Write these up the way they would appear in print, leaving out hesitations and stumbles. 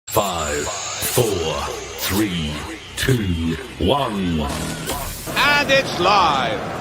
5, 4, 3, 2, 1. And it's live.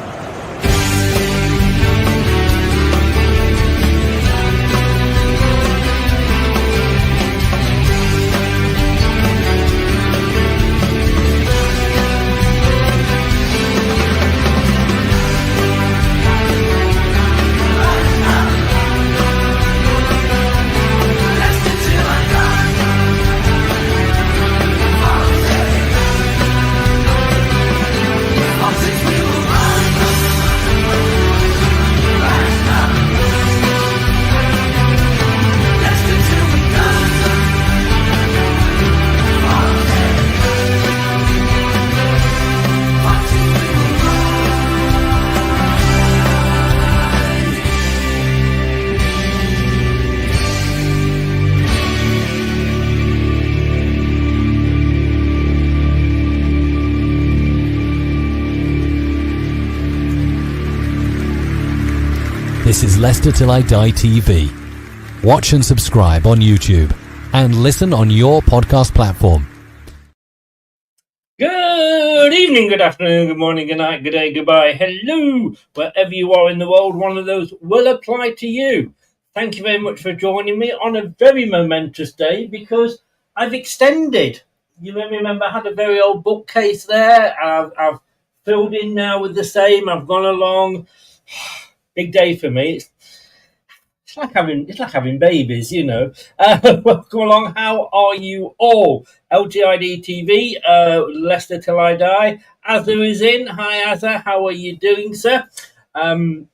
This is Leicester Till I Die TV. Watch and subscribe on YouTube and listen on your podcast platform. Good evening, good afternoon, good morning, good night, good day, goodbye, hello. Wherever you are in the world, one of those will apply to you. Thank you very much for joining me on a very momentous day because I've extended. You may remember I had a very old bookcase there. I've filled in now with the same. I've gone along. Big day for me. It's like having babies, you know. Welcome along. How are you all? LTID TV, Leicester Till I Die. Azza is in. Hi, Azza. How are you doing, sir? Carabao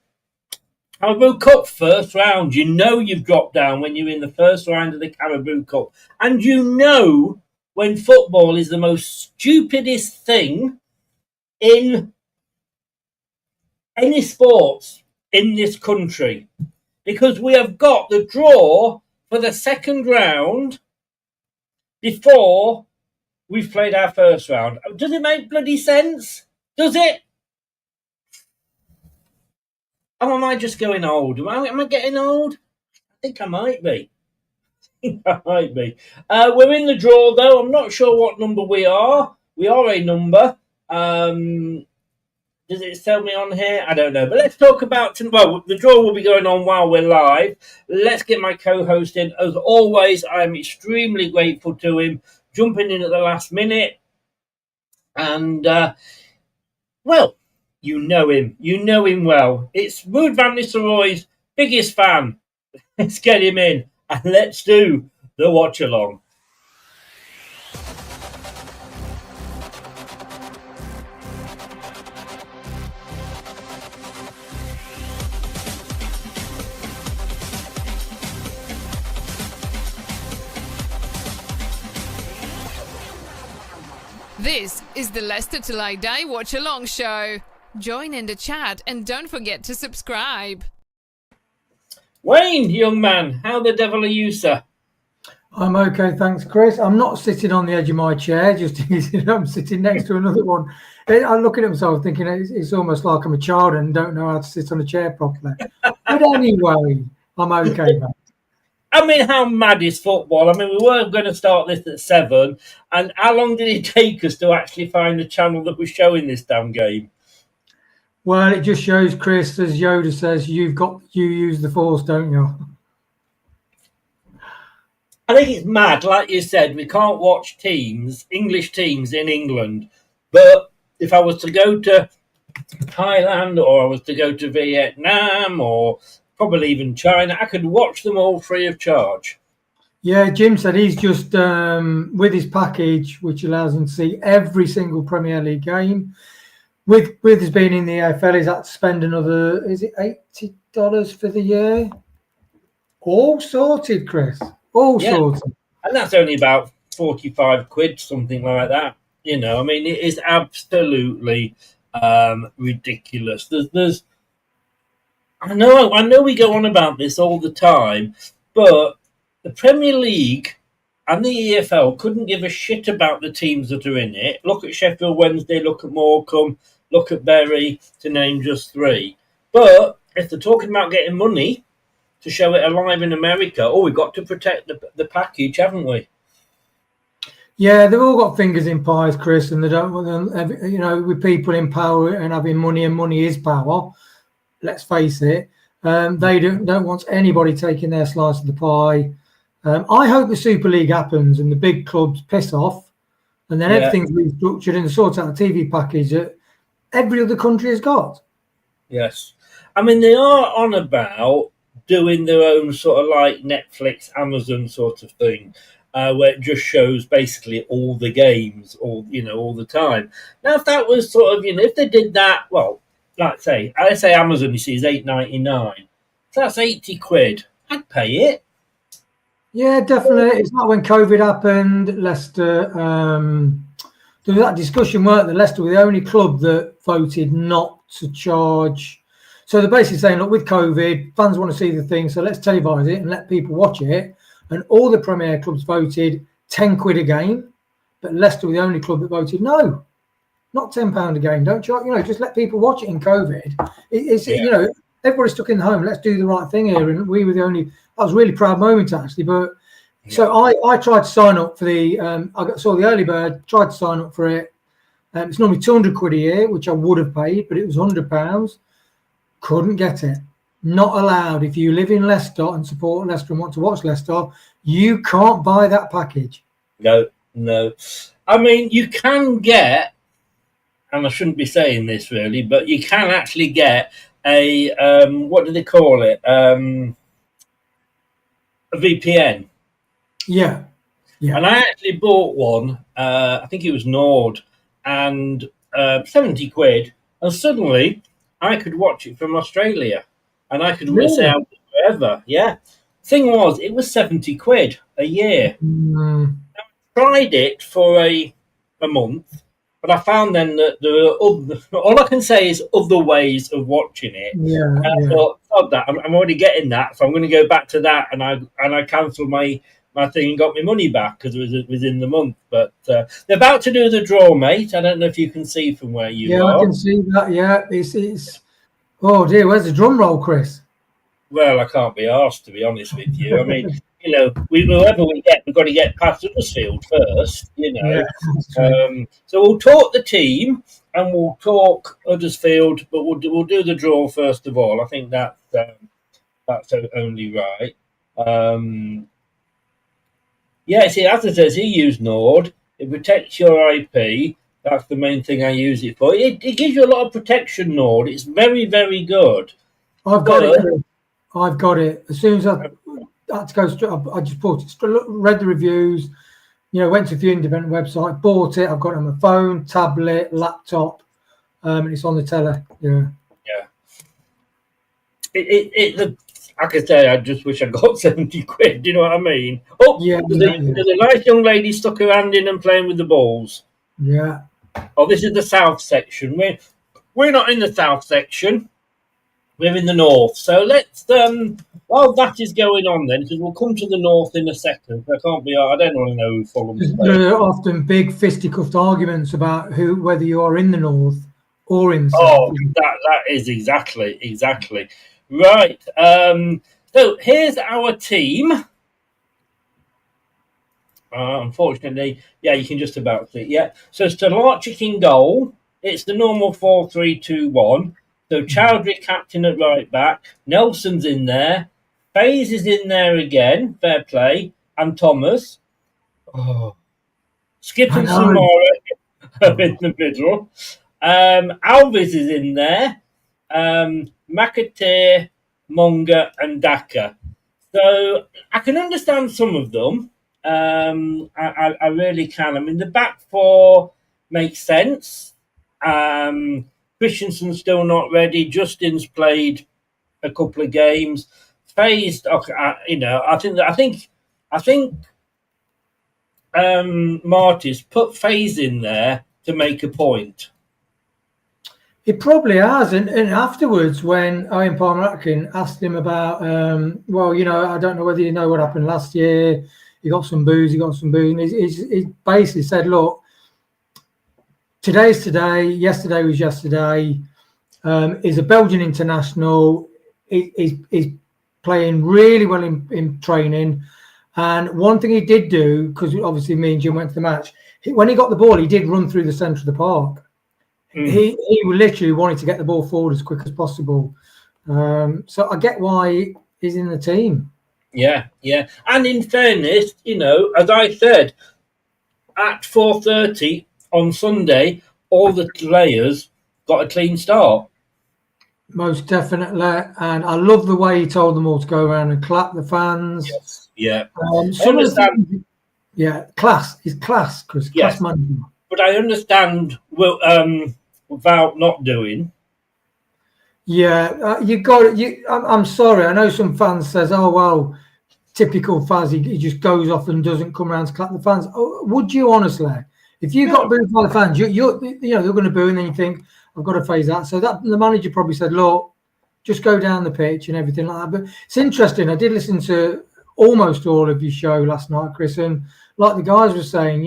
Cup first round. You know you've dropped down when you're in the first round of the Carabao Cup. And you know when football is the most stupidest thing in any sports in this country, because we have got the draw for the second round before we've played our first round. Does it make bloody sense? Does it? Oh, am I just going old? Am I getting old? I think I might be. We're in the draw, though. I'm not sure what number we are. We are a number. Does it tell me on here? I don't know. But let's talk about... the draw will be going on while we're live. Let's get my co-host in. As always, I'm extremely grateful to him, jumping in at the last minute. And, you know him. You know him well. It's Ruud van Nistelrooy's biggest fan. Let's get him in. And let's do the watch-along. This is the Leicester Till I Die Watch Along show. Join in the chat and don't forget to subscribe. Wayne, young man, how the devil are you, sir? I'm okay, thanks, Chris. I'm not sitting on the edge of my chair, just I'm sitting next to another one. I'm looking at myself thinking it's almost like I'm a child and don't know how to sit on a chair properly. But anyway, I'm okay, man. I mean, how mad is football? I mean, we were going to start this at 7, and how long did it take us to actually find the channel that was showing this damn game? Well, it just shows, Chris, as Yoda says, you use the force, don't you? I think it's mad. Like you said, we can't watch English teams in England. But if I was to go to Thailand or I was to go to Vietnam or probably even China, I could watch them all free of charge. Yeah, Jim said he's just, with his package, which allows him to see every single Premier League game. With his being in the AFL, he's had to spend another, is it $80 for the year? All sorted, Chris. All sorted. And that's only about 45 quid, something like that. You know, I mean, it is absolutely ridiculous. There's I know we go on about this all the time, but the Premier League and the EFL couldn't give a shit about the teams that are in it. Look at Sheffield Wednesday, look at Morecambe, look at Bury, to name just 3. But if they're talking about getting money to show it alive in America, we've got to protect the package, haven't we? Yeah, they've all got fingers in pies, Chris, and they don't want them, with people in power and having money, and money is power. Let's face it. They don't want anybody taking their slice of the pie. I hope the Super League happens and the big clubs piss off, and then everything's restructured and sort out a TV package that every other country has got. Yes. I mean, they are on about doing their own sort of like Netflix, Amazon sort of thing, where it just shows basically all the games, all the time. Now, if that was sort of, if they did that, well, like I say Amazon, you see, is $8.99. So that's £80. I'd pay it. Yeah, definitely. It's like when COVID happened, Leicester. There was that discussion, weren't there? Leicester were the only club that voted not to charge. So they're basically saying, look, with COVID, fans want to see the thing, so let's televise it and let people watch it. And all the Premier clubs voted £10 a game, but Leicester were the only club that voted no, not £10 a game. Don't charge, just let people watch it in COVID. Everybody's stuck in the home. Let's do the right thing here. And we were the only. That was a really proud moment actually. But so I tried to sign up for the. Saw the early bird. Tried to sign up for it. It's normally £200 a year, which I would have paid, but it was £100. Couldn't get it. Not allowed. If you live in Leicester and support Leicester and want to watch Leicester, you can't buy that package. No. I mean, you can get, and I shouldn't be saying this really, but you can actually get a what do they call it? A VPN. Yeah. And I actually bought one. I think it was Nord, and £70, and suddenly I could watch it from Australia, and I could miss out wherever. Yeah. Thing was, it was £70 a year. I tried it for a month, but I found then that there are all I can say is other ways of watching it. Yeah. I thought, "God, that I'm already getting that, so I'm going to go back to that," and I cancelled my thing and got my money back because it was within the month. But they're about to do the draw, mate. I don't know if you can see from where you are. Yeah, I can see that. Yeah, it's. Oh dear, where's the drum roll, Chris? Well, I can't be asked, to be honest with you. I mean, whoever we get, we've got to get past Huddersfield first, Yeah, so we'll talk the team and we'll talk Huddersfield, but we'll do the draw first of all. I think that's only right. See, as it says, he used Nord. It protects your IP. That's the main thing I use it for. It gives you a lot of protection, Nord. It's very, very good. I've got it. As soon as I had to go straight, I just bought it. Read the reviews, went to a few independent websites, bought it. I've got it on my phone, tablet, laptop, and it's on the tele. Yeah. Like I say, I just wish I got £70. Do you know what I mean? Oh, yeah. There's a nice young lady stuck her hand in and playing with the balls. Yeah. Oh, this is the south section. We're not in the south section. We're in the north. So let's, while that is going on then, because we'll come to the north in a second. I don't want to know who Fulham's playing. There are often big fisticuffed arguments about whether you are in the north or in the south. Oh, that is exactly. Right. So here's our team. Unfortunately, you can just about see it. Yeah. So Stolarczyk in goal. It's the normal 4-3-2-1. So Chowdhury captain at right back. Nelson's in there. Faze is in there again. Fair play. And Thomas. Skip and Samora are in the middle. Alves is in there. McAteer, Monga, and Daka. So I can understand some of them. I really can. I mean, the back four makes sense. Christensen's still not ready. Justin's played a couple of games. Faze, I think Marty's put Faze in there to make a point. It probably has, and afterwards, when Owen Palmer-Atkin asked him about, I don't know whether you know what happened last year. He got some booze, and he basically said, look, today's today, yesterday was yesterday. He's a Belgian international. He's playing really well in training. And one thing he did do, because obviously me and Jim went to the match, when he got the ball, he did run through the centre of the park. He literally wanted to get the ball forward as quick as possible. So I get why he's in the team. Yeah. And in fairness, as I said, at 4:30 on Sunday, all the players got a clean start. Most definitely. And I love the way he told them all to go around and clap the fans. Yes. Yeah. Some of the things, class. He's class, Chris. Yes. Class manager. But I understand without not doing. Yeah, you got it. I'm sorry. I know some fans says, "Oh well, typical Faz. He just goes off and doesn't come around to clap the fans." Oh, would you honestly? If you got booed by the fans, you're going to boo, and then you think, "I've got to phase that." So that the manager probably said, "Look, just go down the pitch and everything like that." But it's interesting. I did listen to almost all of your show last night, Chris, and like the guys were saying,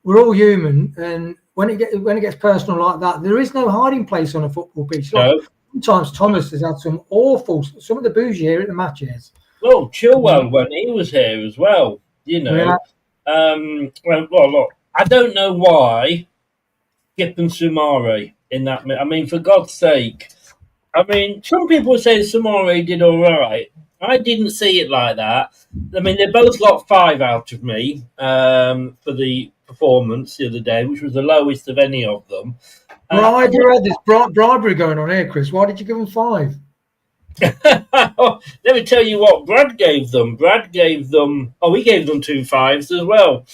we're all human, and when it gets personal like that, there is no hiding place on a football pitch. No. Sometimes Thomas has had some of the boos you hear at the matches. Well, Chilwell when he was here as well, Yeah. Well, look, I don't know why Skip and Sumare in that. I mean, for God's sake. I mean, some people say Sumare did all right. I didn't see it like that. I mean, they both got 5 out of me for the performance the other day, which was the lowest of any of them. Right, you had this bribery going on here, Chris. Why did you give them 5? Let me tell you what Brad gave them. He gave them 2 5s as well.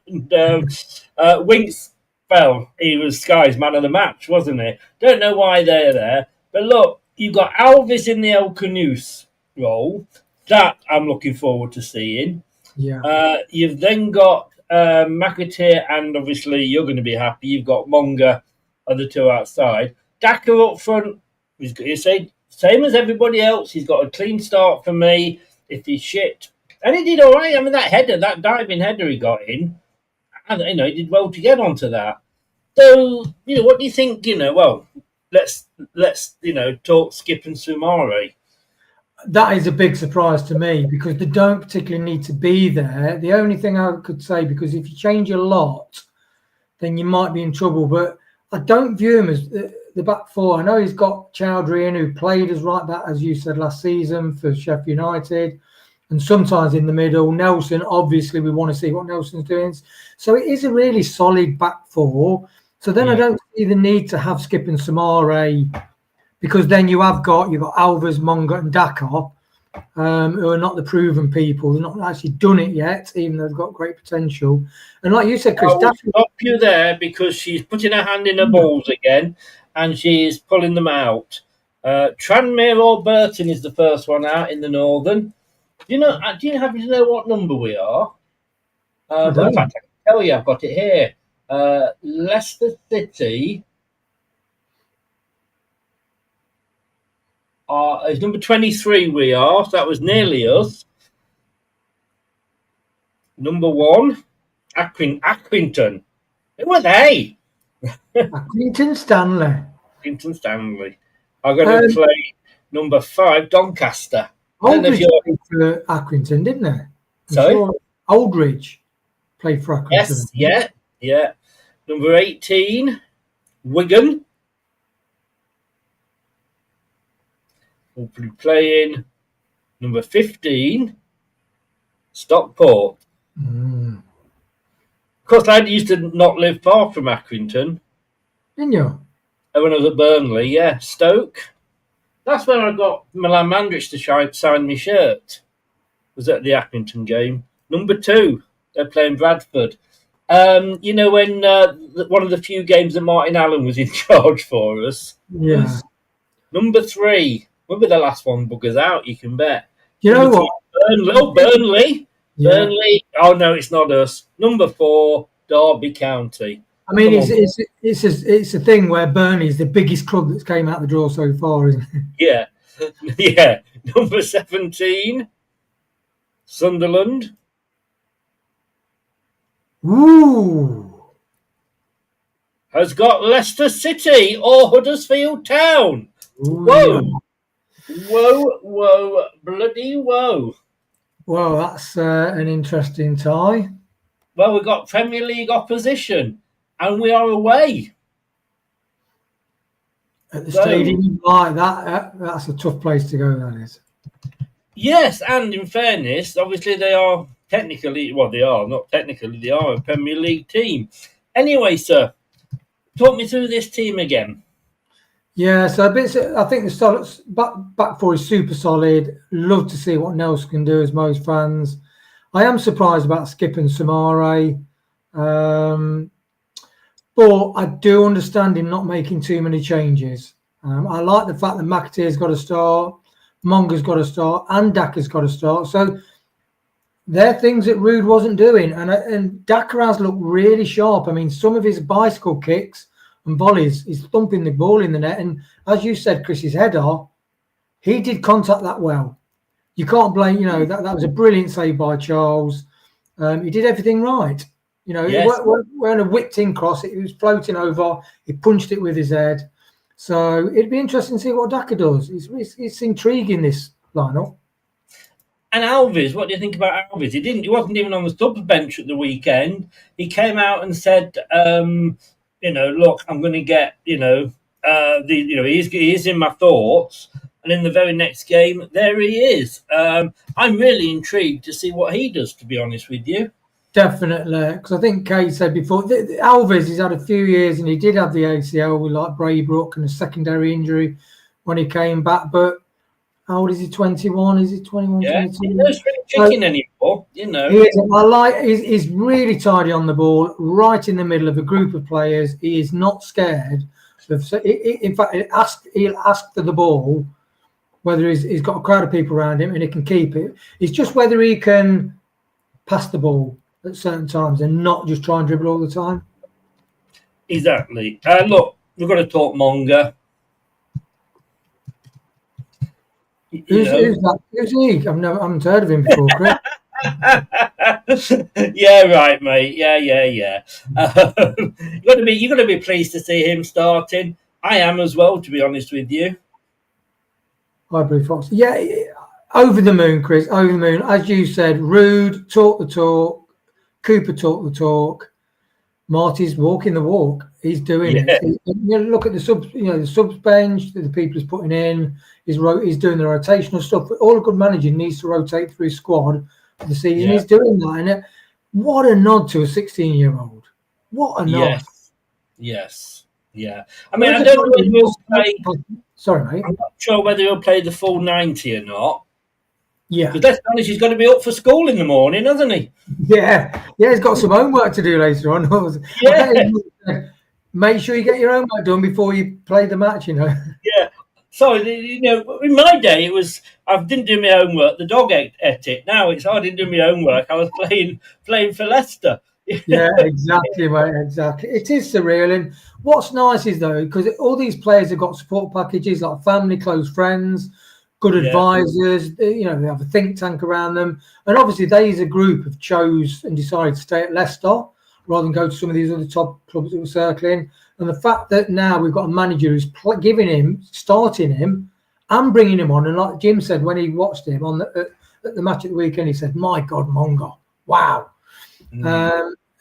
And Winks, well, he was Sky's man of the match, wasn't he? Don't know why they're there. But look, you've got Alvis in the El Canoes role. That I'm looking forward to seeing. Yeah. You've then got McAteer, and obviously you're going to be happy. You've got Monga, other 2 outside. Daka up front. He's going to say same as everybody else. He's got a clean start for me. If he's shit, and he did all right. I mean, that diving header he got in, and he did well to get onto that. So what do you think? Well, let's talk Skip and Sumare. That is a big surprise to me because they don't particularly need to be there. The only thing I could say, because if you change a lot, then you might be in trouble. But I don't view him as the back 4. I know he's got Chowdhury in, who played as right back, as you said, last season for Sheffield United, and sometimes in the middle. Nelson, obviously, we want to see what Nelson's doing. So it is a really solid back 4. So then I don't see the need to have Skip and Sumare, because then you've got Alves, Monga and Daka, who are not the proven people. They're not actually done it yet, even though they've got great potential. And like you said, Chris, I will stop you there because she's putting her hand in her balls again and she's pulling them out. Tranmere or Burton is the first one out in the Northern. Do you happen to know what number we are? In fact, I can tell you, I've got it here. Leicester City is number 23 we are, so that was nearly us. Number 1, Accrington. Who are they? Accrington Stanley. Accrington Stanley. I'm going to play number 5, Doncaster. Aldridge played for Accrington, didn't they? Sorry? Aldridge played for Accrington. Yes, yeah. Number 18, Wigan. We'll be playing number 15, Stockport. Of course, I used to not live far from Accrington. Didn't you? When I was at Burnley, yeah. Stoke. That's where I got Milan Mandrich to sign my shirt. Was at the Accrington game. Number 2, they're playing Bradford. When one of the few games that Martin Allen was in charge for us. Yeah. Number 3. We'll be the last one buggers out, you can bet. You know what? Burnley. Yeah. Burnley. Oh, no, it's not us. Number 4, Derby County. I mean, it's a thing where Burnley's the biggest club that's came out the draw so far, isn't it? Yeah. Yeah. Number 17, Sunderland. Ooh. Has got Leicester City or Huddersfield Town. Ooh. Whoa. Whoa, bloody whoa. Well, that's an interesting tie. Well, we've got Premier League opposition, and we are away. At the stadium like that, that's a tough place to go, that is. Yes, and in fairness, obviously they are technically, well, they are, not technically, they are a Premier League team. Anyway, sir, talk me through this team again. Yeah, so I think the solid back four is super solid. Love to see what Nelson can do, as most fans. I am surprised about Skip and Samare. But I do understand him not making too many changes. I like the fact that McAteer's got to start, Monga's got to start, and Daka's got to start. So they're things that Rude wasn't doing. And Daka has looked really sharp. I mean, some of his bicycle kicks and volleys, he's thumping the ball in the net. And as you said, Chris, his header, he did contact that well. You can't blame, that was a brilliant save by Charles. He did everything right. Yes. When a whipped in cross, it was floating over. He punched it with his head. So it'd be interesting to see what Daka does. It's intriguing, this lineup. And Alves, what do you think about Alves? He wasn't even on the subs bench at the weekend. He came out and said, look, I'm going to get, he is in my thoughts. And in the very next game, there he is. I'm really intrigued to see what he does, to be honest with you. Definitely, because I think Kate said before, Alves, he's had a few years and he did have the ACL with like Braybrook and a secondary injury when he came back. But how old is he? 21? Is he 21? Yeah, 22? he's no spring chicken anymore, He is. He's really tidy on the ball, right in the middle of a group of players. He is not scared. In fact, he'll ask for the ball, whether he's got a crowd of people around him and he can keep it. It's just whether he can pass the ball at certain times and not just try and dribble all the time. Exactly. Look, we've got to talk Monga. Who's that? Who's he? I haven't heard of him before, Chris. Yeah, right, mate. Yeah. You're gonna be pleased to see him starting. I am as well, to be honest with you. Highbury Fox. Yeah, over the moon, Chris. Over the moon. As you said, Rude talk the talk. Cooper talk the talk. Marty's walking the walk. He's doing it. Look at the subs. The subs bench. The people he's putting in. He's doing the rotational stuff. But all a good manager needs to rotate through his squad for the season. He's doing that. And what a nod to a 16-year-old. What a nod. Yes. Yeah. I mean, I don't know whether he'll play. Sorry, mate. I'm not sure whether he'll play the full 90 or not. Yeah. Because let's be honest, he's got to be up for school in the morning, hasn't he? Yeah, he's got some homework to do later on. Make sure you get your homework done before you play the match, Yeah. So, in my day, I didn't do my homework. The dog ate it. Now I didn't do my homework. I was playing for Leicester. Yeah, exactly, mate. Exactly. It is surreal. And what's nice is, though, because all these players have got support packages like family, close friends, good advisors. They have a think tank around them. And obviously, they as a group have chose and decided to stay at Leicester rather than go to some of these other top clubs that were circling. And the fact that now we've got a manager who's starting him and bringing him on. And like Jim said, when he watched him at the match at the weekend, he said, my God, Monga, wow.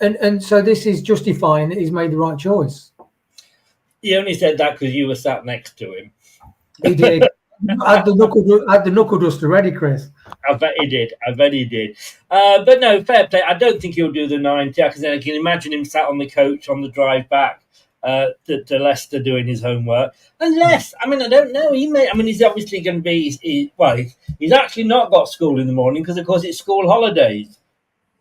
And so this is justifying that he's made the right choice. He only said that because you were sat next to him. He did. I had the knuckle duster ready, Chris. I bet he did. But no, fair play. I don't think he'll do the 90 because I can imagine him sat on the coach on the drive back to Leicester doing his homework. Unless, I don't know. He's obviously going to be. He's actually not got school in the morning because, of course, it's school holidays.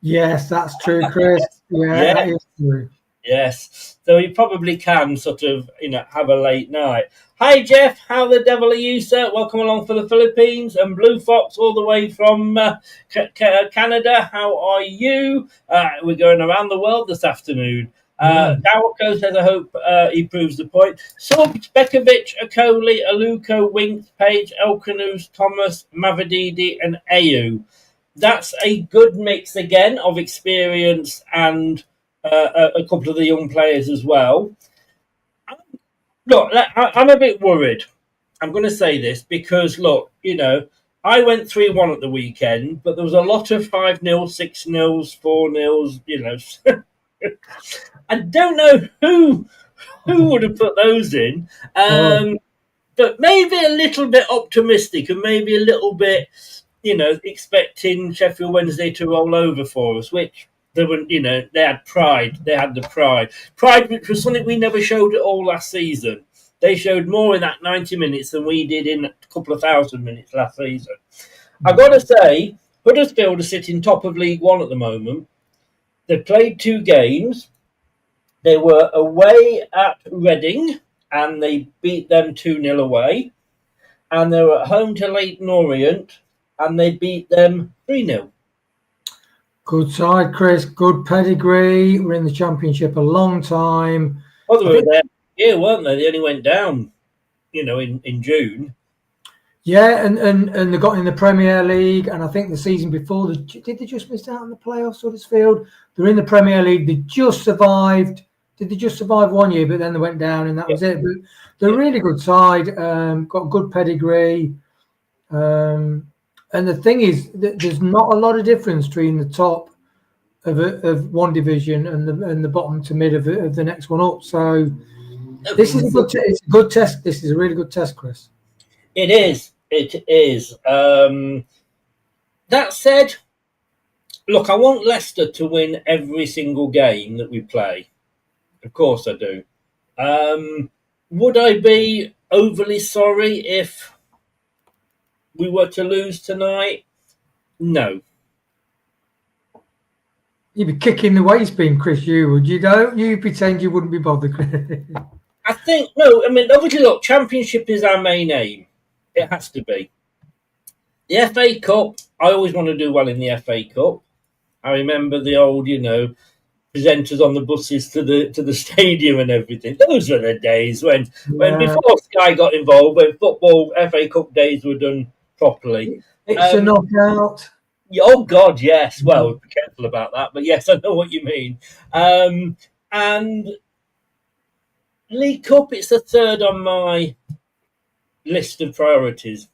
Yes, that's true, Chris. Yeah, that is true. Yes, so he probably can sort of, have a late night. Hi, Jeff. How the devil are you, sir? Welcome along for the Philippines. And Blue Fox all the way from Canada. How are you? We're going around the world this afternoon. Dawako says, I hope he proves the point. Subs, Bekovic, Okoli, Aluko, Winks, Page, Elkanus, Thomas, Mavadidi, and Ayu. That's a good mix again of experience and a couple of the young players as well. Look, I'm a bit worried. I'm going to say this because, look, I went 3-1 at the weekend, but there was a lot of 5-0, 6-0, 4-0, you know. I don't know who would have put those in. But maybe a little bit optimistic and maybe a little bit, you know, expecting Sheffield Wednesday to roll over for us, which they were, you know, they had pride. They had the pride. Pride, which was something we never showed at all last season. They showed more in that 90 minutes than we did in a couple of thousand minutes last season. I've got to say, Huddersfield are sitting top of League One at the moment. They played 2 games. They were away at Reading, and they beat them 2-0 away. And they were at home to Leyton Orient, and they beat them 3-0. Good side, Chris. Good pedigree. We're in the Championship a long time. Oh, they were there, yeah, weren't they? They only went down, you know, in June. Yeah, and they got in the Premier League, and I think the season before, did they just miss out on the playoffs, Huddersfield? They're in the Premier League. They just survived. Did they just survive 1 year, but then they went down, and that was it? But they're a really good side, got good pedigree. And the thing is, there's not a lot of difference between the top of one division and the bottom to mid of the next one up. So this is it's a good test. This is a really good test, Chris. It is. It is. That said, look, I want Leicester to win every single game that we play. Of course I do. Would I be overly sorry if we were to lose tonight? No. You'd be kicking the waste bin, Chris. You would. You don't. You pretend you wouldn't be bothered. I think no. I mean, obviously, look, Championship is our main aim. It has to be. The FA Cup. I always want to do well in the FA Cup. I remember the old, you know, presenters on the buses to the stadium and everything. Those were the days when before Sky got involved, when football FA Cup days were done properly. It's a knockout. Oh God, yes. Well, be careful about that, but yes, I know what you mean. And League Cup, it's the third on my list of priorities.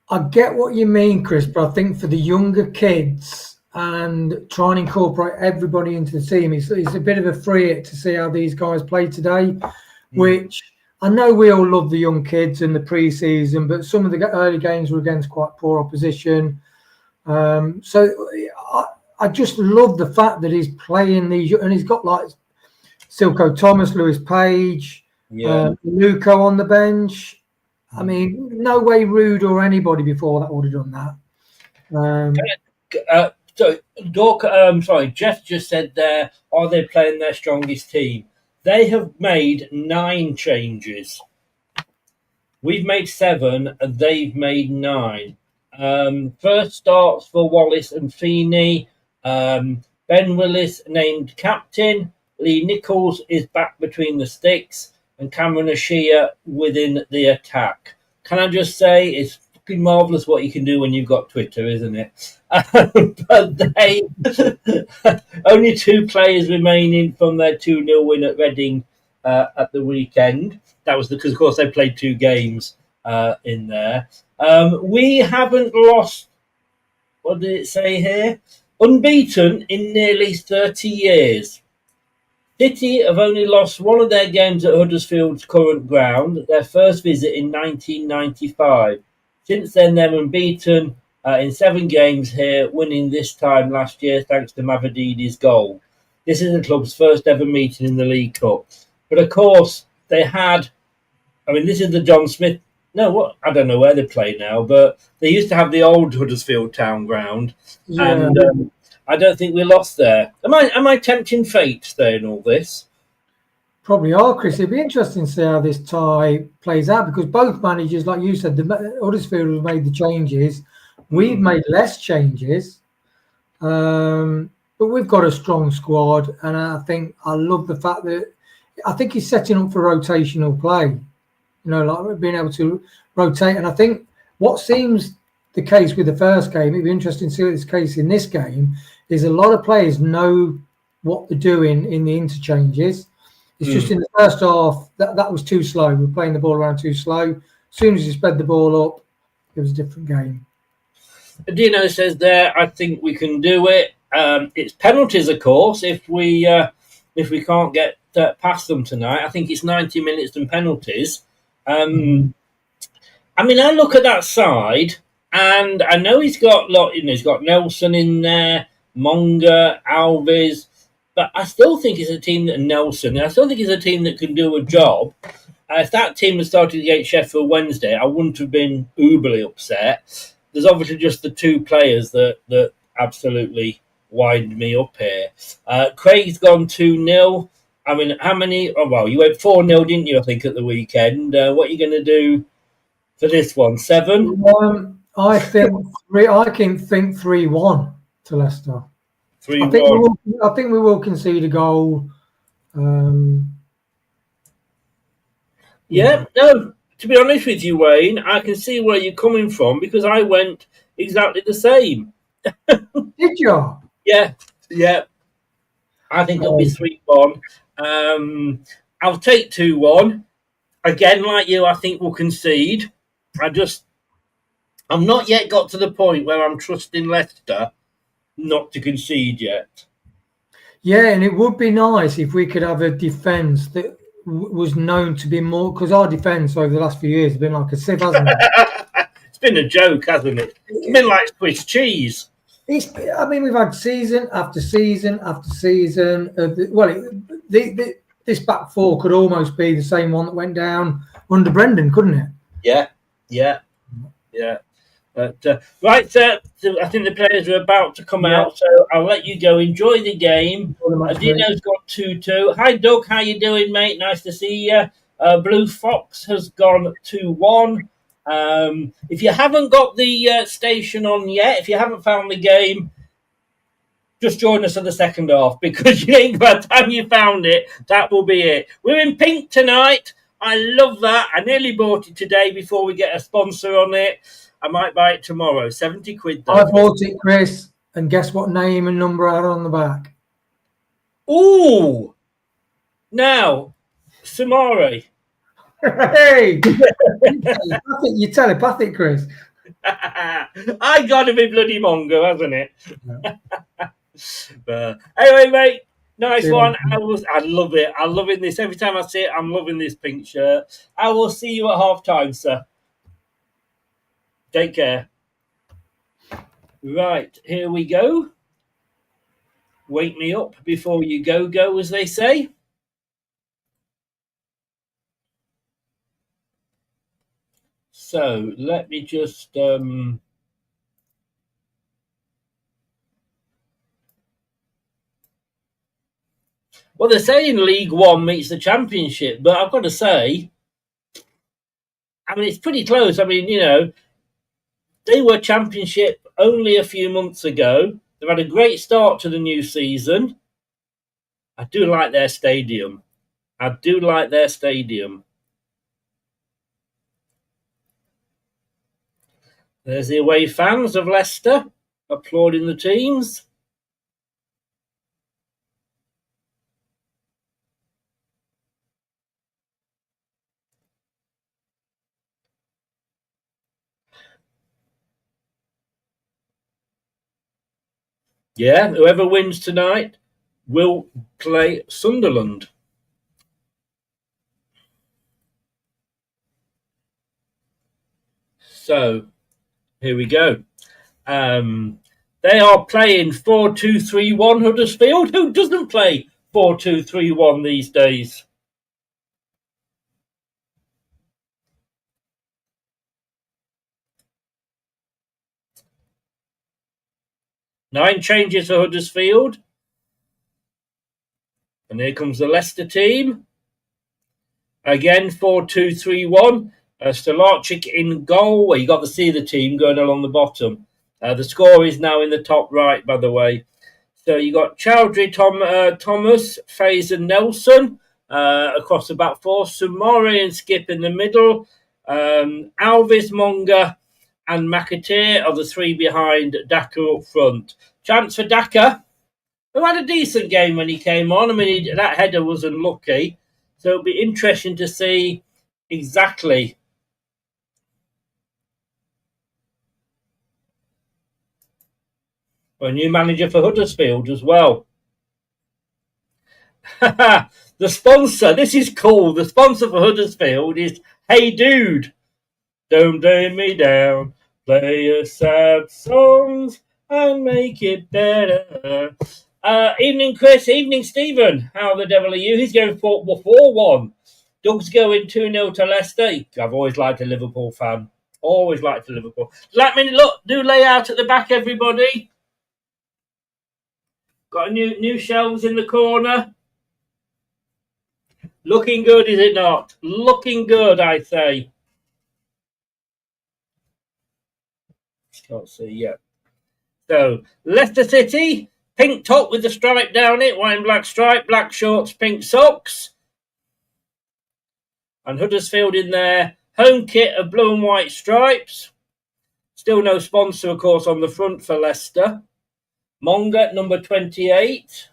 I get what you mean, Chris, but I think for the younger kids and try and incorporate everybody into the team, it's a bit of a free hit to see how these guys play today, which I know we all love the young kids in the pre-season, but some of the early games were against quite poor opposition. So I just love the fact that he's playing these, and he's got like Silko Thomas, Lewis Page, Luco on the bench. I mean, no way Rude or anybody before that would have done that. Jeff just said there, are they playing their strongest team? They have made 9 changes. We've made 7, and they've made 9. First starts for Wallace and Feeney. Ben Willis named captain. Lee Nichols is back between the sticks. And Cameron Ashia within the attack. Can I just say, it's fucking marvellous what you can do when you've got Twitter, isn't it? But they only 2 players remaining from their 2-0 win at Reading at the weekend. That was because, of course, they played 2 games in there. We haven't lost, what did it say here? Unbeaten in nearly 30 years. City have only lost 1 of their games at Huddersfield's current ground, their first visit in 1995. Since then, they're unbeaten in 7 games here, winning this time last year thanks to Mavadidi's goal. This is the club's first ever meeting in the League Cup. But of course, they had, I mean, this is the John Smith, I don't know where they play now, but they used to have the old Huddersfield Town ground. Yeah. And I don't think we lost there. Am I tempting fate there in all this? Probably are, Chris. It'd be interesting to see how this tie plays out because both managers, like you said, the Huddersfield have made the changes. We've made less changes, but we've got a strong squad, and I love the fact that I think he's setting up for rotational play. You know, like being able to rotate, and I think what seems the case with the first game, it'd be interesting to see what this case in this game is. A lot of players know what they're doing in the interchanges. It's just in the first half that was too slow. We're playing the ball around too slow. As soon as you spread the ball up, it was a different game. Dino says there, I think we can do it. It's penalties, of course, if we can't get past them tonight. I think it's 90 minutes and penalties. I mean, I look at that side, and I know he's got he's got Nelson in there, Monga, Alves, but I still think it's a team that Nelson. I still think it's a team that can do a job. If that team had started against Sheffield Wednesday, I wouldn't have been uberly upset. There's obviously just the two players that absolutely wind me up here. Craig's gone 2-0. I mean, how many? Oh, well, you went 4-0, didn't you, I think, at the weekend? What are you going to do for this one? 7? I think 3-1 to Leicester. 3-1. I think we will concede a goal. Yeah, no, to be honest with you, Wayne, I can see where you're coming from because I went exactly the same. Did you? Yeah. I think it'll be 3-1. I'll take 2-1. Again, like you, I think we'll concede. I've not yet got to the point where I'm trusting Leicester not to concede yet. Yeah, and it would be nice if we could have a defence that was known to be more, because our defence over the last few years has been like a sieve, hasn't it? It's been a joke, hasn't it? It's been like Swiss cheese. We've had season after season after season. This back four could almost be the same one that went down under Brendan, couldn't it? Yeah. But, right, sir, I think the players are about to come out, so I'll let you go. Enjoy the game. Dino's got 2-2. Hi, Doug. How you doing, mate? Nice to see you. Blue Fox has gone 2-1. If you haven't got the station on yet, if you haven't found the game, just join us for the second half because you think by the time you found it, that will be it. We're in pink tonight. I love that. I nearly bought it today before we get a sponsor on it. I might buy it tomorrow. 70 quid though. I bought it, Chris, and guess what name and number are on the back? Ooh! Now, Samari. Hey! You're telepathic, Chris. I got to be bloody Mongo, hasn't it? But anyway, mate, nice one. I love it. I'm loving this. Every time I see it, I'm loving this pink shirt. I will see you at half time, sir. Take care. Right, here we go. Wake me up before you go, as they say. So let me just well, they're saying League One meets the Championship, but I've got to say, I mean, it's pretty close. I mean, they were Championship only a few months ago. They've had a great start to the new season. I do like their stadium. There's the away fans of Leicester applauding the teams. Yeah, whoever wins tonight will play Sunderland. So, here we go. They are playing 4-2-3-1 Huddersfield. Who doesn't play 4-2-3-1 these days? Nine changes for Huddersfield. And here comes the Leicester team. Again, 4-2-3-1. Stolarczyk in goal. Well, you got to see the team going along the bottom. The score is now in the top right, by the way. So you got Chowdhury, Thomas, Faze and Nelson across the back four. Sumari and Skip in the middle. Alves, Monga and McAteer are the three behind Daka up front. Chance for Daka, who had a decent game when he came on. I mean, that header was unlucky. So it'll be interesting to see exactly A new manager for Huddersfield as well. The sponsor, this is cool. The sponsor for Huddersfield is Hey Dude. Don't lay me down. Play us sad songs and make it better. Evening, Chris. Evening, Stephen. How the devil are you? He's going for 4-1. Doug's going 2-0 to Leicester. I've always liked a Liverpool fan. Always liked a Liverpool. Like me, look, new layout at the back, everybody. Got a new shelves in the corner. Looking good, is it not? Looking good, I say. Can't see yet. So, Leicester City, pink top with the stripe down it, white and black stripe, black shorts, pink socks. And Huddersfield in their home kit of blue and white stripes. Still no sponsor, of course, on the front for Leicester. Monga, number 28.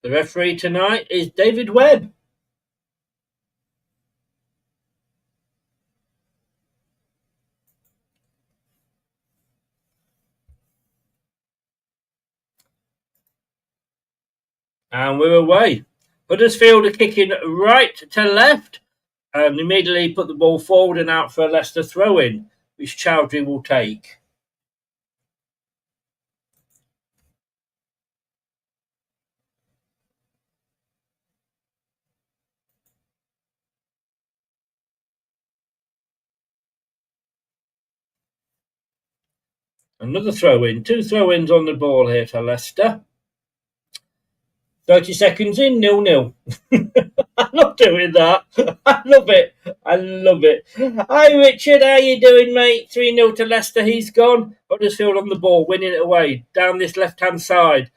The referee tonight is David Webb. And we're away. Huddersfield are kicking right to left and immediately put the ball forward and out for a Leicester throw-in, which Chowdhury will take. Another throw-in. 2 throw-ins on the ball here for Leicester. 30 seconds in, 0-0. I'm not doing that. I love it. I love it. Hi, Richard. How you doing, mate? 3-0 to Leicester. He's gone. Huddersfield on the ball, winning it away. Down this left-hand side.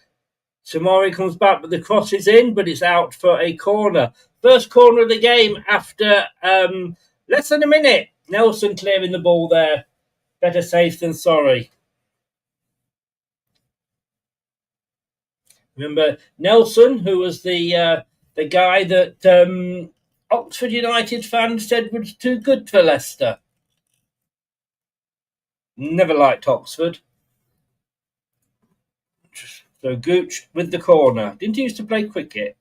Samori comes back, but the cross is in, but it's out for a corner. First corner of the game after less than a minute. Nelson clearing the ball there. Better safe than sorry. Remember Nelson, who was the guy that Oxford United fans said was too good for Leicester. Never liked Oxford. So Gooch with the corner. Didn't he used to play cricket?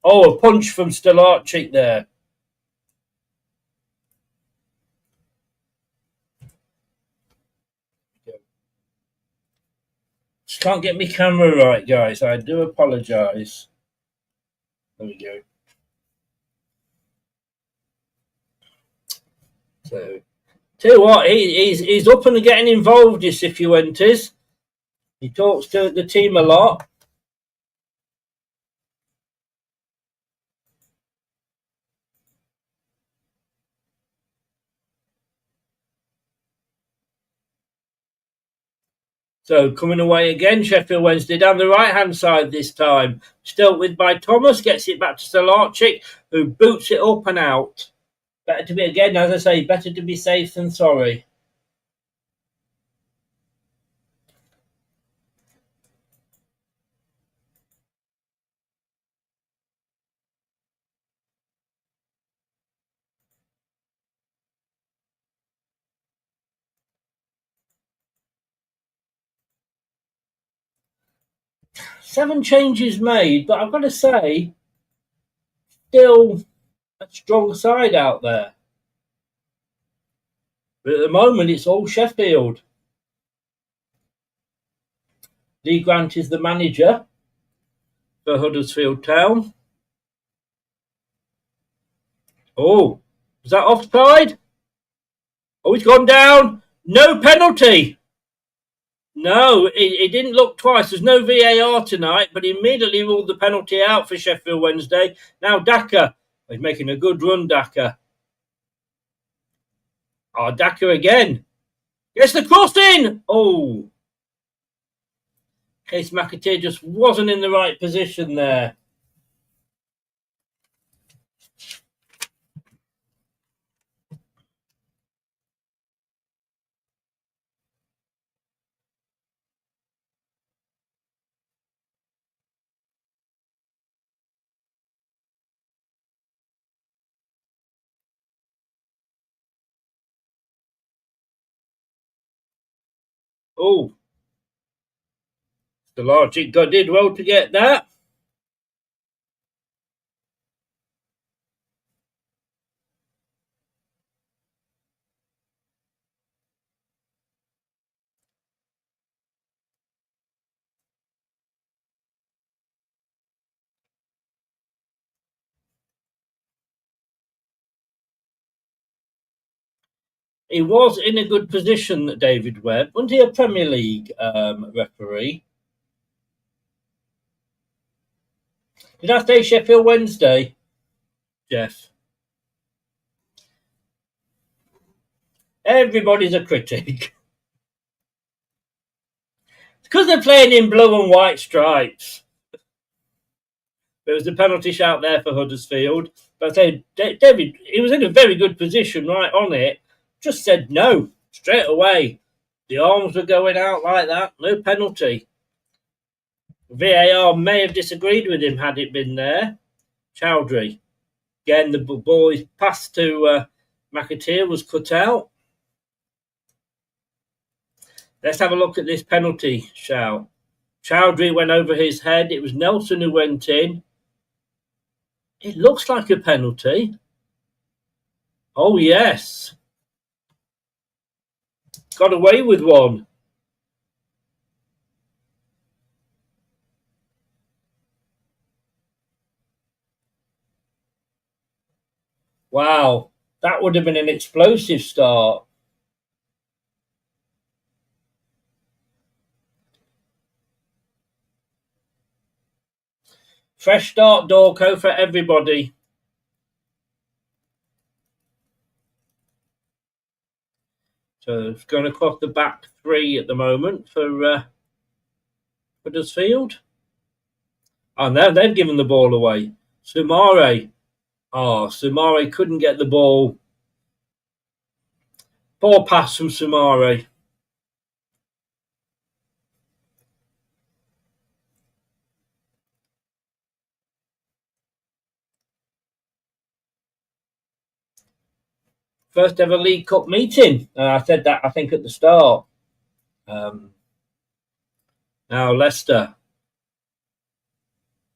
Oh, a punch from Stolarczyk there. Just can't get my camera right, guys. I do apologise. There we go. So, tell you what, he's up and getting involved, this Cifuentes. He talks to the team a lot. So coming away again, Sheffield Wednesday down the right-hand side this time. Dealt with by Thomas, gets it back to Stolarczyk, who boots it up and out. Better to be, again, as I say, better to be safe than sorry. Seven changes made, but I've got to say, still a strong side out there. But at the moment, it's all Sheffield. Lee Grant is the manager for Huddersfield Town. Oh, is that offside? Oh, he's gone down. No penalty. No, it didn't look twice. There's no VAR tonight, but he immediately ruled the penalty out for Sheffield Wednesday. Now Daka. He's making a good run, Daka. Oh, Daka again. Gets the cross in. Oh. Case McAteer just wasn't in the right position there. Oh, the logic did well to get that. He was in a good position, David Webb. Wasn't he a Premier League referee? Did I say Sheffield Wednesday, Jeff? Everybody's a critic. It's because they're playing in blue and white stripes. There was a penalty shout there for Huddersfield. But I say, David, he was in a very good position right on it. Just said no, straight away. The arms were going out like that. No penalty. VAR may have disagreed with him had it been there. Chowdhury. Again, the ball pass to McAteer was cut out. Let's have a look at this penalty shout. Chowdhury went over his head. It was Nelson who went in. It looks like a penalty. Oh, yes. Got away with one. Wow, that would have been an explosive start. Fresh start, Dorco, for everybody. So it's going across the back three at the moment for Huddersfield. Oh, now they've given the ball away. Soumaré. Oh, Soumaré couldn't get the ball. Poor pass from Soumaré. First ever League Cup meeting. I said that, I think, at the start. Now Leicester.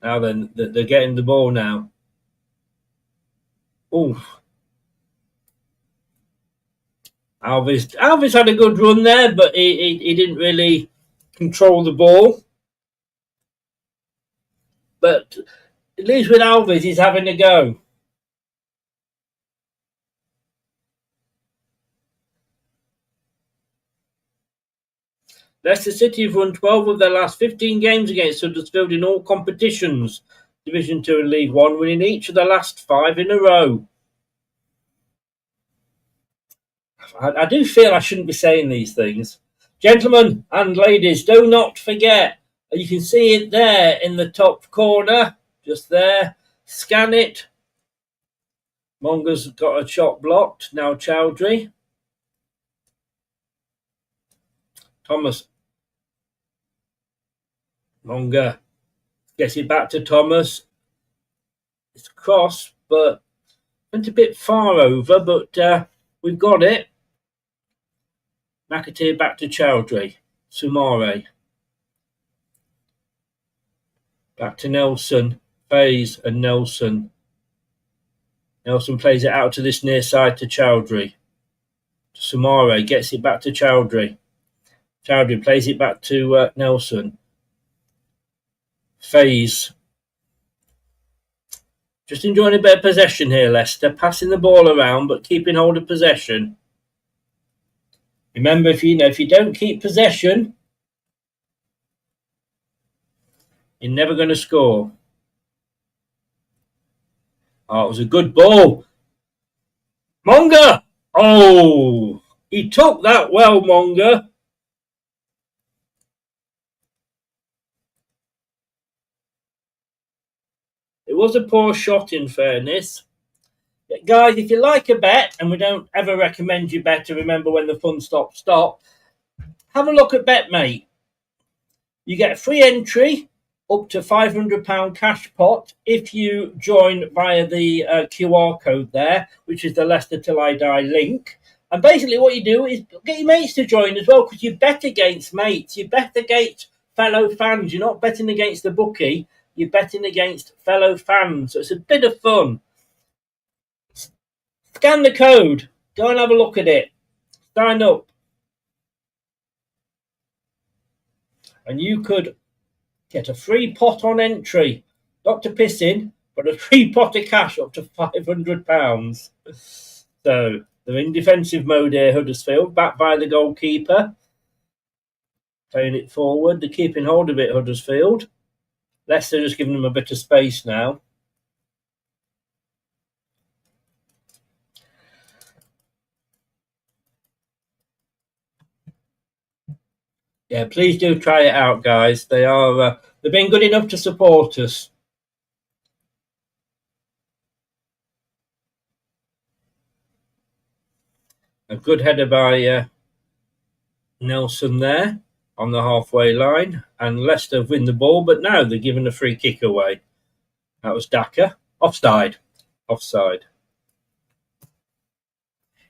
Now then, they're getting the ball now. Oof. Alves had a good run there, but he didn't really control the ball. But at least with Alves, he's having a go. Leicester City have won 12 of their last 15 games against Huddersfield in all competitions, Division 2 and League 1, winning each of the last 5 in a row. I do feel I shouldn't be saying these things. Gentlemen and ladies, do not forget, you can see it there in the top corner, just there. Scan it. Monga's got a shot blocked. Now Chowdhury. Thomas. Monga gets it back to Thomas. It's a cross, but went a bit far over, but we've got it. McAteer back to Chowdhury. Soumaré. Back to Nelson. Faze and Nelson. Nelson plays it out to this near side to Chowdhury. Soumaré gets it back to Chowdhury. Chowdhury plays it back to Nelson. Faze. Just enjoying a bit of possession here, Leicester. Passing the ball around, but keeping hold of possession. Remember, if you don't keep possession, you're never going to score. Oh, it was a good ball. Monga! Oh, he took that well, Monga. It was a poor shot, in fairness. Guys, if you like a bet, and we don't ever recommend you bet to remember when the fun stops, have a look at BetMate. You get a free entry up to £500 cash pot if you join via the QR code there, which is the Leicester Till I Die link. And basically what you do is get your mates to join as well, because you bet against mates. You bet against fellow fans. You're not betting against the bookie. You're betting against fellow fans. So it's a bit of fun. Scan the code. Go and have a look at it. Sign up. And you could get a free pot on entry. Not to piss in, but a free pot of cash up to £500. So they're in defensive mode here, Huddersfield, backed by the goalkeeper. Playing it forward. They're keeping hold of it, Huddersfield. Leicester just giving them a bit of space now. Yeah, please do try it out, guys. They've been good enough to support us. A good header by Nelson there on the halfway line, and Leicester win the ball, but now they're giving a free kick away. That was Daka. Offside.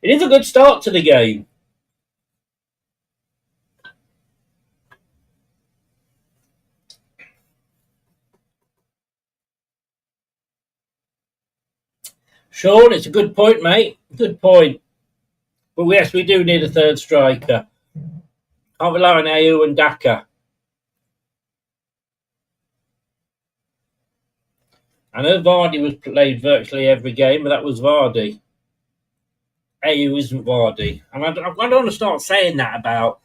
It is a good start to the game. Sean, it's a good point, mate. Good point. But yes, we do need a third striker. Can't rely on Ayew and Daka. I know Vardy was played virtually every game, but that was Vardy. Ayew isn't Vardy. And I don't want to start saying that about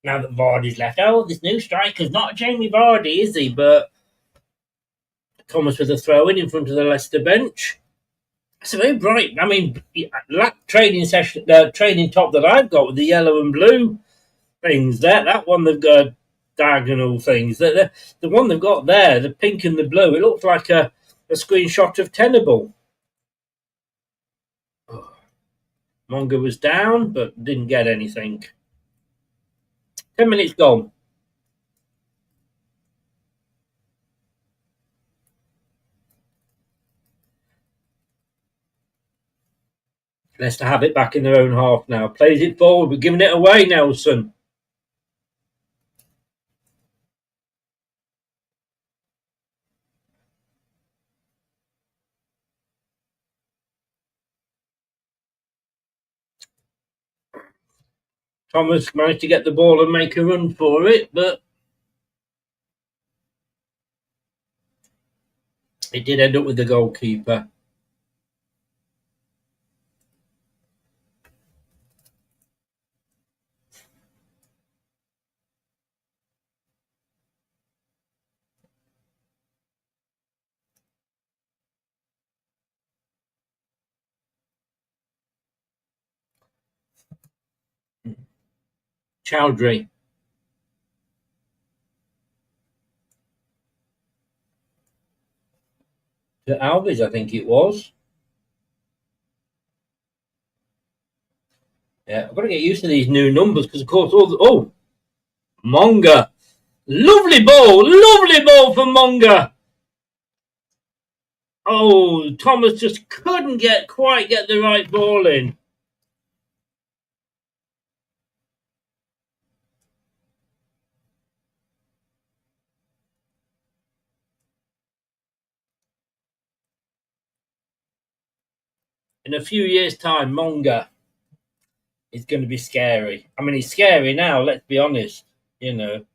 now that Vardy's left. Oh, this new striker's not Jamie Vardy, is he? But Thomas with a throw in front of the Leicester bench. It's a very bright. I mean, training session, training top that I've got with the yellow and blue things. That one they've got diagonal things. The one they've got there, the pink and the blue. It looks like a screenshot of Tenable. Monga was down, but didn't get anything. 10 minutes gone. Leicester have it back in their own half now. Plays it forward. We're giving it away, Nelson. Thomas managed to get the ball and make a run for it, but it did end up with the goalkeeper. Chowdhury. To Alves, I think it was. Yeah, I've got to get used to these new numbers because, of course, Monga. Lovely ball from Monga. Oh, Thomas just couldn't quite get the right ball in. In a few years' time, Monga is going to be scary. I mean, he's scary now, let's be honest, you know.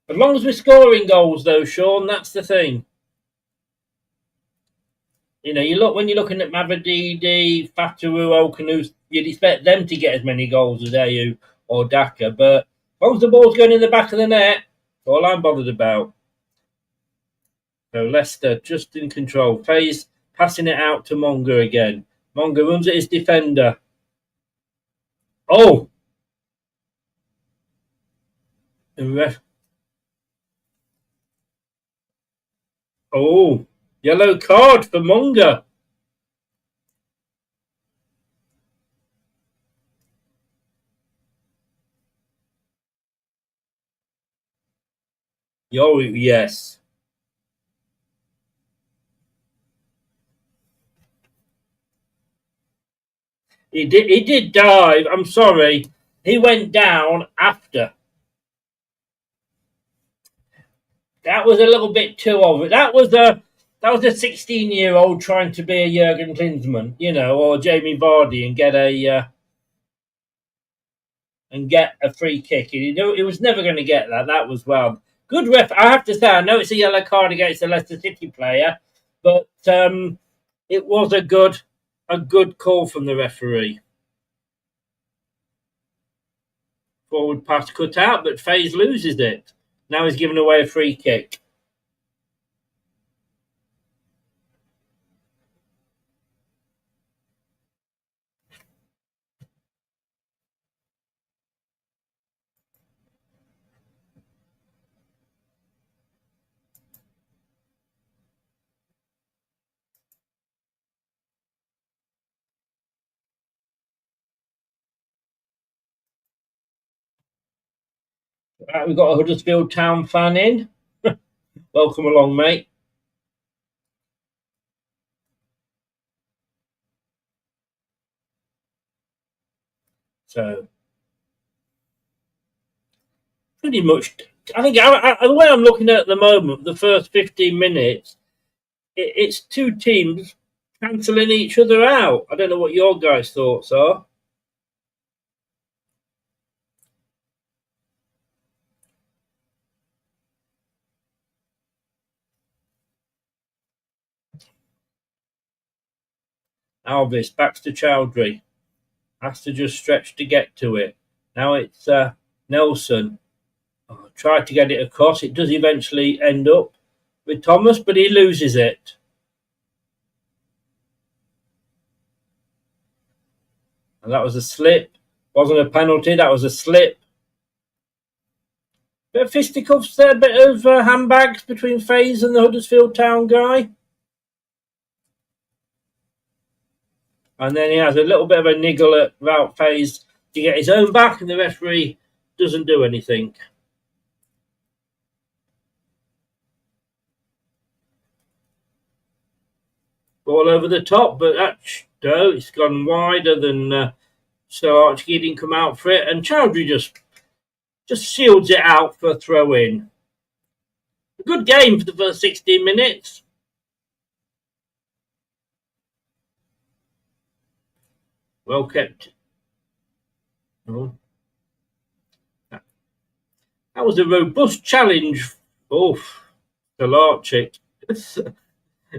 As long as we're scoring goals, though, Sean, that's the thing. You know, when you're looking at Mavadidi, Fatawu, Okanu, you'd expect them to get as many goals as Ayew or Daka, but as long as the ball's going in the back of the net, that's all I'm bothered about. So Leicester just in control. Faye's passing it out to Monga again. Monga runs at his defender. Oh! Oh! Yellow card for Monga. Oh, yes. He did dive. I'm sorry. He went down after. That was a little bit too over. That was a 16-year-old trying to be a Jurgen Klinsmann, or Jamie Vardy and get a free kick. He was never going to get that. That was good ref. I have to say, I know it's a yellow card against the Leicester City player, but it was a good call from the referee. Forward pass cut out, but Faze loses it. Now he's given away a free kick. Right, we've got a Huddersfield Town fan in. Welcome along, mate. So, pretty much, I think the way I'm looking at the moment, the first 15 minutes, it's two teams cancelling each other out. I don't know what your guys' thoughts are. Alvis, Baxter Chowdhury has to just stretch to get to it. Now it's Nelson. Tried to get it across. It does eventually end up with Thomas, but he loses it. And that was a slip. Wasn't a penalty, that was a slip. Bit of fisticuffs there, bit of handbags between Faze and the Huddersfield Town guy. And then he has a little bit of a niggle at Wout Faze to get his own back, and the referee doesn't do anything. Ball over the top, but it's gone wider than so Archie didn't come out for it, and Chowdhury just shields it out for a throw in. A good game for the first 16 minutes. Well kept. Oh. That was a robust challenge. Oof, Archie.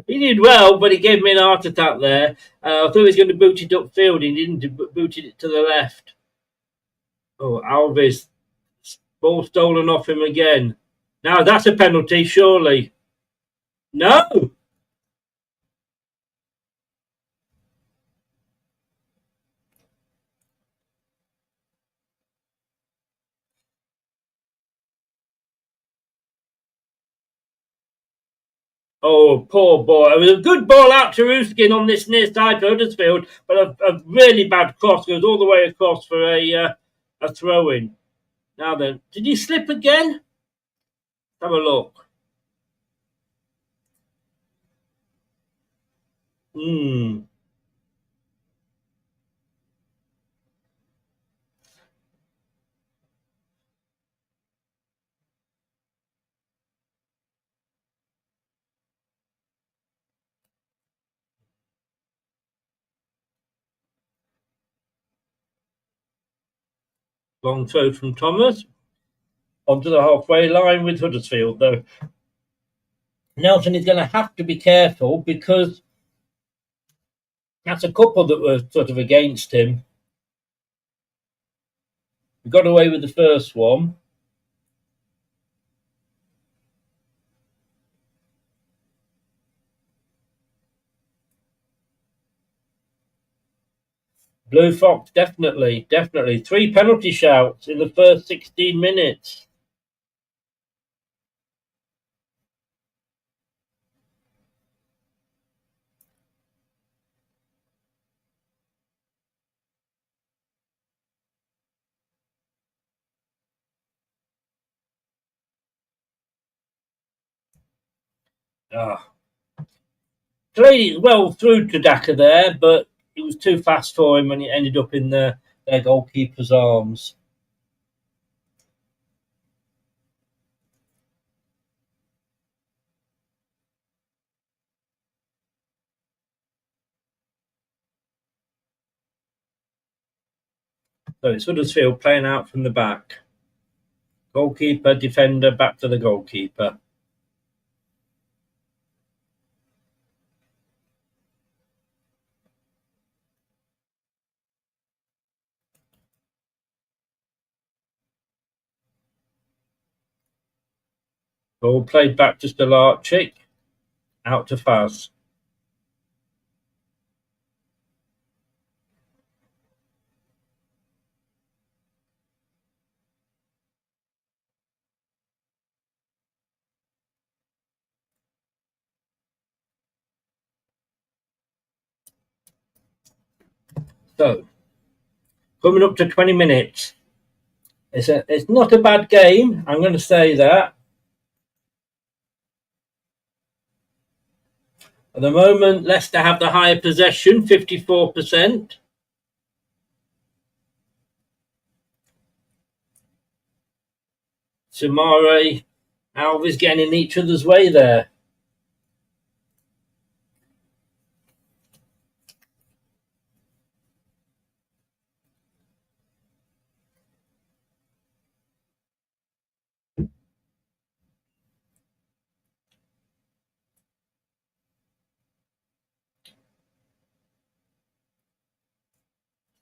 He did well, but he gave me an heart attack there. I thought he was going to boot it upfield. He didn't. Booted it to the left. Oh, Alvis. Ball stolen off him again. Now that's a penalty, surely. No! Oh, poor boy. It was a good ball out to Ruskin on this near side for Huddersfield, but a really bad cross goes all the way across for a throw-in. Now then, did he slip again? Have a look. Long throw from Thomas. Onto the halfway line with Huddersfield, though. Nelson is going to have to be careful because that's a couple that were sort of against him. We got away with the first one. Blue Fox, definitely. 3 penalty shouts in the first 16 minutes. Played it well through to Daka there, but it was too fast for him, and it ended up in their goalkeeper's arms. So it's Huddersfield playing out from the back. Goalkeeper, defender, back to the goalkeeper. Ball played back to Stolarczyk. Out to Faz. So, coming up to 20 minutes. It's not a bad game, I'm going to say that. At the moment, Leicester have the higher possession, 54%. Samare, Alves getting in each other's way there.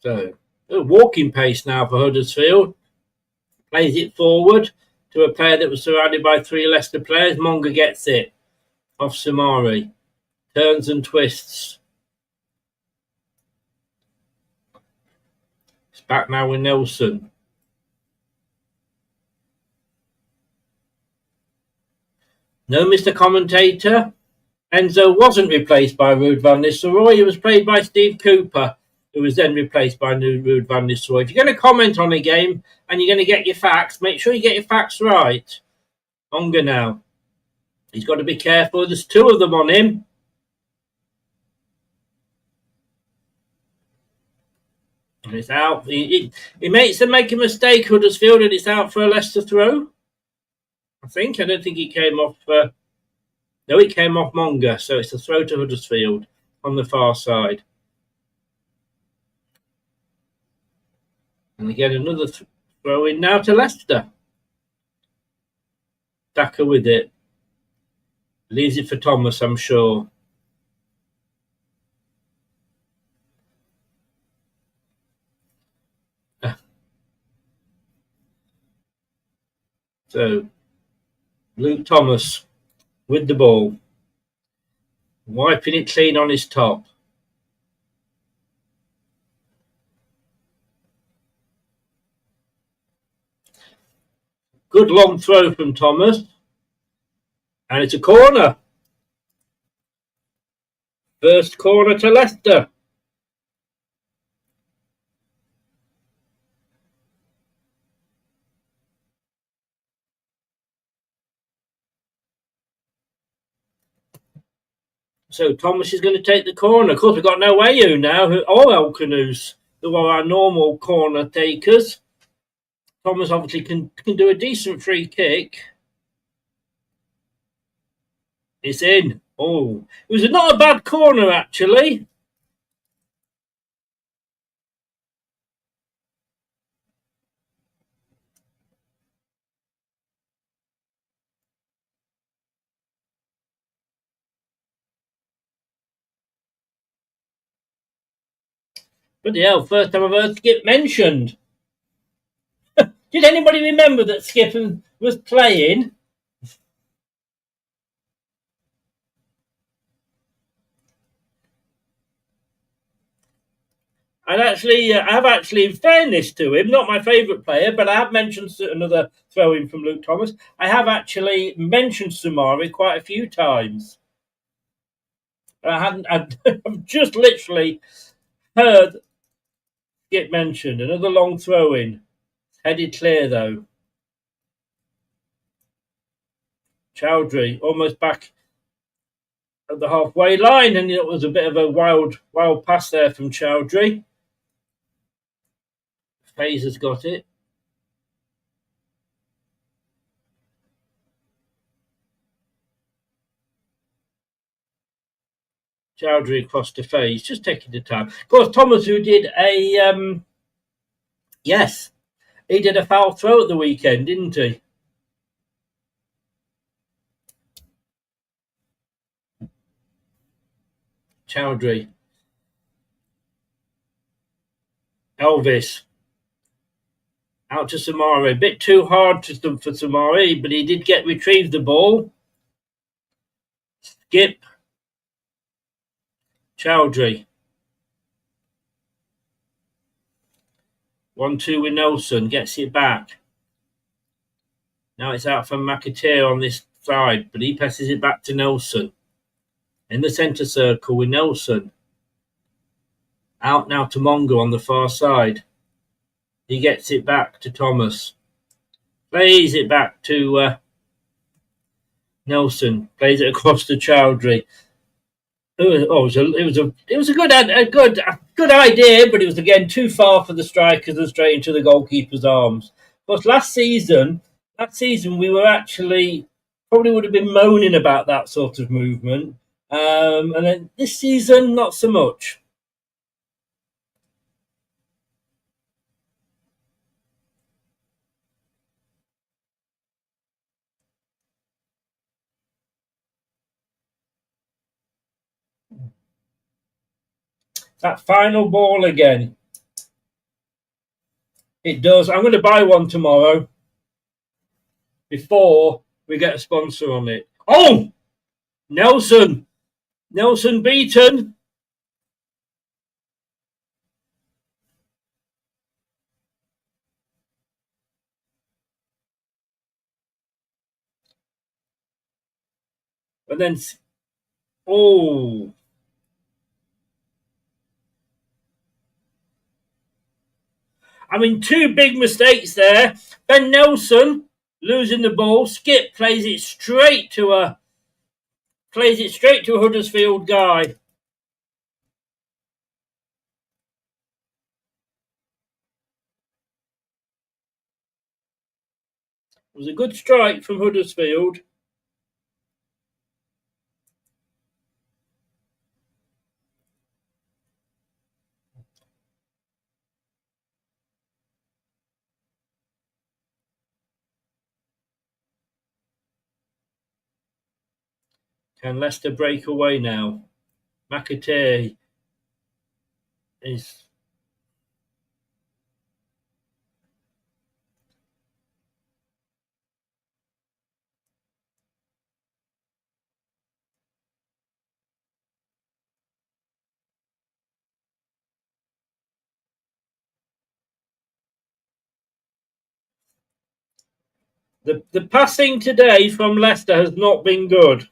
So, a walking pace now for Huddersfield. Plays it forward to a player that was surrounded by 3 Leicester players. Monga gets it off Samari. Turns and twists. It's back now with Nelson. No, Mr. Commentator. Enzo wasn't replaced by Ruud van Nistelrooy. He was played by Steve Cooper, who was then replaced by Ruud van Nistelrooy. If you're going to comment on a game and you're going to get your facts, make sure you get your facts right. Monga now. He's got to be careful. There's 2 of them on him. And it's out. He makes them make a mistake, Huddersfield, and it's out for a Leicester throw. I don't think he came off. No, he came off Monga, so it's a throw to Huddersfield on the far side. And they get another throw in now to Leicester. Daka with it. Leaves it for Thomas, I'm sure. So, Luke Thomas with the ball. Wiping it clean on his top. Good long throw from Thomas. And it's a corner. First corner to Leicester. So Thomas is going to take the corner. Of course, we've got no Ayu now, or El Canoes, who are our normal corner takers. Thomas obviously can do a decent free kick. It's in. Oh, it was not a bad corner, actually. But hell, first time I've heard Skip mentioned. Did anybody remember that Skip was playing? And actually, I have actually, in fairness to him, not my favourite player, but I have mentioned another throw-in from Luke Thomas. I have actually mentioned Samari quite a few times. I've just literally heard Skip mentioned. Another long throw-in. Headed clear, though. Chowdhury almost back at the halfway line, and it was a bit of a wild pass there from Chowdhury. Faze has got it. Chowdhury across to Faze, just taking the time. Of course, Thomas, who did a he did a foul throw at the weekend, didn't he? Chowdhury. Elvis. Out to Samari. A bit too hard for Samari, but he did retrieve the ball. Skip. Chowdhury. 1-2 with Nelson. Gets it back. Now it's out from McAteer on this side, but he passes it back to Nelson. In the centre circle with Nelson. Out now to Mongo on the far side. He gets it back to Thomas. Plays it back to Nelson. Plays it across to Chowdhury. It was a good idea, but it was again too far for the strikers and straight into the goalkeeper's arms. But last season we were actually probably would have been moaning about that sort of movement, and then this season not so much. That final ball again. It does. I'm going to buy one tomorrow before we get a sponsor on it. Oh! Nelson beaten. And then, oh. I mean, two big mistakes there. Ben Nelson losing the ball. Skip plays it straight to a Huddersfield guy. It was a good strike from Huddersfield. Can Leicester break away now? McAteer is... The passing today from Leicester has not been good.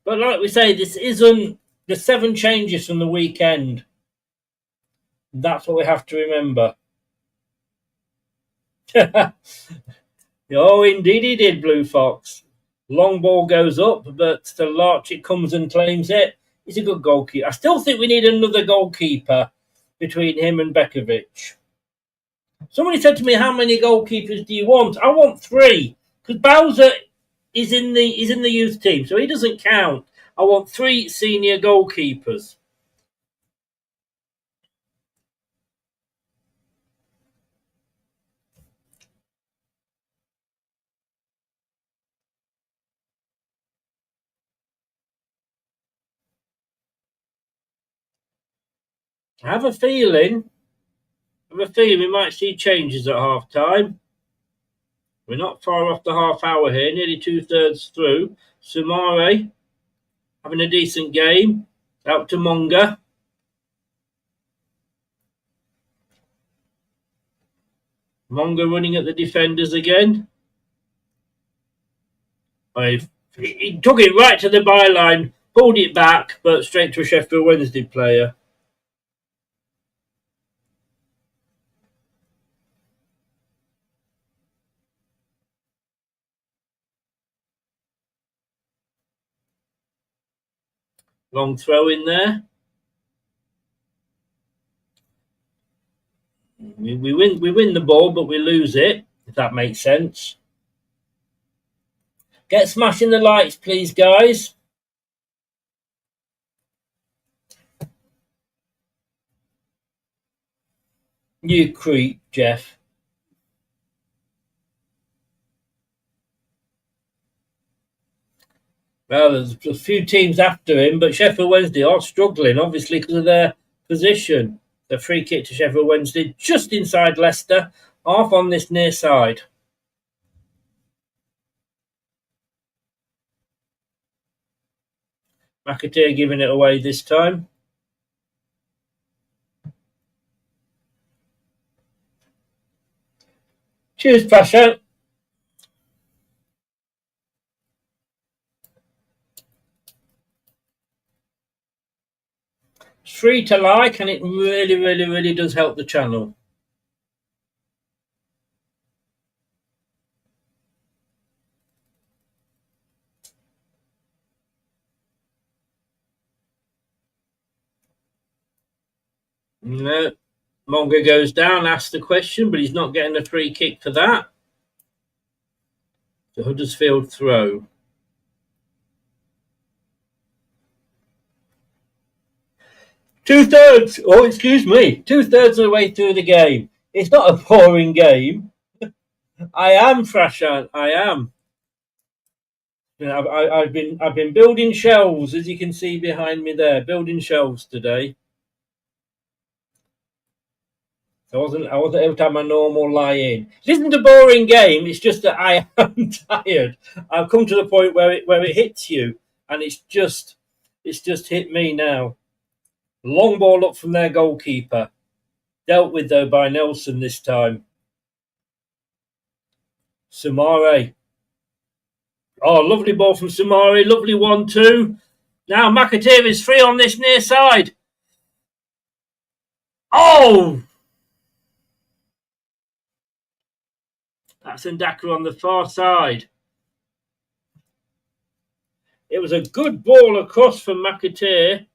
But like we say, this isn't the 7 changes from the weekend. That's what we have to remember. Oh, indeed he did, Blue Fox. Long ball goes up, but still Larchik comes and claims it. He's a good goalkeeper. I still think we need another goalkeeper between him and Bekovic. Somebody said to me, how many goalkeepers do you want? I want 3, because Bowser is in the youth team, so he doesn't count. I want 3 senior goalkeepers. I have a feeling we might see changes at half time. We're not far off the half hour here, nearly 2/3 through. Sumare having a decent game. Out to Monga. Monga running at the defenders again. He took it right to the byline, pulled it back, but straight to a Sheffield Wednesday player. Long throw in there. We win the ball, but we lose it, if that makes sense. Get smashing the lights, please, guys. You creep, Jeff. Well, there's a few teams after him, but Sheffield Wednesday are struggling, obviously, because of their position. The free kick to Sheffield Wednesday, just inside Leicester, half on this near side. McAteer giving it away this time. Cheers, Pasha. It's free to like, and it really, really, really does help the channel. No, Monga goes down, asks the question, but he's not getting a free kick for that. The Huddersfield throw. Two-thirds of the way through the game. It's not a boring game. I am, Frashan, I am. I've been building shelves, as you can see behind me there, building shelves today. I wasn't able to have my normal lie in. It isn't a boring game. It's just that I am tired. I've come to the point where it hits you, and it's just hit me now. Long ball up from their goalkeeper, dealt with though by Nelson this time. Samare. Oh, lovely ball from Samare. Lovely 1-2. Now McAteer is free on this near side. Oh! That's Ndaka on the far side. It was a good ball across from McAteer.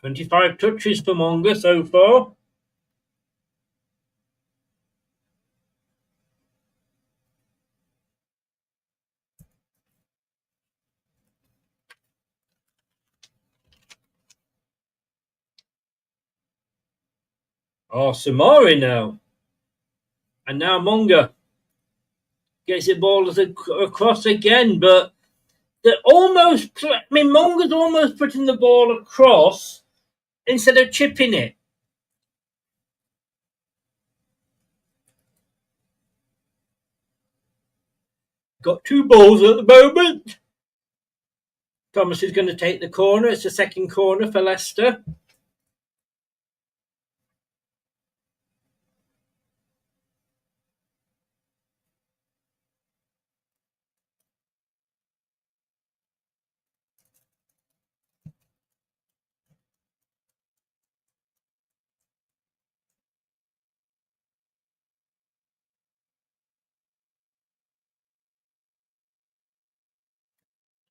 $25 touches for Monga so far. Oh, Samari now. And now Monga gets it ball across again, but Monga's almost putting the ball across instead of chipping it. Got two balls at the moment. Thomas is going to take the corner. It's the second corner for Leicester.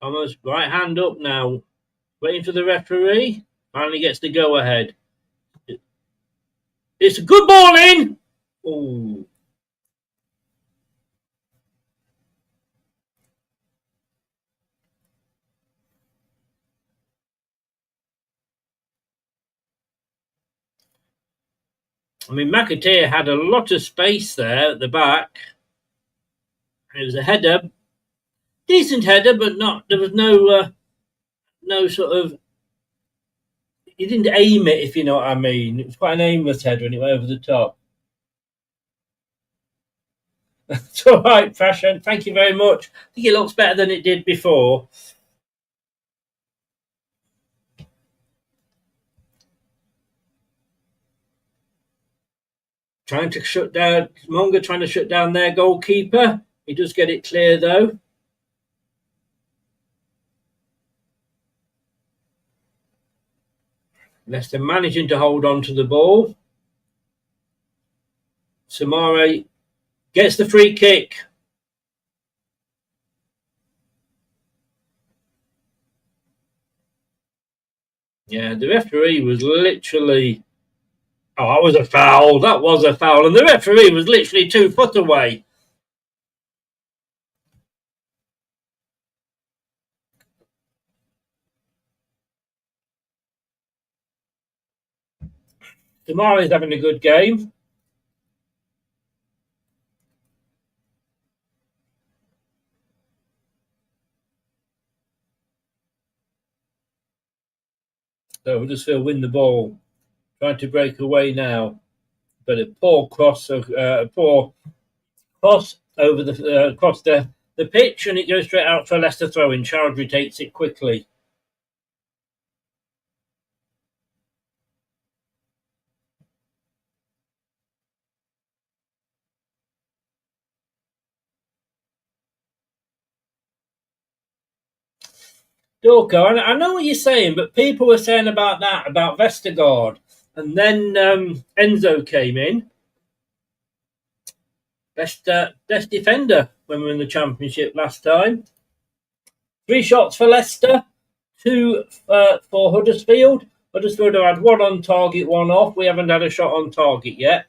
Thomas, right hand up now. Waiting for the referee. Finally gets the go ahead. It's a good ball in. Oh. I mean, McAteer had a lot of space there at the back. It was a header. Decent header, but there was no sort of, he didn't aim it, if you know what I mean. It was quite an aimless header and it went over the top. It's all right, Fashion. Thank you very much. I think it looks better than it did before. Monga trying to shut down their goalkeeper. He does get it clear though. Leicester managing to hold on to the ball. Samare gets the free kick. Yeah, the referee was literally... Oh, that was a foul. That was a foul. And the referee was literally 2 foot away. Demare's having a good game. So Huddersfield win the ball. Trying to break away now. But a poor cross, over the across the pitch, and it goes straight out for a Leicester throw-in. Chowdhury takes it quickly. Dorko, I know what you're saying, but people were saying about Vestergaard, and then Enzo came in. Best defender when we were in the Championship last time. 3 shots for Leicester, 2 for Huddersfield. Huddersfield have had 1 on target, 1 off. We haven't had a shot on target yet.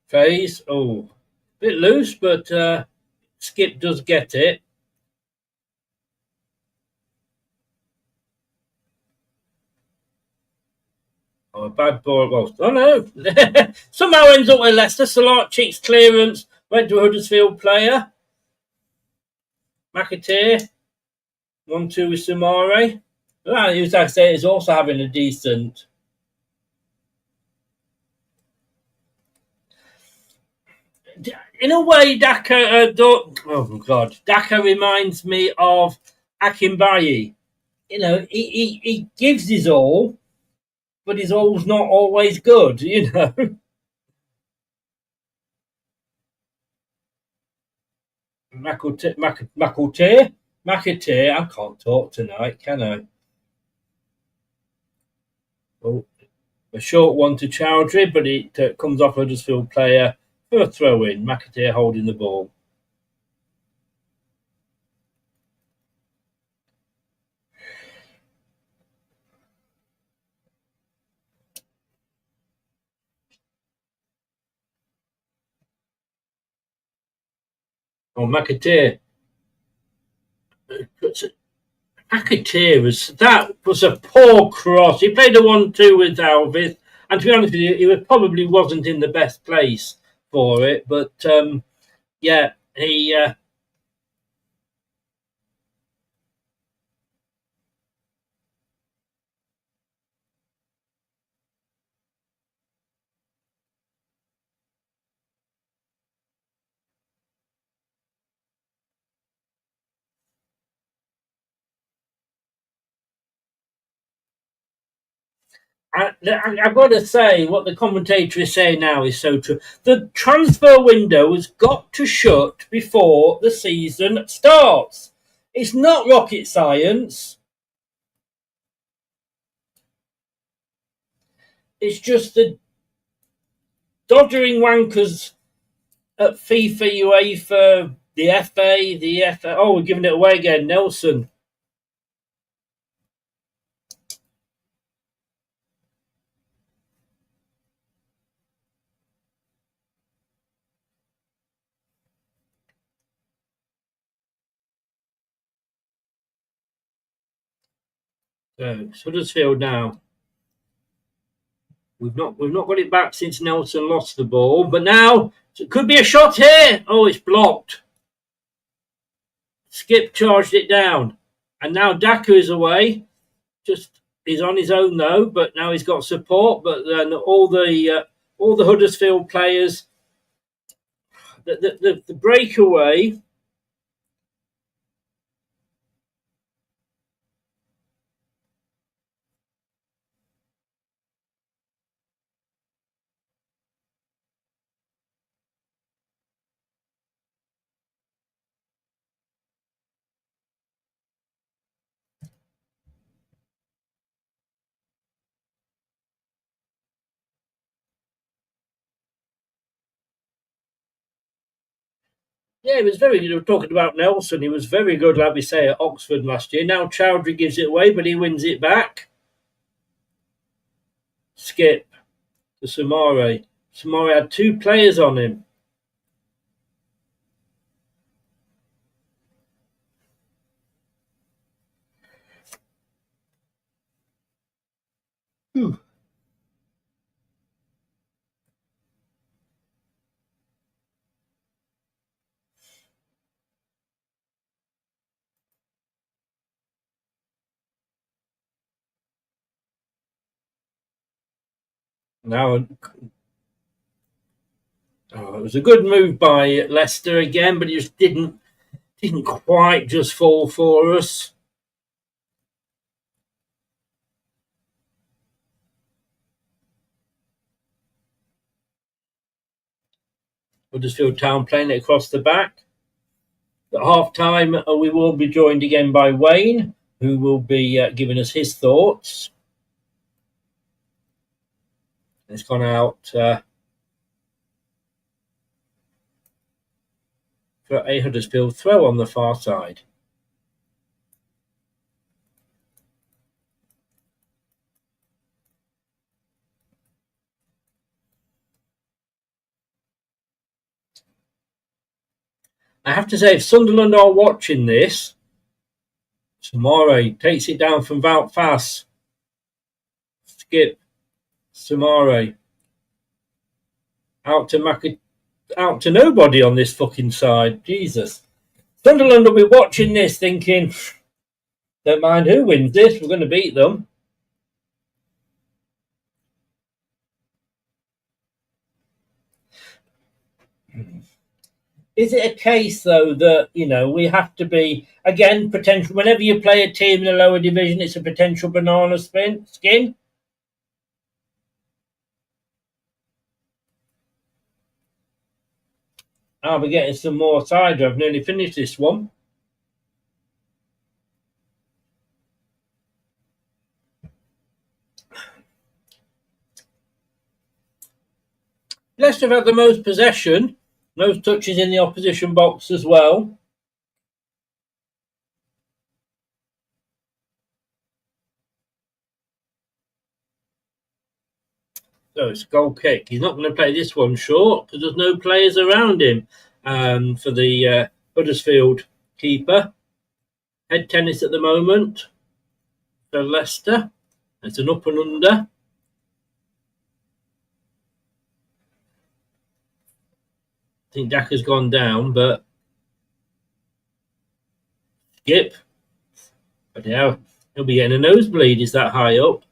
Phase, bit loose, but Skip does get it. Oh, a bad ball. Well, oh no. Somehow ends up with Leicester. Salarchik's clearance went to a Huddersfield player. McAteer. 1-2 with Samare. Well, as I say, is also having a decent... In a way, Daka reminds me of Akinbaye. You know, he gives his all, but his all's not always good, you know. McAteer, I can't talk tonight, can I? Oh, a short one to Chowdhury, but it comes off a Huddersfield player for a throw-in. McAteer holding the ball. Oh, McAteer. That was a poor cross. He played a 1-2 with Alvis, and to be honest with you, he probably wasn't in the best place for it. But yeah, he. I've got to say, what the commentator is saying now is so true. The transfer window has got to shut before the season starts. It's not rocket science. It's just the dodgering wankers at FIFA, UEFA, the FA. Oh, we're giving it away again. Nelson. So Huddersfield now. We've not got it back since Nelson lost the ball, but now it could be a shot here. Oh, it's blocked. Skip charged it down, and now Daka is away. He's on his own though, but now he's got support. But then all the Huddersfield players, the breakaway. Yeah, he was very good. We were talking about Nelson. He was very good, like we say, at Oxford last year. Now Chowdhury gives it away, but he wins it back. Skip to Samare. Samare had 2 players on him. Whew. Now, it was a good move by Leicester again, but it just didn't quite just fall for us. Huddersfield Town playing it across the back. At half time, we will be joined again by Wayne, who will be giving us his thoughts. It's gone out for a Huddersfield throw on the far side. I have to say, if Sunderland are watching this, Samare takes it down from Wout Faes. Skip. Samare. Out to nobody on this fucking side. Jesus. Sunderland will be watching this thinking, don't mind who wins this, we're going to beat them. Is it a case, though, that, we have to be, again, potential, whenever you play a team in a lower division, it's a potential banana skin? I'll be getting some more cider. I've nearly finished this one. Leicester have had the most possession, most touches in the opposition box as well. So it's a goal kick. He's not going to play this one short because there's no players around him for the Huddersfield keeper. Head tennis at the moment for Leicester. It's an up and under. I think Daka's gone down, but Skip. But yeah, he'll be getting a nosebleed. Is that high up?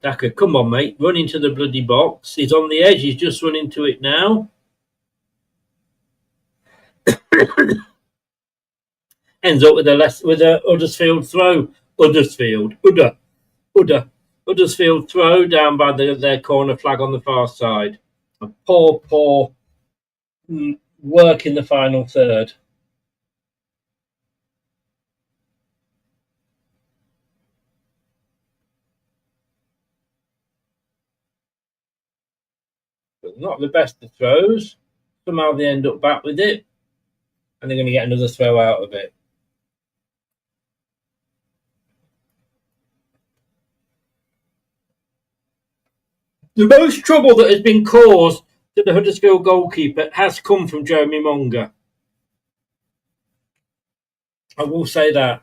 Daka, come on, mate. Run into the bloody box. He's on the edge. He's just run into it now. Ends up with a Huddersfield throw. Huddersfield throw down by their corner flag on the far side. A poor work in the final third. But not the best of throws. Somehow they end up back with it, and they're going to get another throw out of it. The most trouble that has been caused to the Huddersfield goalkeeper has come from Jeremy Monga. I will say that.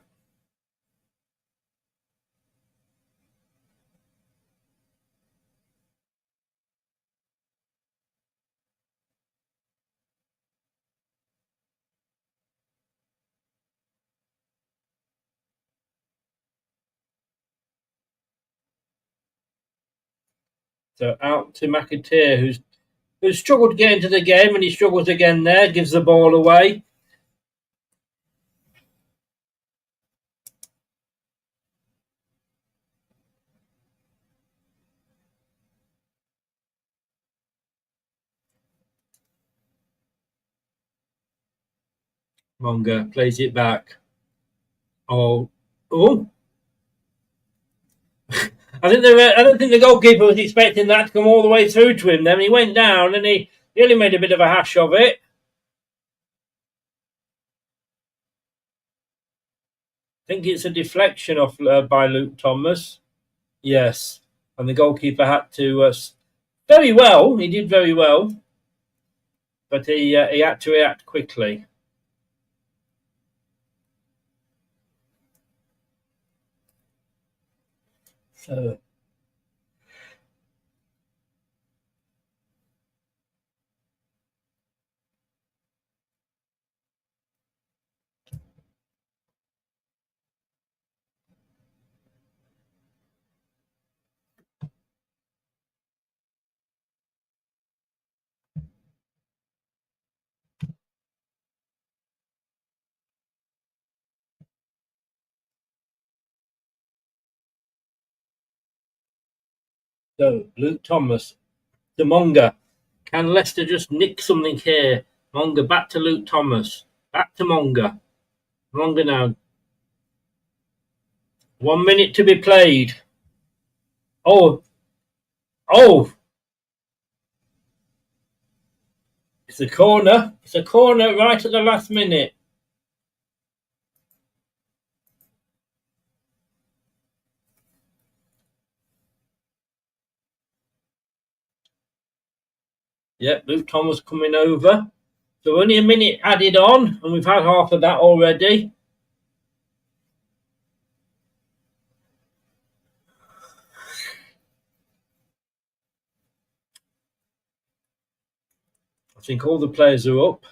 So out to McAteer, who's struggled to get into the game, and he struggles again there, gives the ball away. Monga plays it back. Oh. I don't think the goalkeeper was expecting that to come all the way through to him. Then he went down and he Nearly made a bit of a hash of it. I think it's a deflection off by Luke Thomas. Yes, and the goalkeeper had to very well. He did very well, but he had to react quickly. So. So, Luke Thomas to Monga. Can Leicester just nick something here? Monga back to Luke Thomas. Back to Monga. Monga now. 1 minute to be played. Oh. It's a corner. It's a corner right at the last minute. Yep, Luke Thomas coming over. So only a minute added on, and we've had half of that already. I think all the players are up.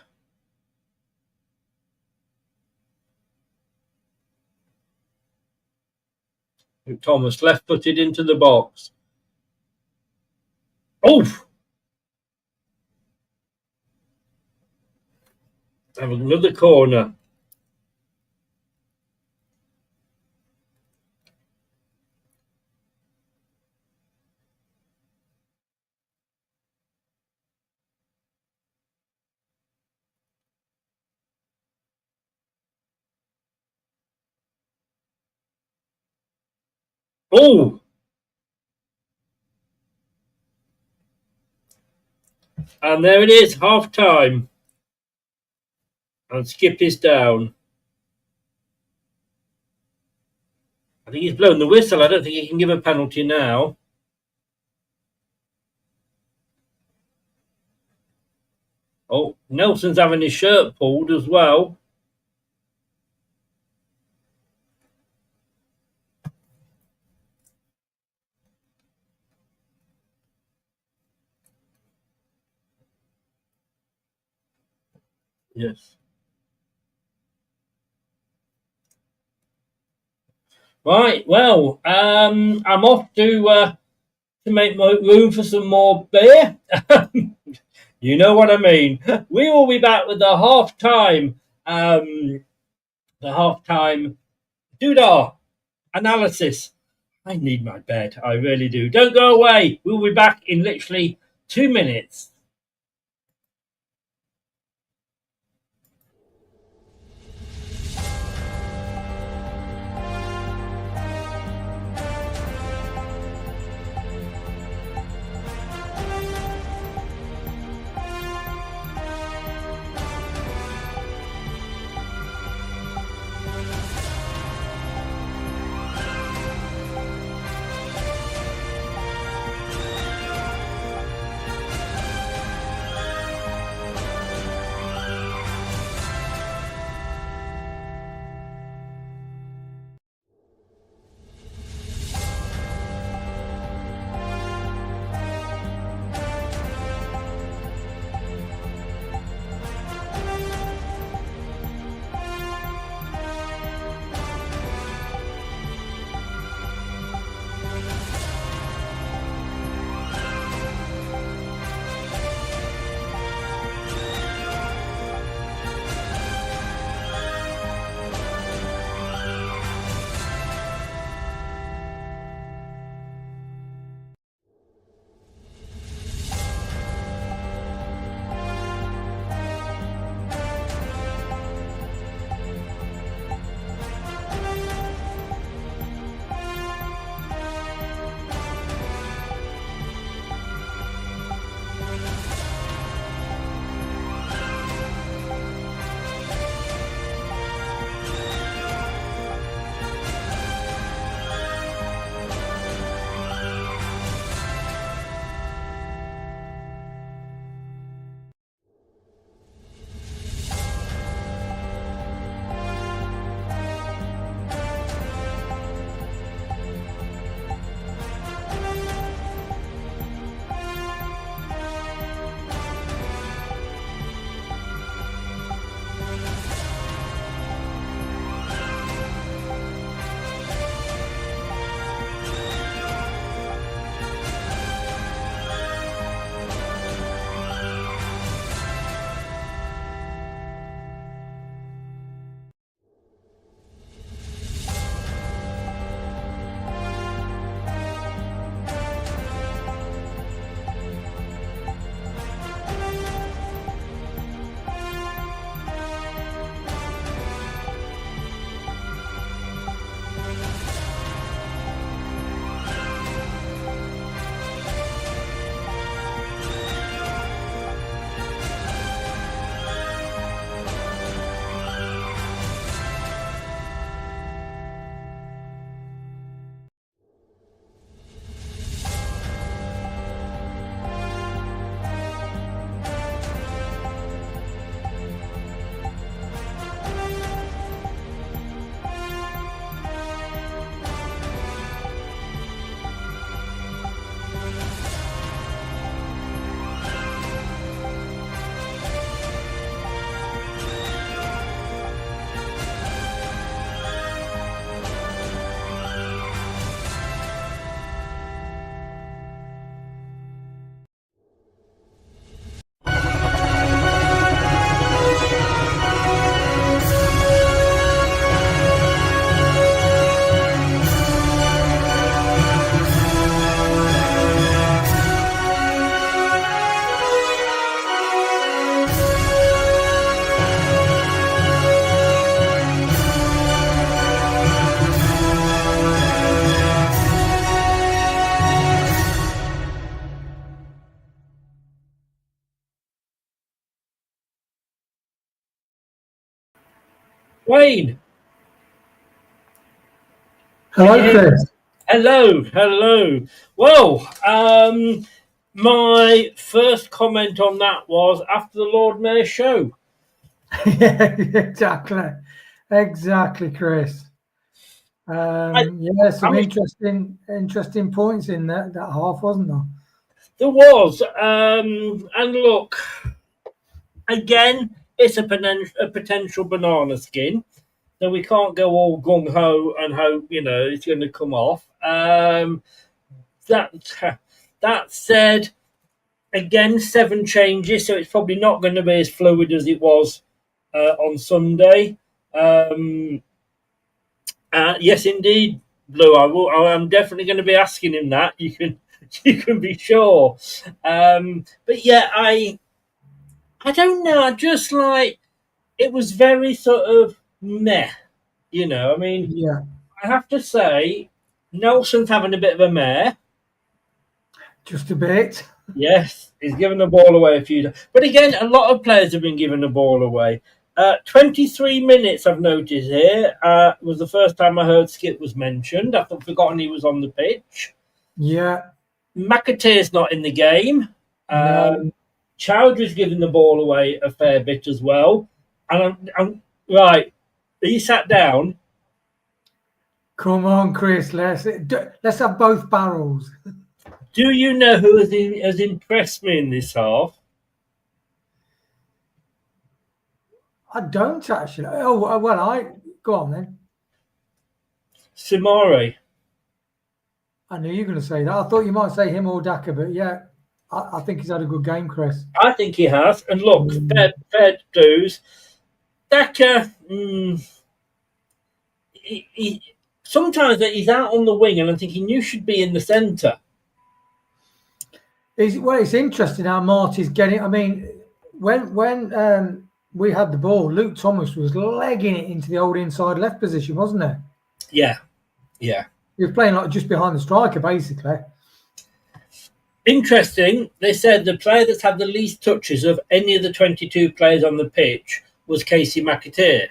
Luke Thomas left-footed into the box. Oh! Have another corner. Oh! And there it is, half time. And Skip is down. I think he's blown the whistle. I don't think he can give a penalty now. Oh, Nelson's having his shirt pulled as well. Yes. Right, well, I'm off to make room for some more beer. You know what I mean. We will be back with the half-time doodah analysis. I need my bed. I really do. Don't go away. We'll be back in literally 2 minutes. Wayne. Hello, Chris. Hello. Well, my first comment on that was after the Lord Mayor show. Yeah, exactly, Chris. Some interesting points in that half, wasn't there? There was, and look, again, it's a potential banana skin, so we can't go all gung ho and hope it's going to come off. That said, again, 7 changes, so it's probably not going to be as fluid as it was on Sunday. Yes, indeed, Blue. I'm definitely going to be asking him that. You can be sure. But yeah, I don't know. I just it was very sort of meh. I mean, Yeah, I have to say, Nelson's having a bit of a mare. just a bit. Yes, he's given the ball away a few times. But again, a lot of players have been giving the ball away. 23 minutes, I've noticed here, was the first time I heard Skip was mentioned. I've forgotten he was on the pitch. Yeah. McAteer's not in the game. No. Chowdhury's given the ball away a fair bit as well. And I'm right. Are you sat down? Come on, Chris. Let's have both barrels. Do you know who has impressed me in this half? I don't actually. Oh, well, go on then. Simari. I knew you were going to say that. I thought you might say him or Daka, but yeah, I think he's had a good game, Chris. I think he has. And look, fair dues. Daka, sometimes he's out on the wing, and I'm thinking you should be in the centre. It's interesting how Marty's getting. I mean, when we had the ball, Luke Thomas was legging it into the old inside left position, wasn't it? Yeah. He was playing just behind the striker, basically. Interesting. They said the player that's had the least touches of any of the 22 players on the pitch was Casey McAteer.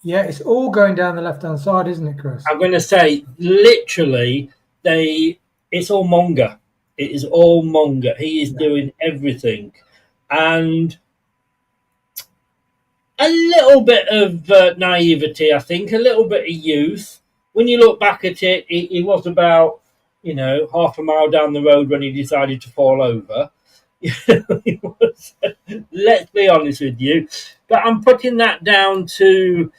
Yeah, it's all going down the left-hand side, isn't it, Chris? I'm going to say, literally, it's all Monga. It is all Monga. He is doing everything. And a little bit of naivety, I think, a little bit of youth. When you look back at it, he was about, half a mile down the road when he decided to fall over. Let's be honest with you. But I'm putting that down to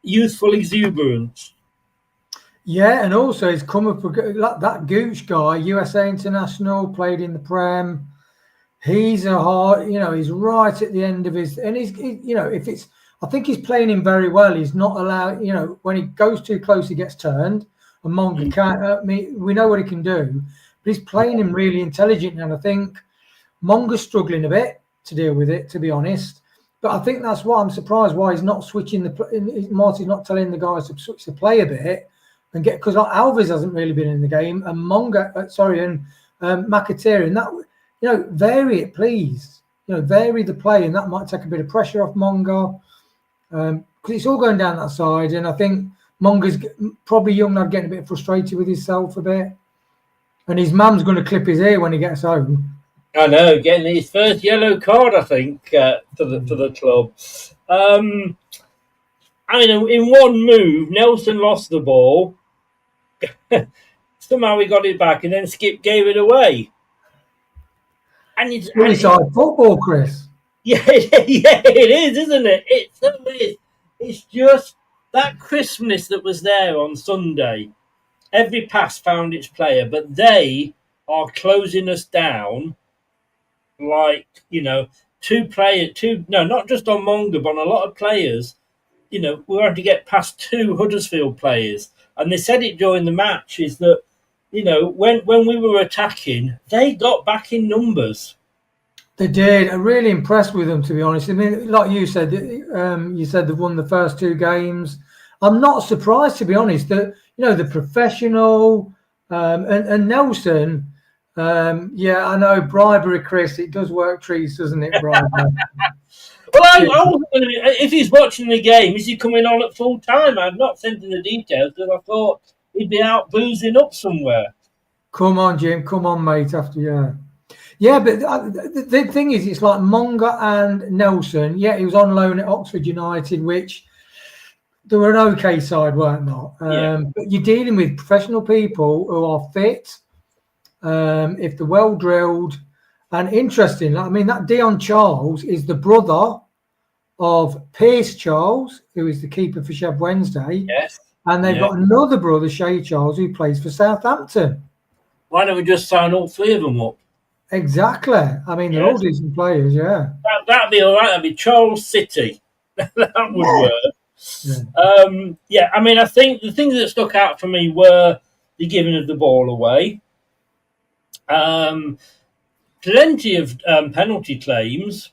youthful exuberance. Yeah, and also he's come up like that Gooch guy, USA international, played in the Prem. He's he's right at the end of his, and I think he's playing him very well. He's not allowed, when he goes too close, he gets turned. And Monga can't. We know what he can do, but he's playing him really intelligent. And I think Monga's struggling a bit to deal with it, to be honest. But I think that's why I'm surprised why he's not switching Marty's not telling the guys to switch the play a bit and get, because Alves hasn't really been in the game, and McAteer, and that, vary it, please. Vary the play, and that might take a bit of pressure off Monga. Because it's all going down that side, and I think Monga's probably young lad getting a bit frustrated with himself a bit, and his mum's going to clip his ear when he gets home. I know, getting his first yellow card, I think, for the club. In one move, Nelson lost the ball. Somehow he got it back, and then Skip gave it away. And it's football, Chris. Yeah, it is, isn't it? It so is. It's just that crispness that was there on Sunday. Every pass found its player, but they are closing us down like, not just on Monga, but on a lot of players. We're going to get past 2 Huddersfield players. And they said it during the match, is that, when we were attacking, they got back in numbers. They did. I'm really impressed with them, to be honest. I mean, like you said, they've won the first 2 games. I'm not surprised, to be honest, that, the professional and Nelson, I know bribery, Chris, it does work treats, doesn't it, bribery? Well, I wasn't going to be. If he's watching the game, is he coming on at full time? I've not sent him the details because I thought he'd be out boozing up somewhere. Come on, Jim. Come on, mate. After yeah, but the thing is, it's like Monga and Nelson. Yeah, he was on loan at Oxford United, which they were an okay side, weren't they? But you're dealing with professional people who are fit, if they're well drilled. And interesting, I mean, that Dion Charles is the brother of Pierce Charles, who is the keeper for Sheffield Wednesday. Yes. And they've got another brother, Shay Charles, who plays for Southampton. Why don't we just sign all three of them up? Exactly. I mean, they're all decent players, yeah. That'd be all right. That'd be Charles City. That would work. Yeah. I mean, I think the things that stuck out for me were the giving of the ball away. Plenty of penalty claims.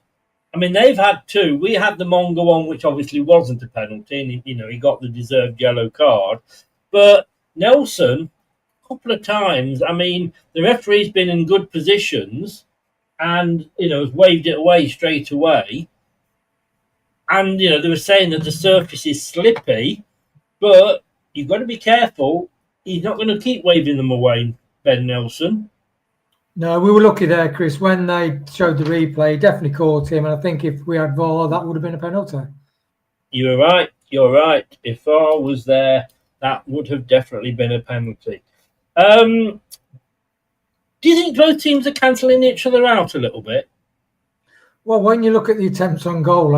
I mean, they've had two. We had the Mongo one, which obviously wasn't a penalty, and he got the deserved yellow card. But Nelson, a couple of times. I mean, the referee's been in good positions, and has waved it away straight away. And they were saying that the surface is slippy, but you've got to be careful. He's not going to keep waving them away, Ben Nelson. No, we were lucky there, Chris. When they showed the replay, definitely caught him. And I think if we had VAR, that would have been a penalty. You're right. You're right. If VAR was there, that would have definitely been a penalty. Do you think both teams are cancelling each other out a little bit? Well, when you look at the attempts on goal,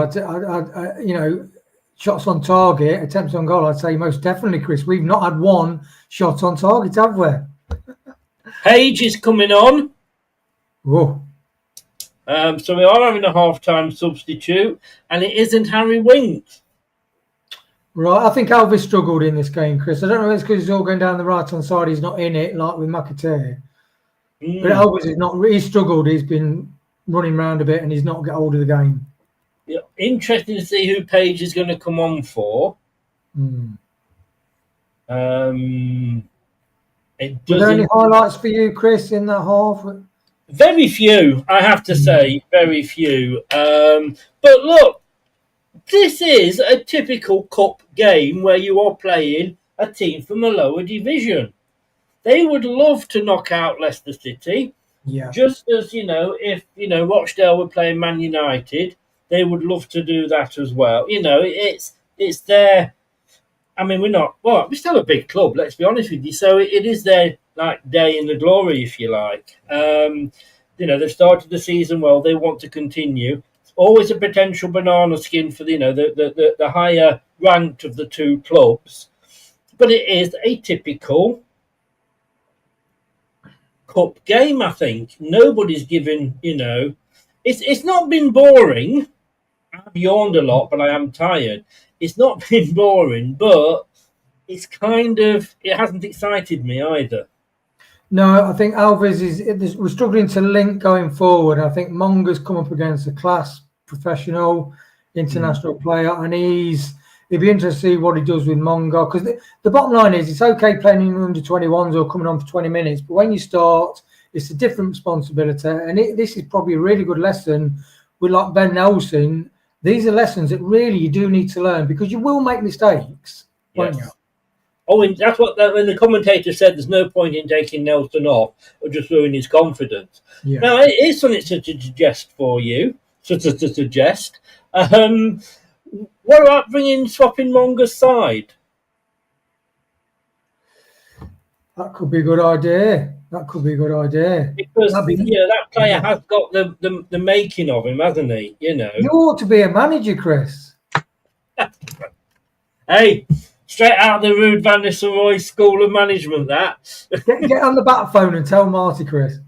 shots on target, attempts on goal, I'd say most definitely, Chris. We've not had one shot on target, have we? Page is coming on. Whoa. So we are having a half-time substitute, and it isn't Harry Winks. Right, I think Elvis struggled in this game, Chris. I don't know if it's because he's all going down the right-hand side. He's not in it, like with McAteer. But Elvis is not. He's struggled. He's been running around a bit, and he's not got hold of the game. Yeah, interesting to see who Page is going to come on for. Were there any highlights for you, Chris, in that half? Very few, I have to say. Very few. But look, this is a typical cup game where you are playing a team from a lower division. They would love to knock out Leicester City. Yeah. Just as, if, Rochdale were playing Man United, they would love to do that as well. It's their... I mean, we're still a big club, let's be honest with you. So it is their day in the glory, if you like. They've started the season well. They want to continue. It's always a potential banana skin for the higher ranked of the two clubs. But it is a typical cup game, I think. Nobody's given, it's not been boring. I've yawned a lot, but I am tired. It's not been boring, but it hasn't excited me either. No, I think Alves we're struggling to link going forward. I think Monga's come up against a class professional international player, and it'd be interesting to see what he does with Monga, because the bottom line is it's okay playing in under 21s or coming on for 20 minutes, but when you start, it's a different responsibility, and this is probably a really good lesson with like Ben Nelson. These are lessons that really you do need to learn, because you will make mistakes, won't you? Oh, and that's what when the commentator said. There's no point in taking Nelson off or just ruin his confidence. Yeah. Now, it is something to suggest for you. To suggest. What about swapping Monga's side? That could be a good idea. Because that player has got the making of him, hasn't he? You ought to be a manager, Chris. Hey, straight out of the Ruud van Nistelrooy School of Management. That get on the bat phone and tell Marty, Chris.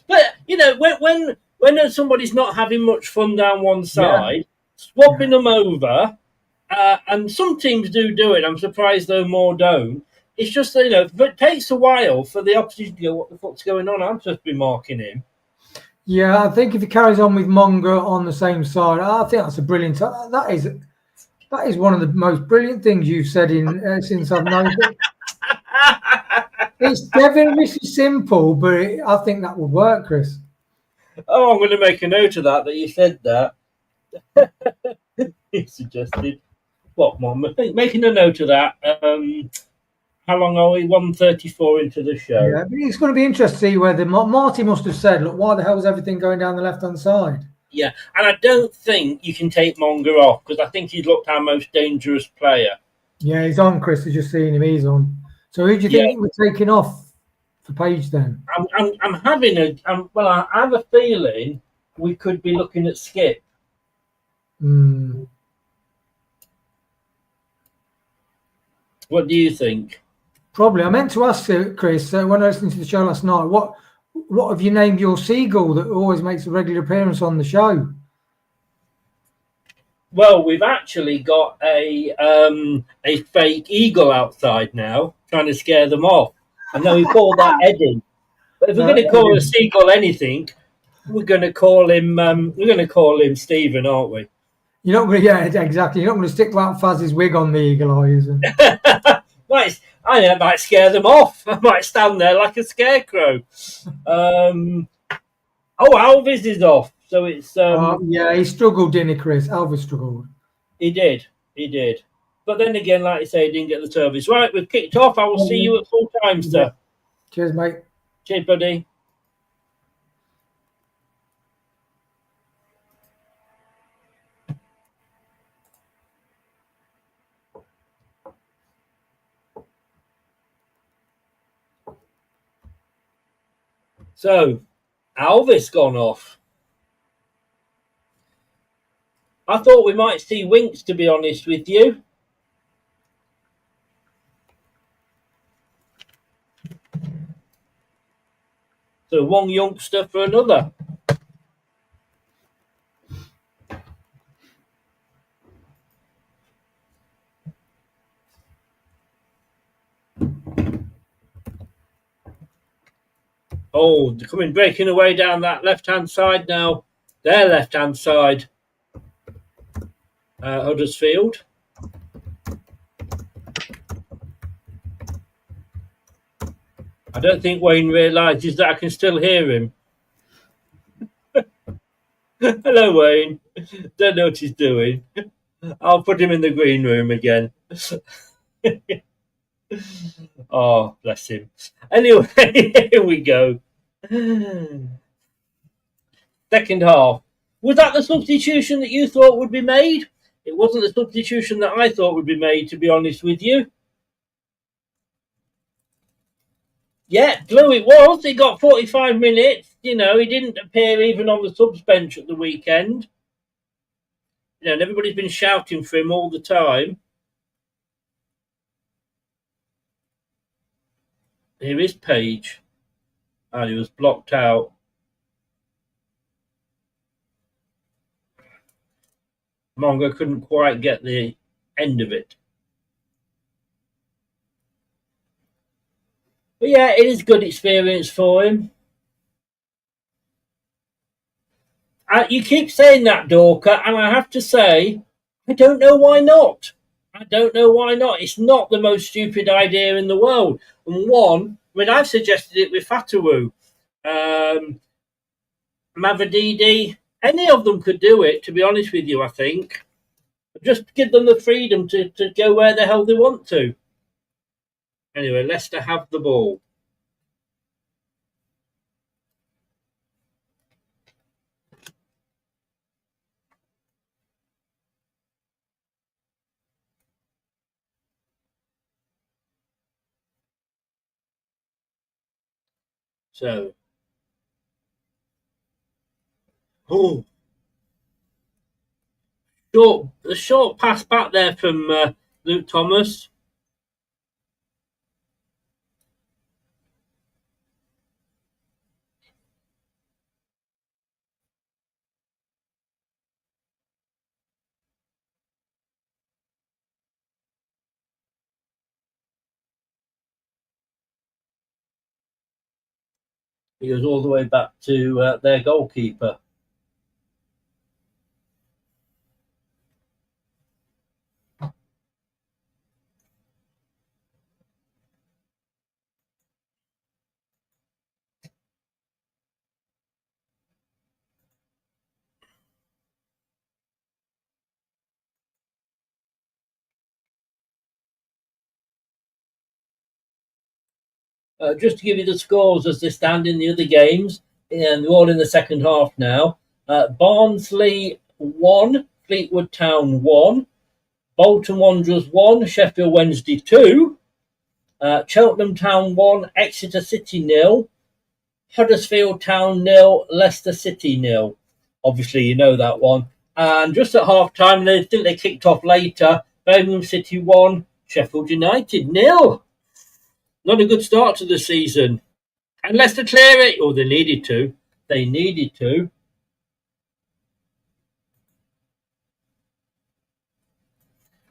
But when somebody's not having much fun down one side, swapping them over, and some teams do it. I'm surprised though more don't. It's just but it takes a while for the opposition to go, what the fuck's going on? I'm supposed to be marking him. Yeah, I think if he carries on with Monga on the same side, I think that's a brilliant. That is one of the most brilliant things you've said since I've known you. It's definitely simple, but I think that would work, Chris. Oh, I'm going to make a note of that you said that. He suggested. What, Mum? Making a note of that. How long are we? 1:34 into the show. Yeah, but it's going to be interesting to see whether Marty must have said, look, why the hell is everything going down the left-hand side? Yeah, and I don't think you can take Monga off because I think he's looked our most dangerous player. Yeah, he's on, Chris. I've just seen him. He's on. So who do you think we're taking off for Page then? I'm having well, I have a feeling we could be looking at Skip. What do you think? Probably. I meant to ask you, Chris, when I listened to the show last night, what have you named your seagull that always makes a regular appearance on the show? Well, we've actually got a fake eagle outside now, trying to scare them off. I know we call that Eddie, but if we're going to call a seagull anything, we're going to call him Stephen, aren't we? You're not going to, yeah, exactly. You're not going to stick Wout Faz's wig on the eagle eye, is it? I might scare them off. I might stand there like a scarecrow. Alvis is off. So it's yeah, he struggled, didn't he, Chris? Alvis struggled. He did. But then again, like I say, he didn't get the service. Right, we've kicked off. I will see you at full time, sir. Cheers, mate. Cheers, buddy. So, Alvis gone off. I thought we might see Winks, to be honest with you. So one youngster for another. Oh, they're breaking away down that left-hand side now. Their left-hand side. Huddersfield. I don't think Wayne realises that I can still hear him. Hello, Wayne. Don't know what he's doing. I'll put him in the green room again. Oh, bless him. Anyway, here we go. Second half. Was that the substitution that you thought would be made? It wasn't the substitution that I thought would be made, to be honest with you. Yeah, Blue it was. He got 45 minutes. You know, he didn't appear even on the subs bench at the weekend. You know, and everybody's been shouting for him all the time. Here is Page. And he was blocked out. Mongo couldn't quite get the end of it. But yeah, it is good experience for him. You keep saying that, Dorker, and I have to say, I don't know why not. It's not the most stupid idea in the world. And I've suggested it with Fatawu, Mavadidi, any of them could do it, to be honest with you, I think. Just give them the freedom to go where the hell they want to. Anyway, Leicester have the ball. So, a short pass back there from Luke Thomas. He goes all the way back to their goalkeeper. Just to give you the scores as they stand in the other games, and they're all in the second half now. Barnsley 1, Fleetwood Town 1, Bolton Wanderers 1, Sheffield Wednesday 2, Cheltenham Town 1, Exeter City 0, Huddersfield Town 0, Leicester City 0. Obviously, you know that one. And just at half time, they think they kicked off later. Birmingham City 1, Sheffield United 0. Not a good start to the season. And Leicester clear it. Oh, they needed to. They needed to.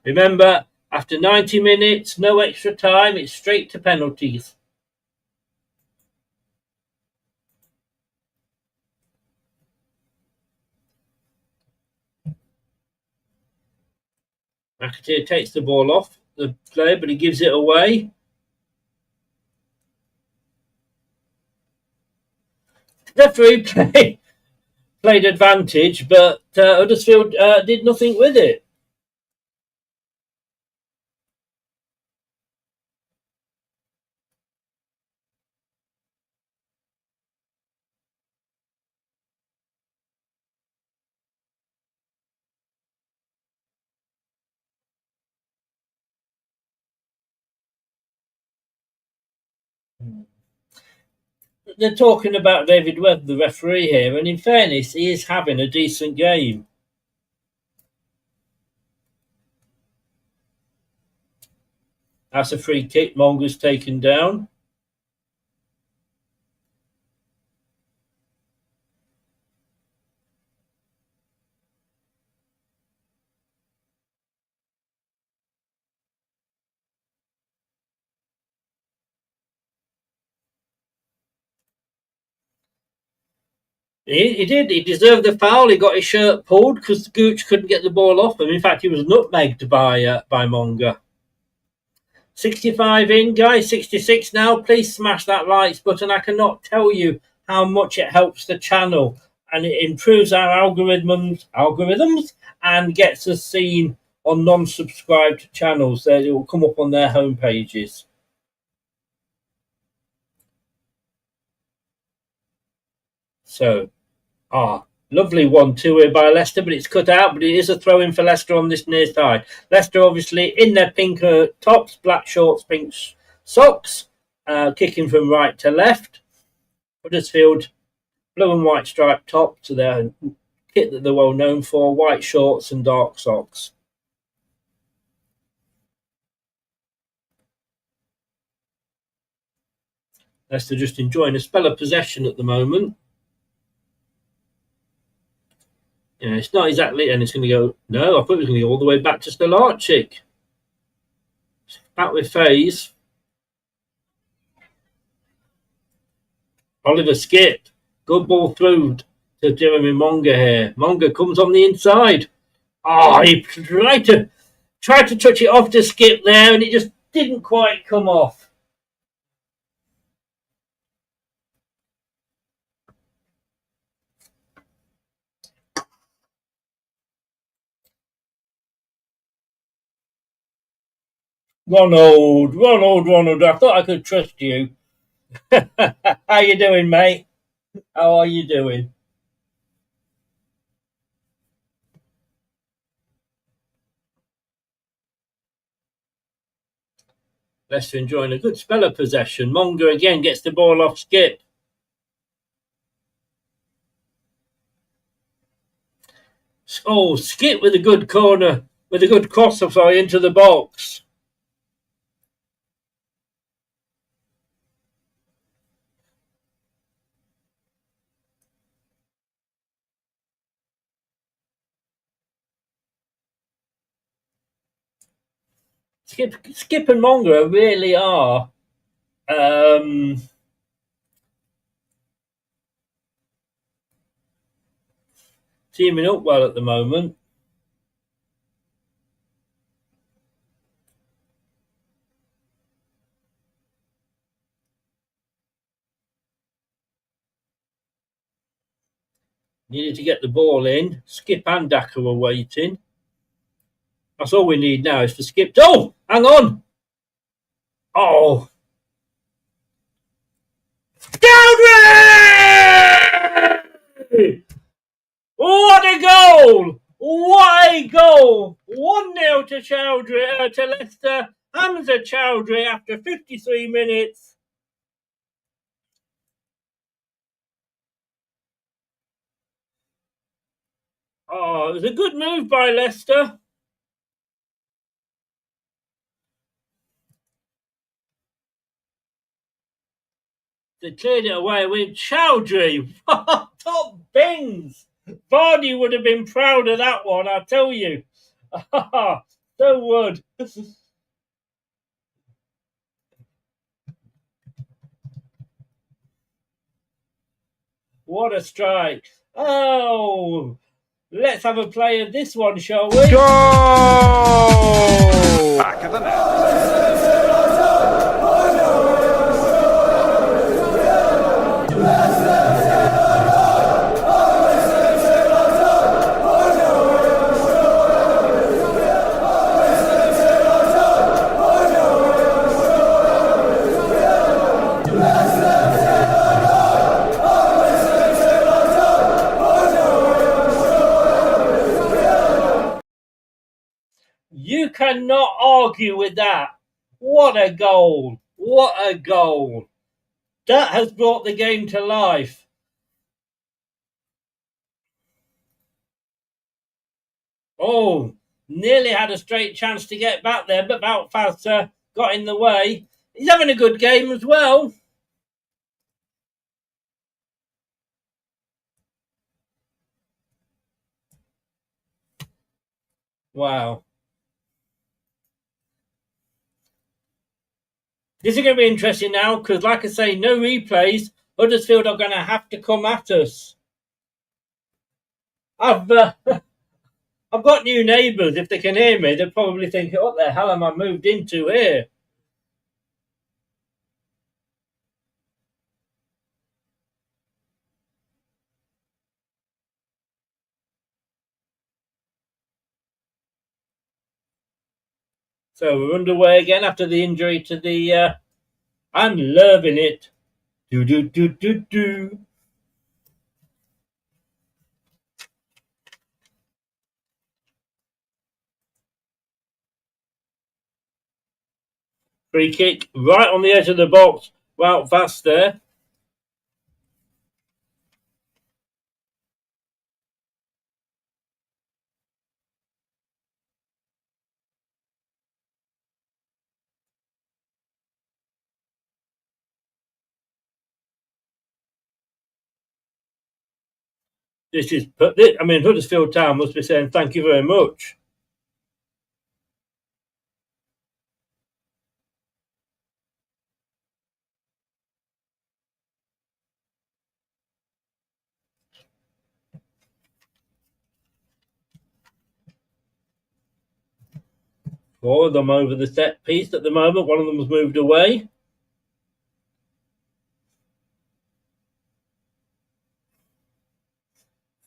Remember, after 90 minutes, no extra time, it's straight to penalties. McAteer takes the ball off the player, but he gives it away. The referee played advantage, but Huddersfield did nothing with it. They're talking about David Webb, the referee here, and in fairness, he is having a decent game. That's a free kick. Monger's taken down. He did. He deserved the foul. He got his shirt pulled because Gooch couldn't get the ball off him. In fact, he was nutmegged by Monger. 65 in, guys. 66 now. Please smash that likes button. I cannot tell you how much it helps the channel, and it improves our algorithms and gets us seen on non-subscribed channels. It will come up on their home pages. So, lovely 1-2 here by Leicester, but it's cut out. But it is a throw-in for Leicester on this near side. Leicester obviously in their pink tops, black shorts, pink socks, kicking from right to left. Huddersfield, blue and white striped top to their kit that they're well known for, white shorts and dark socks. Leicester just enjoying a spell of possession at the moment. Yeah, it's not exactly, and it's going to go. No, I thought it was going to go all the way back to Stolarczyk. Back with Faze. Oliver Skip. Good ball through to Jeremy Monger here. Monger comes on the inside. He tried to touch it off to Skip there, and it just didn't quite come off. Ronald, I thought I could trust you. How you doing, mate? How are you doing? Leicester enjoying a good spell of possession. Monger again gets the ball off Skip. Skip with a good corner, with a good cross, into the box. Skip and Monger really are teaming up well at the moment. Needed to get the ball in. Skip and Daka were waiting. That's all we need now is for Skip. Oh, hang on. goal! What a goal! 1-0 to Chowdhury, to Leicester. Hamza Chowdhury after 53 minutes. Oh, it was a good move by Leicester. They cleared it away with Chowdhury. Top bins. Vardy would have been proud of that one, I tell you. So would. What a strike. Oh, let's have a play of this one, shall we? Go! Back of the net. You cannot argue with that. What a goal. What a goal. That has brought the game to life. Oh, nearly had a straight chance to get back there, but Balfaz got in the way. He's having a good game as well. Wow. This is going to be interesting now because, like I say, no replays. Huddersfield are going to have to come at us. I've got new neighbours. If they can hear me, they'll probably think, what the hell am I moved into here? So we're underway again after the injury to the... I'm loving it. Do. Free kick right on the edge of the box. Wow, fast there. Huddersfield Town must be saying thank you very much. Four of them over the set piece at the moment. One of them has moved away.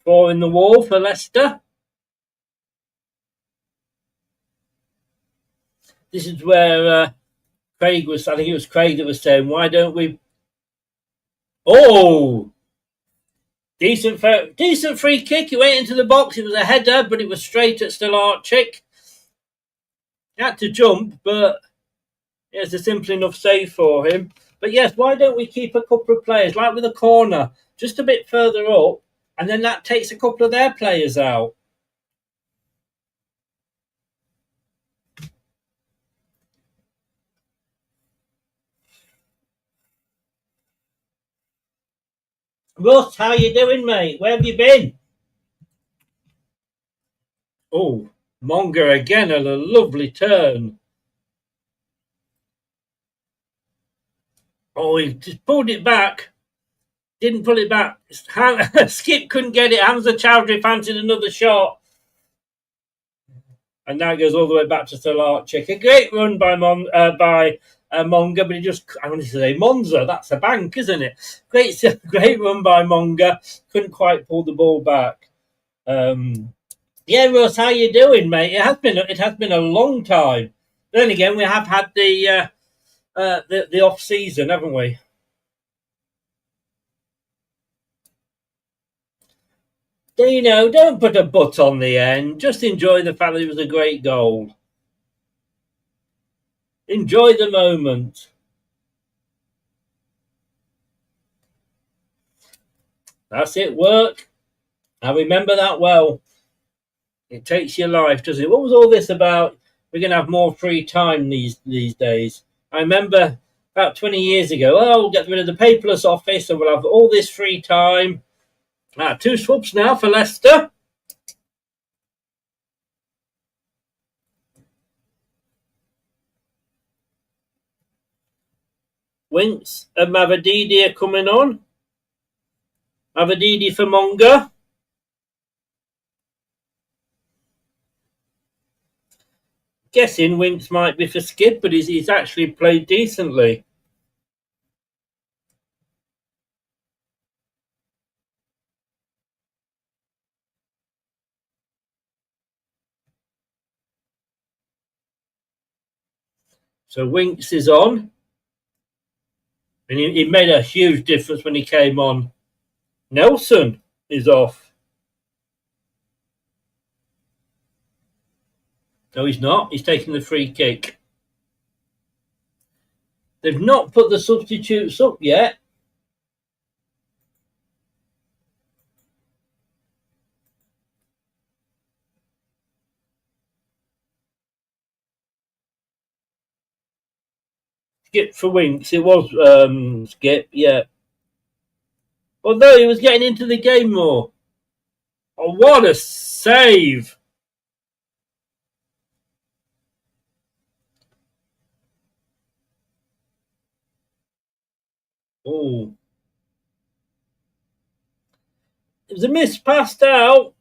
Four in the wall for Leicester. This is where I think it was Craig that was saying, why don't we... Oh! Decent free kick. He went into the box. It was a header, but it was straight at Stolarczyk. He had to jump, but it's a simple enough save for him. But yes, why don't we keep a couple of players, like with a corner, just a bit further up, and then that takes a couple of their players out. Russ, how you doing, mate? Where have you been? Oh, Monga again on a lovely turn. Oh, he just pulled it back. Didn't pull it back. Skip couldn't get it. Hamza Chowdhury fancied another shot. And now it goes all the way back to Stolarczyk. A great run by Monga, but he just, I wanted to say Monza, that's a bank, isn't it? Great run by Monga. Couldn't quite pull the ball back. Yeah, Russ, how you doing, mate? It has been a long time. Then again, we have had the off season, haven't we? Dino, don't put a but on the end. Just enjoy the fact that it was a great goal. Enjoy the moment. That's it, work. I remember that well. It takes your life, doesn't it? What was all this about? We're going to have more free time these days. I remember about 20 years ago, we'll get rid of the paperless office and we'll have all this free time. 2 swabs now for Leicester. Winks and Mavadidi are coming on. Mavadidi for Monga. Guessing Winks might be for Skid, but he's actually played decently. So Winks is on. And he made a huge difference when he came on. Nelson is off. No, he's not. He's taking the free kick. They've not put the substitutes up yet. Skip for Winks. It was Skip, yeah. Although he was getting into the game more. Oh, what a save! Oh. It was a miss passed out.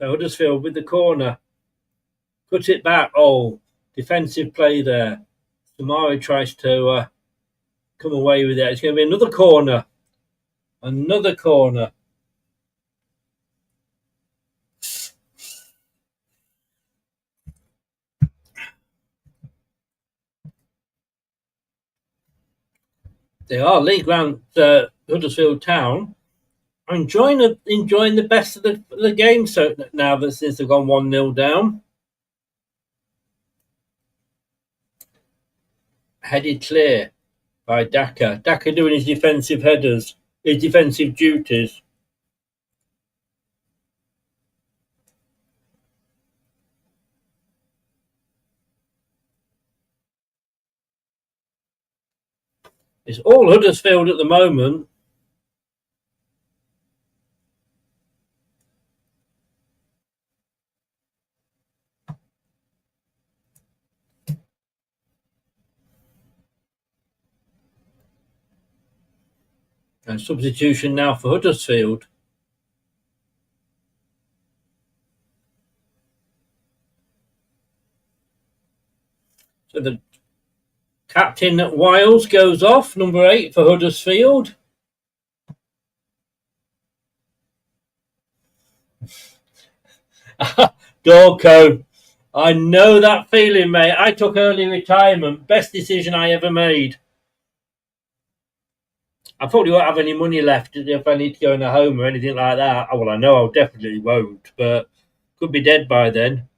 So Huddersfield with the corner. Cut it back. Oh, defensive play there. Samari tries to come away with it. It's going to be another corner. Another corner. They are league round Huddersfield Town. Enjoying the best of the game so now that since they've gone 1-0 down. Headed clear by Daka. Daka doing his defensive headers, his defensive duties. It's all Huddersfield at the moment. And substitution now for Huddersfield. So the captain Wiles goes off, number 8 for Huddersfield. Dorco, I know that feeling, mate. I took early retirement. Best decision I ever made. I probably won't have any money left if I need to go in a home or anything like that. Well, I know I definitely won't, but could be dead by then.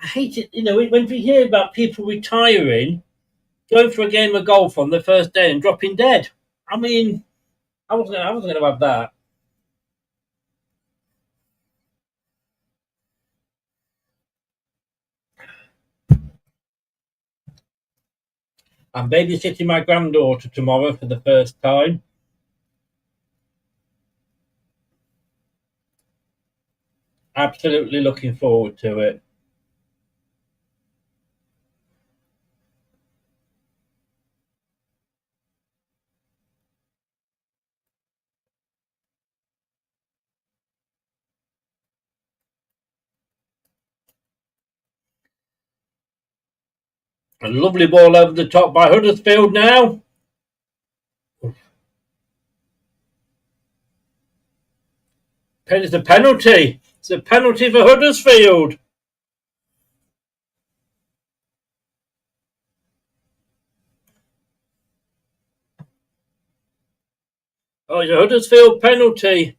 I hate it, when we hear about people retiring, going for a game of golf on the first day and dropping dead. I mean, I wasn't going to have that. I'm babysitting my granddaughter tomorrow for the first time. Absolutely looking forward to it. A lovely ball over the top by Huddersfield now. It's a penalty. It's a penalty for Huddersfield. Oh, it's a Huddersfield penalty.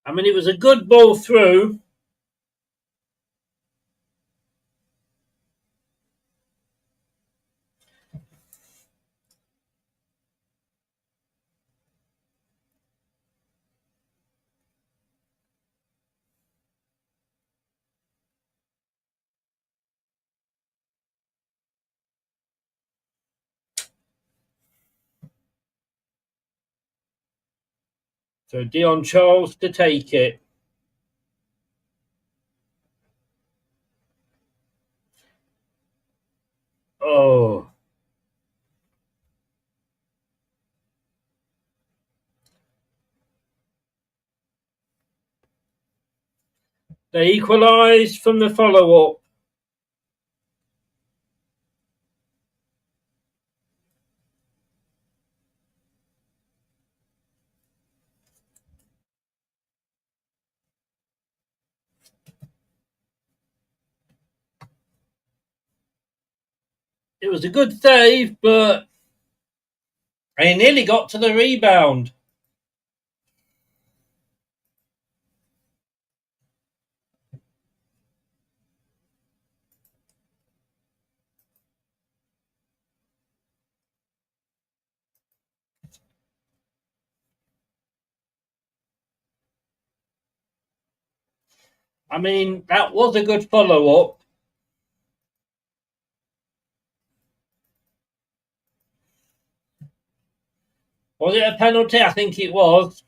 I mean, it was a good ball through. So Dion Charles to take it. Oh. They equalised from the follow-up. It was a good save, but he nearly got to the rebound. I mean, that was a good follow-up. Was it a penalty? I think it was.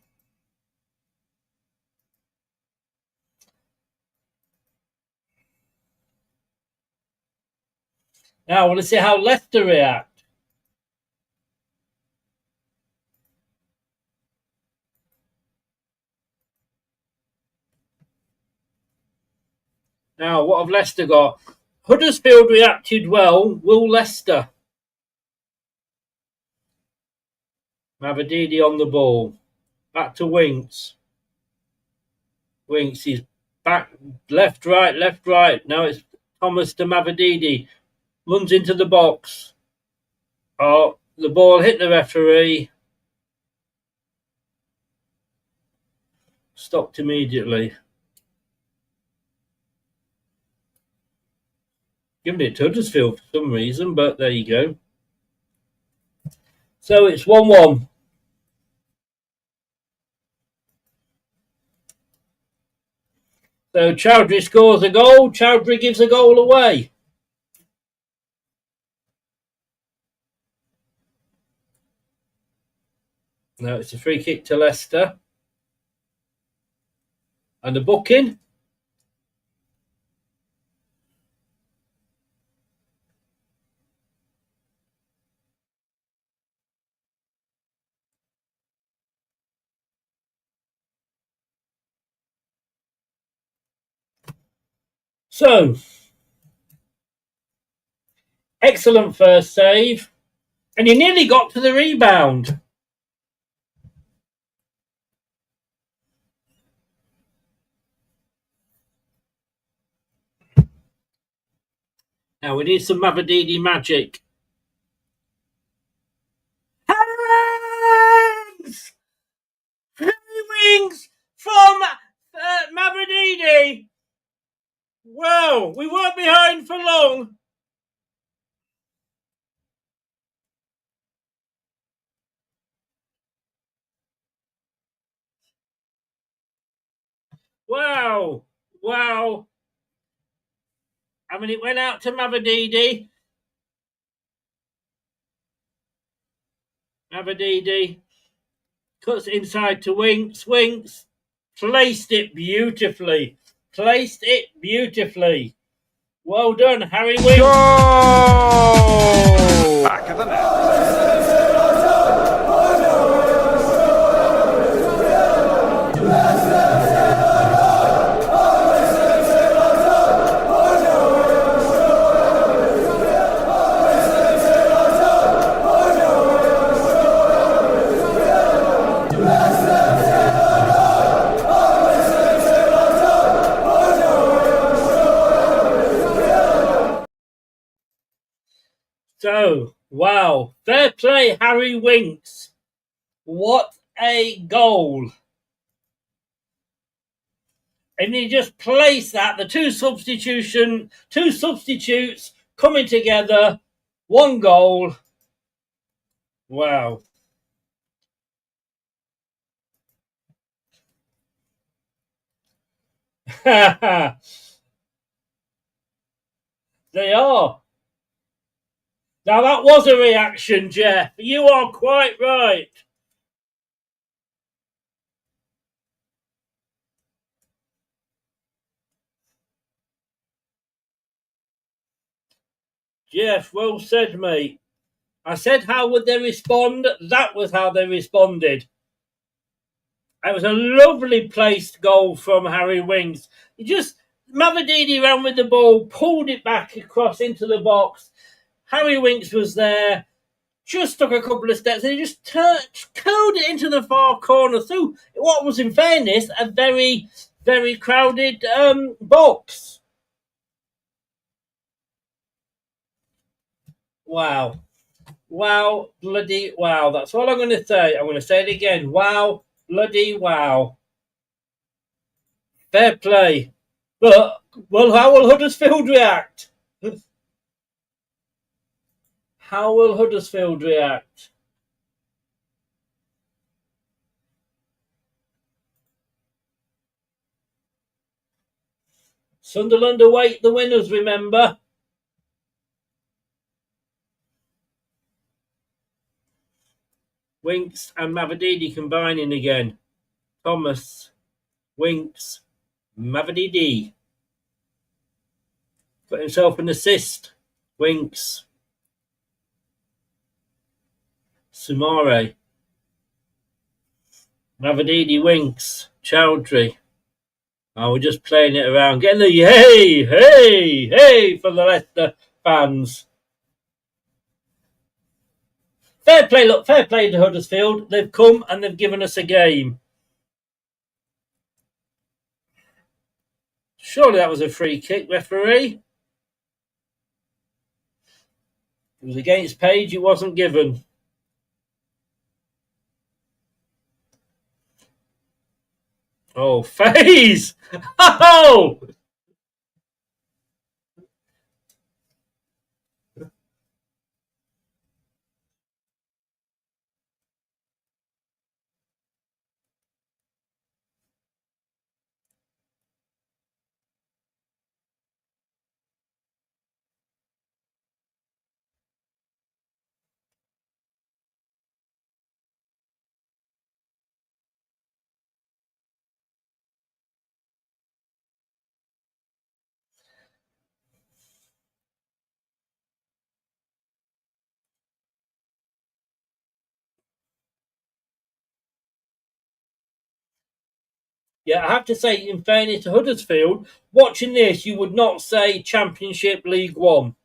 Now, I want to see how Leicester react. Now, what have Leicester got? Huddersfield reacted well. Will Leicester? Mavididi on the ball. Back to Winks. Winks is back, left, right, left, right. Now it's Thomas to Mavididi. Runs into the box. Oh, the ball hit the referee. Stopped immediately. Giving it to Huddersfield for some reason, but there you go. So it's 1-1. So Chowdhury scores a goal. Chowdhury gives a goal away. Now it's a free kick to Leicester. And a booking. So, excellent first save. And he nearly got to the rebound. Now we need some Mavididi magic. Hands! Wings from Mavididi. Well, we weren't behind for long. Wow. Wow. I mean, it went out to Mavididi. Mavididi cuts inside to Winks. Winks placed it beautifully. Placed it beautifully. Well done, Harry Winks. Goal! Back of the net. So, wow. Fair play, Harry Winks. What a goal. And he just placed that. The two substitutes coming together. One goal. Wow. They are. Now that was a reaction, Jeff. You are quite right. Jeff, well said, mate. I said, how would they respond? That was how they responded. It was a lovely placed goal from Harry Winks. Mavididi ran with the ball, pulled it back across into the box. Harry Winks was there, just took a couple of steps, and he just curled it into the far corner through what was, in fairness, a very, very crowded box. Wow. Wow, bloody wow. That's all I'm going to say. I'm going to say it again. Wow, bloody wow. Fair play. But, well, how will Huddersfield react? How will Huddersfield react? Sunderland await the winners, remember? Winks and Mavididi combining again. Thomas, Winks, Mavididi. Got himself an assist. Winks. Sumare. Mavididi, Winks. Chowdhury. Oh, we're just playing it around. Getting the hey, hey, hey for the Leicester fans. Fair play, look, fair play to Huddersfield. They've come and they've given us a game. Surely that was a free kick, referee. It was against Page, it wasn't given. Oh, FaZe! Oh! Yeah, I have to say, in fairness to Huddersfield, watching this, you would not say Championship League One.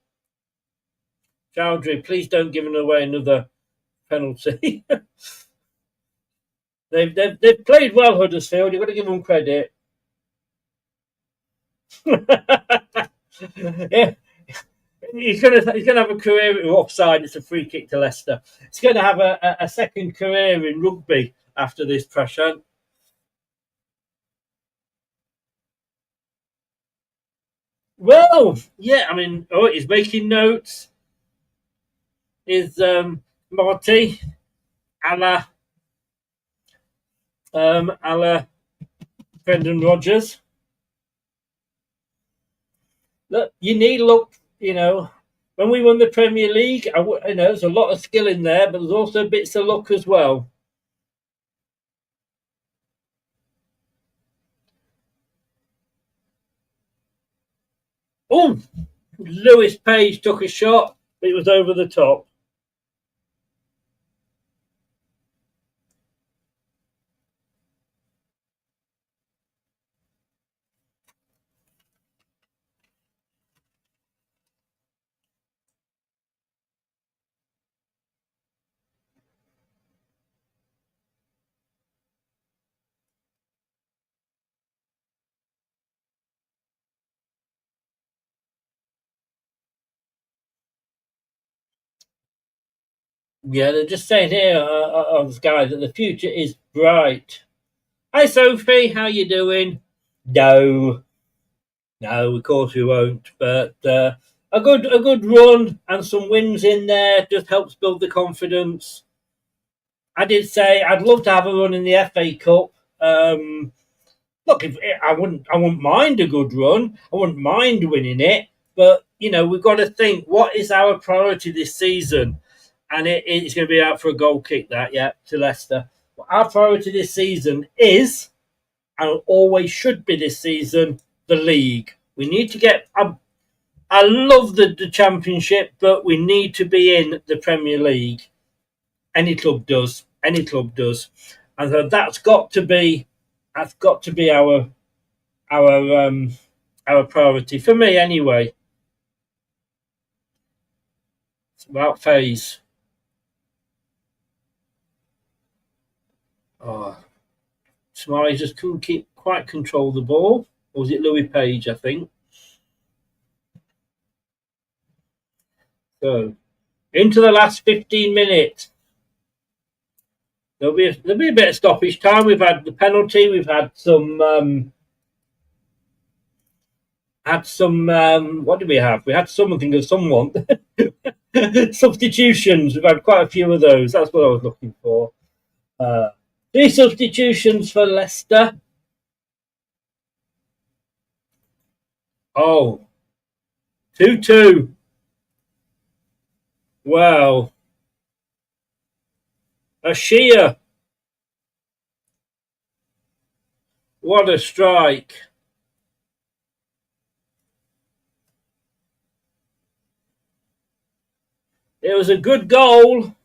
Chowdhury, please don't give away another penalty. They've played well, Huddersfield. You've got to give them credit. Yeah, he's gonna have a career offside. It's a free kick to Leicester. He's going to have a second career in rugby after this pressure. Well, yeah, I mean, he's making notes. Is Marty a la Brendan Rodgers? Look, you need look. You know, when we won the Premier League, there's a lot of skill in there, but there's also bits of luck as well. Oh, Lewis Page took a shot, but it was over the top. Yeah, they're just saying here on Sky that the future is bright. Hi, Sophie. How you doing? No, of course we won't. But a good run and some wins in there just helps build the confidence. I did say I'd love to have a run in the FA Cup. Look, if I wouldn't mind a good run. I wouldn't mind winning it. But we've got to think: what is our priority this season? And it's going to be out for a goal kick. To Leicester. But our priority this season is, and always should be this season, the league. We need to get. I love the Championship, but we need to be in the Premier League. Any club does. And so that's got to be our priority for me anyway. It's about phase. Oh, Smiley just couldn't quite control the ball. Or was it Louis Page, I think? So, into the last 15 minutes. There'll be a bit of stoppage time. We've had the penalty. We've had some. What did we have? We had something of someone. Substitutions. We've had quite a few of those. That's what I was looking for. 3 substitutions for Leicester. Oh, 2-2. Wow. A sheer. What a strike. It was a good goal.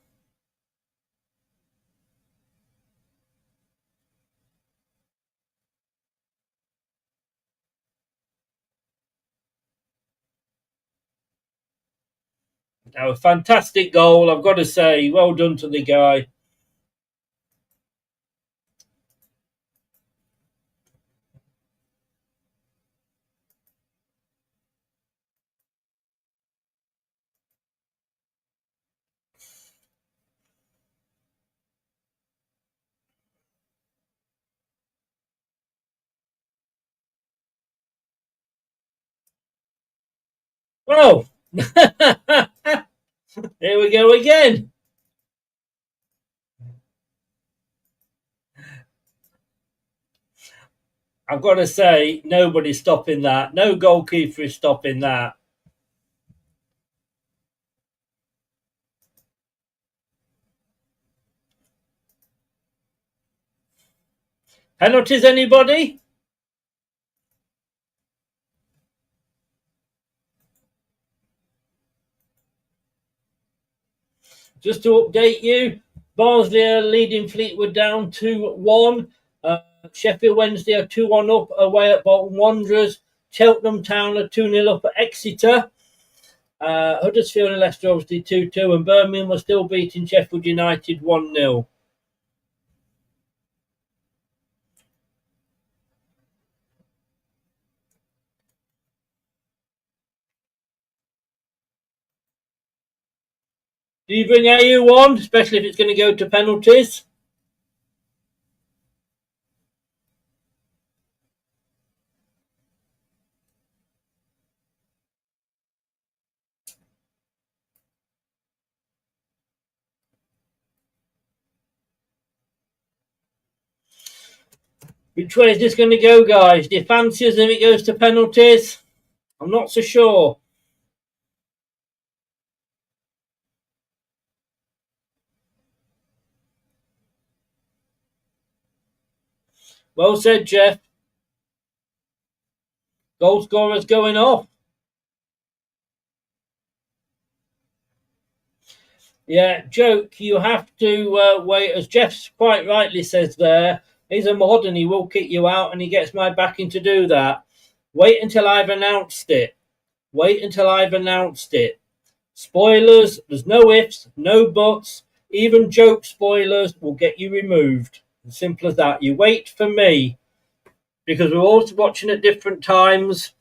A fantastic goal, I've got to say. Well done to the guy. Oh, here we go again. I've got to say, nobody's stopping that. No goalkeeper is stopping that. Penalties, anybody? Just to update you, Barnsley are leading Fleetwood Down 2-1. Sheffield Wednesday are 2-1 up away at Bolton Wanderers. Cheltenham Town are 2-0 up at Exeter. Huddersfield and Leicester obviously 2-2. And Birmingham are still beating Sheffield United 1-0. Do you bring AU on, especially if it's going to go to penalties? Which way is this going to go, guys? Do you fancy us if it goes to penalties? I'm not so sure. Well said, Jeff. Goal scorer's going off. Yeah, Joke, you have to wait. As Jeff quite rightly says there, he's a mod and he will kick you out and he gets my backing to do that. Wait until I've announced it. Spoilers, there's no ifs, no buts. Even Joke spoilers will get you removed. As simple as that. You wait for me. Because we're all watching at different times,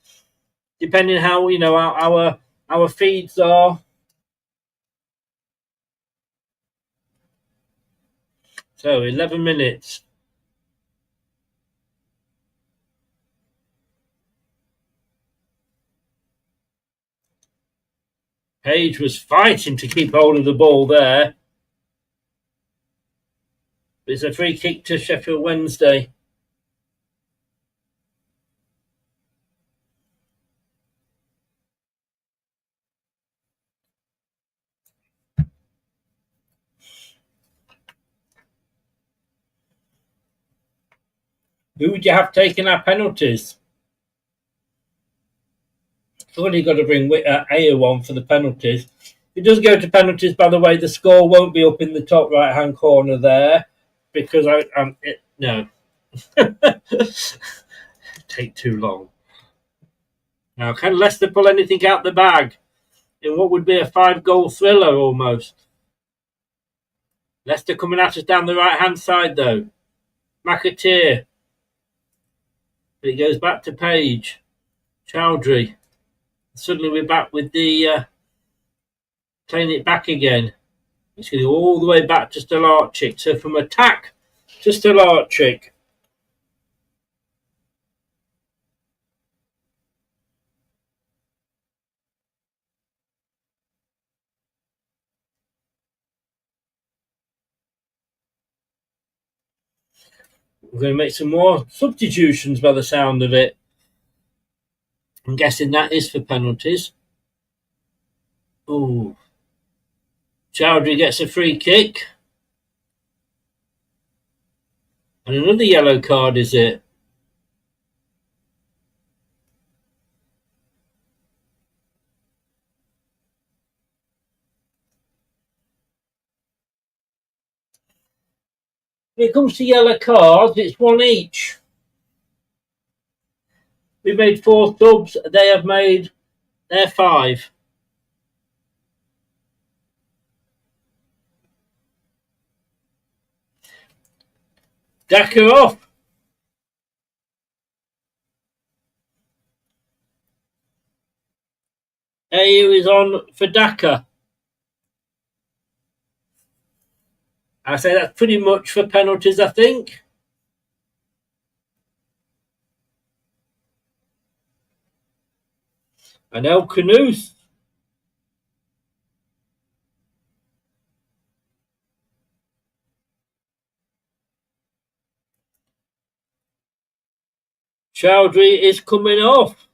depending how our feeds are. So 11 minutes. Page was fighting to keep hold of the ball there. It's a free kick to Sheffield Wednesday. Who would you have taken our penalties? Surely got to bring Ayo on for the penalties. If it does go to penalties, by the way, the score won't be up in the top right-hand corner there because no. Take too long. Now, can Leicester pull anything out the bag in what would be a 5-goal thriller almost? Leicester coming at us down the right-hand side, though. McAteer. But it goes back to Page. Chowdhury. Suddenly we're back with the playing it back again. It's going to go all the way back to Stolarczyk. So from attack to Stolarczyk. We're going to make some more substitutions by the sound of it. I'm guessing that is for penalties. Oh, Chowdhury gets a free kick. And another yellow card, is it? When it comes to yellow cards, it's one each. We made 4 subs. They have made their 5. Daka off. AU is on for Daka. I say that's pretty much for penalties, I think. And El Canoes. Chowdhury is coming off.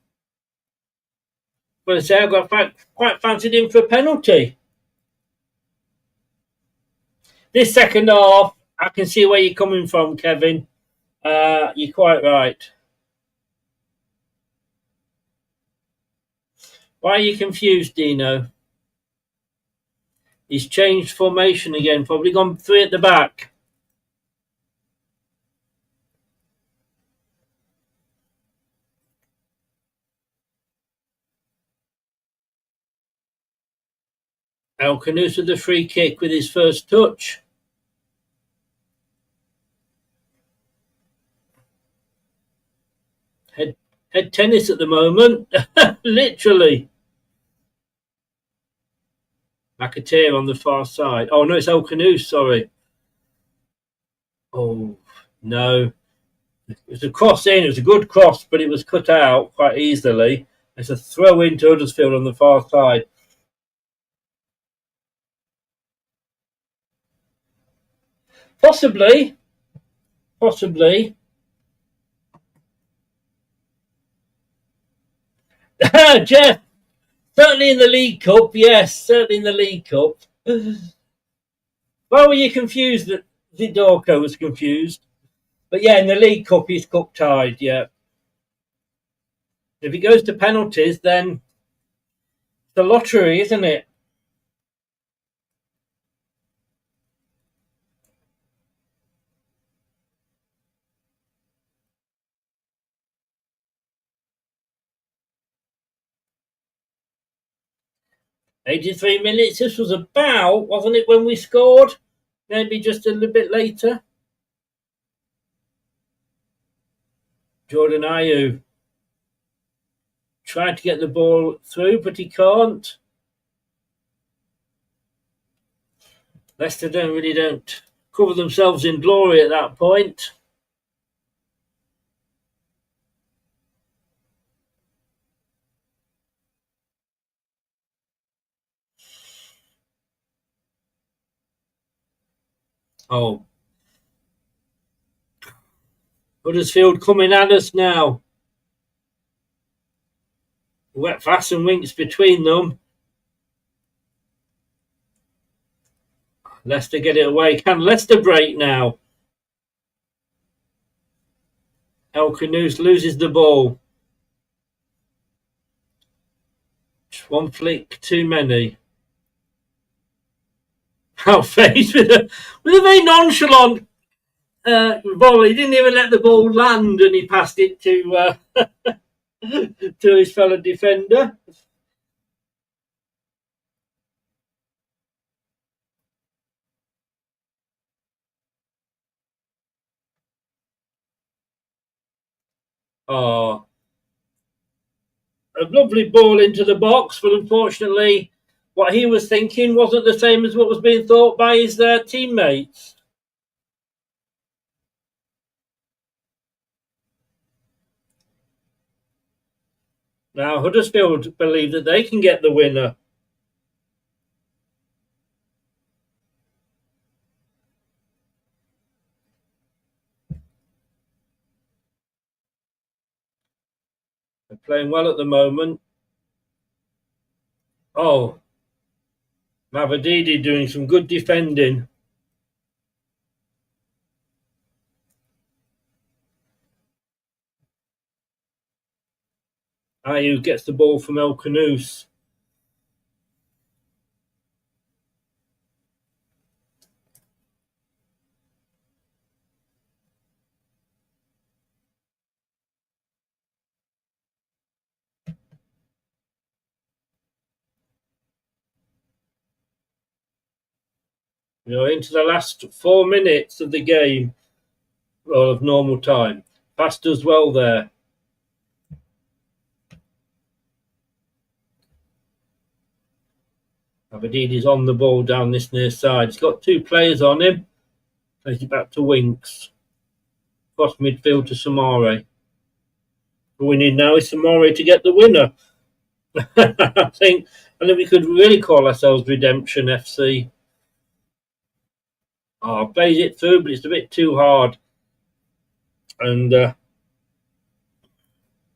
But I say I've got quite fancied him for a penalty. This second half, I can see where you're coming from, Kevin. You're quite right. Why are you confused, Dino? He's changed formation again, probably gone 3 at the back. El Canoes with the free kick with his first touch. Head tennis at the moment, literally. McAteer on the far side. Oh no, it's El Canoes, sorry. Oh no. It was a cross in, it was a good cross, but it was cut out quite easily. It's a throw into Huddersfield on the far side. Possibly. Jeff, certainly in the League Cup, yes, certainly in the League Cup. Why were you confused that Zidorko was confused? But yeah, in the League Cup, he's cup tied, yeah. If he goes to penalties, then it's a lottery, isn't it? "83 minutes, this was about, wasn't it, when we scored? Maybe just a little bit later. Jordan Ayew tried to get the ball through, but he can't. Leicester don't cover themselves in glory at that point. Oh, Huddersfield coming at us now. Wet fast and winks between them. Leicester get it away. Can Leicester break now? El Canoes loses the ball. One flick too many. How faced with a very nonchalant volley. He didn't even let the ball land, and he passed it to to his fellow defender. Oh, a lovely ball into the box, but unfortunately, what he was thinking wasn't the same as what was being thought by his teammates. Now Huddersfield believe that they can get the winner. They're playing well at the moment. Oh, Mavadidi doing some good defending. Ayew gets the ball from El Canoes. Into the last 4 minutes of the game, well, of normal time. Fast does well there. Abadidi's on the ball down this near side. He's got 2 players on him. Plays it back to Winks. Cross midfield to Samare. The winning now is Samare to get the winner. I think we could really call ourselves Redemption FC. Oh, plays it through, but it's a bit too hard. And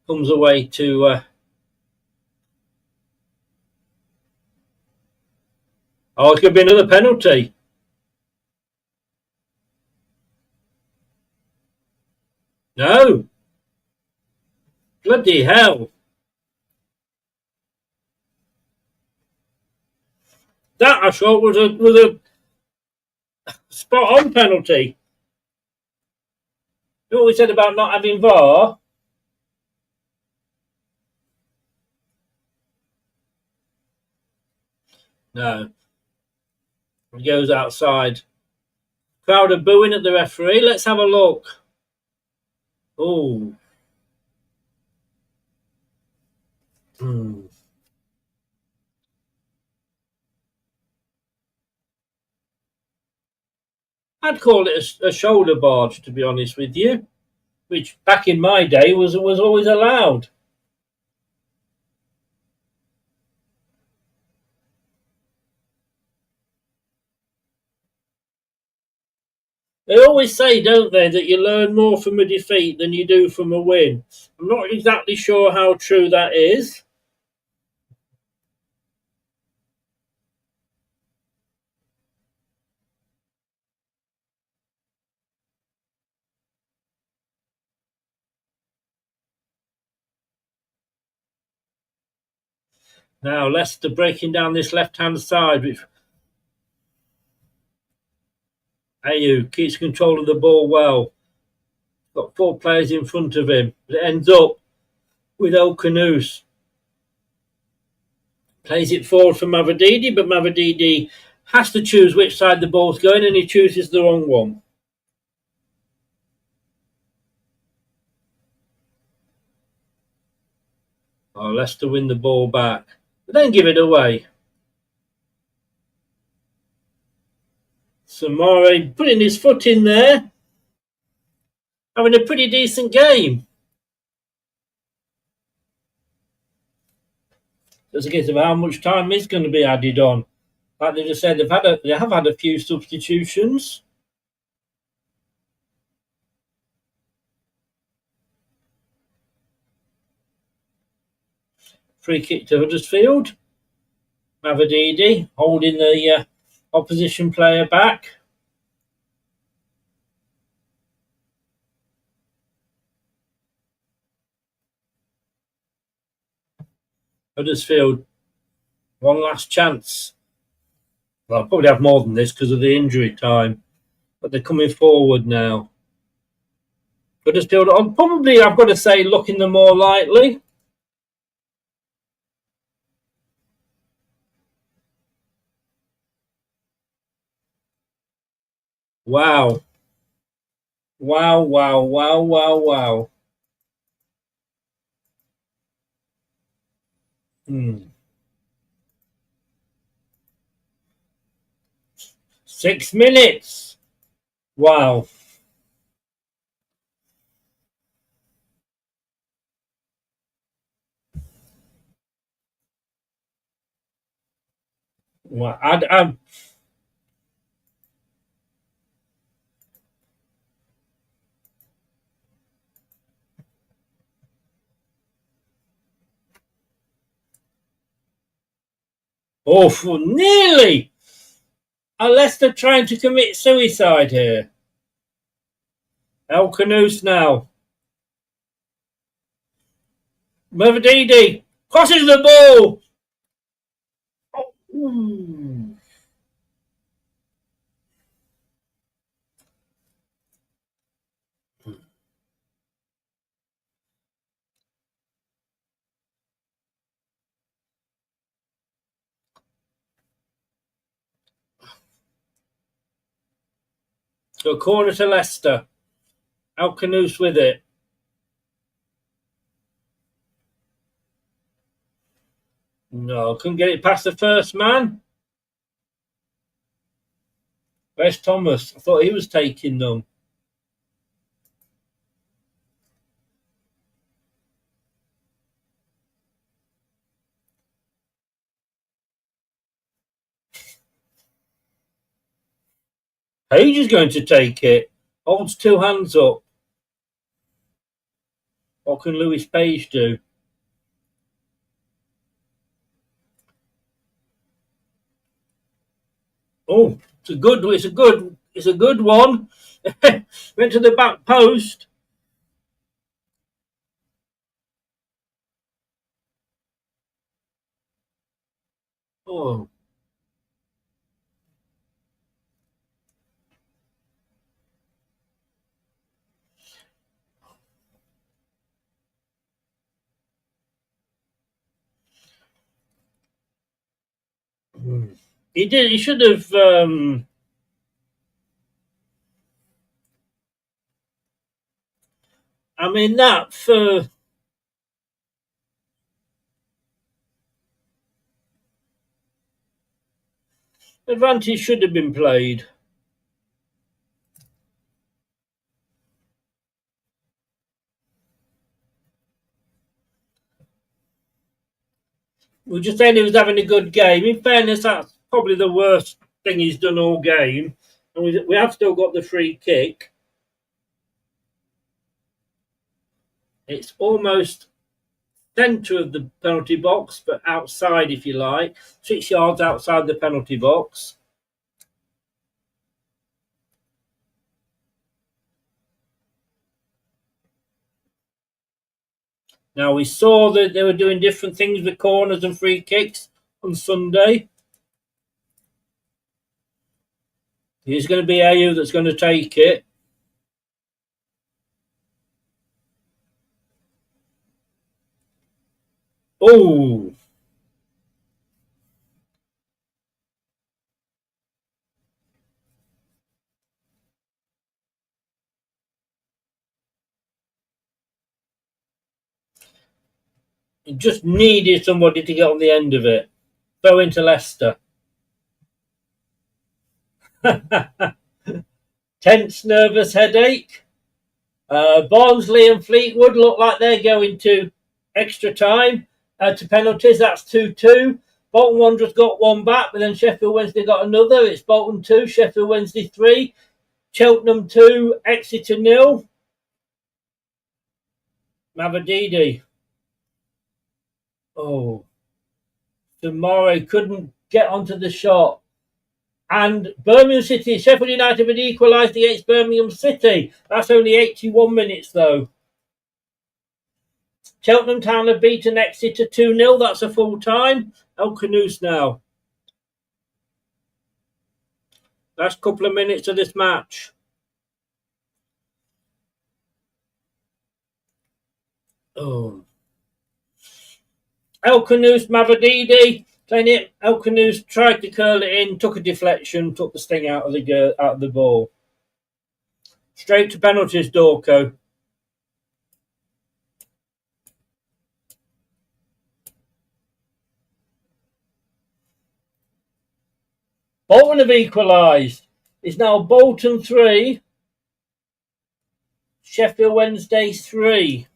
comes away to... Oh, it could be another penalty. No. Bloody hell. That, I thought, was a spot-on penalty. You know what we said about not having VAR? No. He goes outside. Crowd are booing at the referee. Let's have a look. Oh. I'd call it a shoulder barge, to be honest with you, which back in my day was always allowed. They always say, don't they, that you learn more from a defeat than you do from a win. I'm not exactly sure how true that is. Now Leicester breaking down this left-hand side, which Ayew keeps control of the ball well. Got 4 players in front of him. But it ends up with El Canoes. Plays it forward for Mavadidi, but Mavadidi has to choose which side the ball's going, and he chooses the wrong one. Oh, Leicester win the ball back. But then give it away. Samari putting his foot in there, having a pretty decent game. It's a case of how much time is going to be added on. Like they just said, they have had a few substitutions. Free kick to Huddersfield. Mavadidi holding the opposition player back. Huddersfield, one last chance. Well, I'll probably have more than this because of the injury time. But they're coming forward now. Huddersfield, probably, I've got to say, looking the more likely. Wow. Wow, wow, wow, wow, wow. 6 minutes. Wow. Well, nearly. Are Leicester trying to commit suicide here? El Canoes now. Mavadidi crosses the ball. So a corner to Leicester. El Canoes with it. No, couldn't get it past the first man. Where's Thomas? I thought he was taking them. Page is going to take it. Holds 2 hands up. What can Lewis Page do? Oh, it's a good one. Went to the back post. Oh. He did. He should have. I mean, that for. Advantage should have been played. We're just saying he was having a good game. In fairness, that's probably the worst thing he's done all game. And we have still got the free kick. It's almost centre of the penalty box, but outside, if you like. 6 yards outside the penalty box. Now, we saw that they were doing different things with corners and free kicks on Sunday. It's going to be Ayew that's going to take it. Oh! It just needed somebody to get on the end of it. Throw into Leicester. Tense, nervous headache. Barnsley and Fleetwood look like they're going to extra time to penalties. That's 2-2. Bolton Wanderers got one back, but then Sheffield Wednesday got another. It's Bolton 2, Sheffield Wednesday 3. Cheltenham 2, Exeter 0. Mavadidi. Oh. Tomorrow couldn't get onto the shot. And Birmingham City, Sheffield United had equalised against Birmingham City. That's only 81 minutes, though. Cheltenham Town have beaten Exeter 2-0. That's a full time. El Canoes now. Last couple of minutes of this match. Oh. El Canoes, Mavadidi. Playing it, El Canoes tried to curl it in, took a deflection, took the sting out of the ball. Straight to penalties, Dorco. Bolton have equalised. It's now Bolton 3, Sheffield Wednesday 3.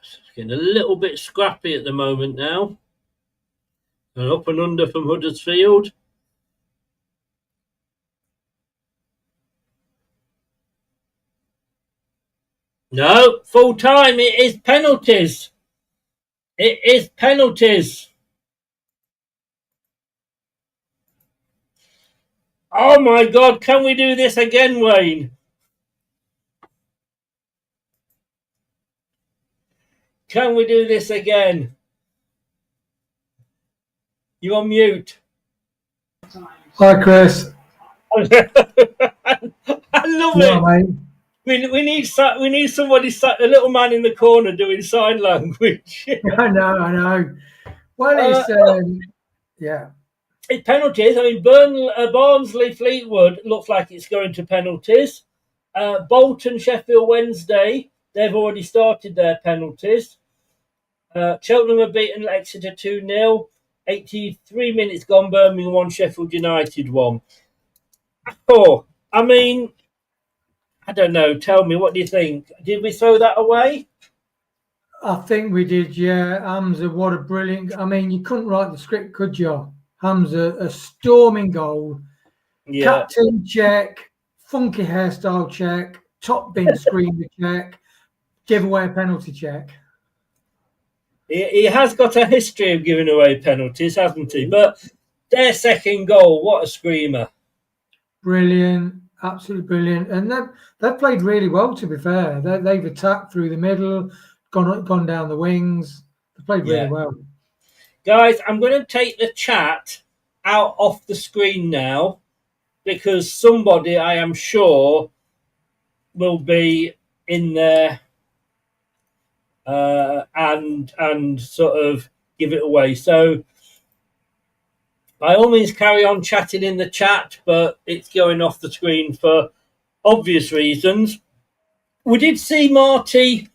It's getting a little bit scrappy at the moment now. An up and under from Huddersfield. No, full time. It is penalties. It is penalties. Oh my God, can we do this again, Wayne? Can we do this again? You're on mute. Hi, Chris. I love Yeah, it. mate. We need somebody, a little man in the corner doing sign language. I know. Well, it's yeah. It's penalties. I mean, Barnsley Fleetwood looks like it's going to penalties. Bolton Sheffield Wednesday, they've already started their penalties. Cheltenham have beaten Exeter 2-0. 83 minutes gone, Birmingham 1, Sheffield United 1. Oh, I mean, I don't know. Tell me, what do you think? Did we throw that away? I think we did, yeah. Hamza, what a brilliant... I mean, you couldn't write the script, could you? Hamza, a storming goal. Yeah. Captain check, funky hairstyle check, top bin screamer check, give away a penalty check. He has got a history of giving away penalties, hasn't he? But their second goal, what a screamer. Brilliant, absolutely brilliant. And they've played really well, to be fair. They've attacked through the middle, gone down the wings. They played really well. Guys, I'm going to take the chat out off the screen now because somebody, I am sure, will be in there and sort of give it away. So by all means, carry on chatting in the chat, but it's going off the screen for obvious reasons. We did see Marty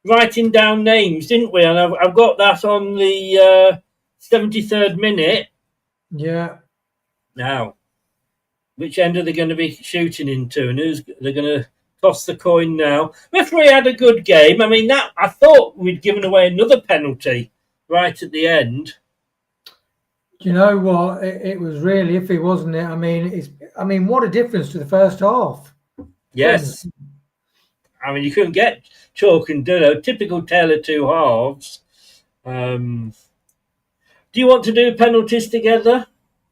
writing down names, didn't we? And I've got that on the 73rd minute. Yeah. Now, which end are they going to be shooting into, and they're going to toss the coin now? Referee had a good game. I mean, that I thought we'd given away another penalty right at the end. Do you know what? It was really iffy, wasn't it? I mean, what a difference to the first half. Yes. I mean, you couldn't get chalk and dillo. Typical tale of two halves. Do you want to do penalties together?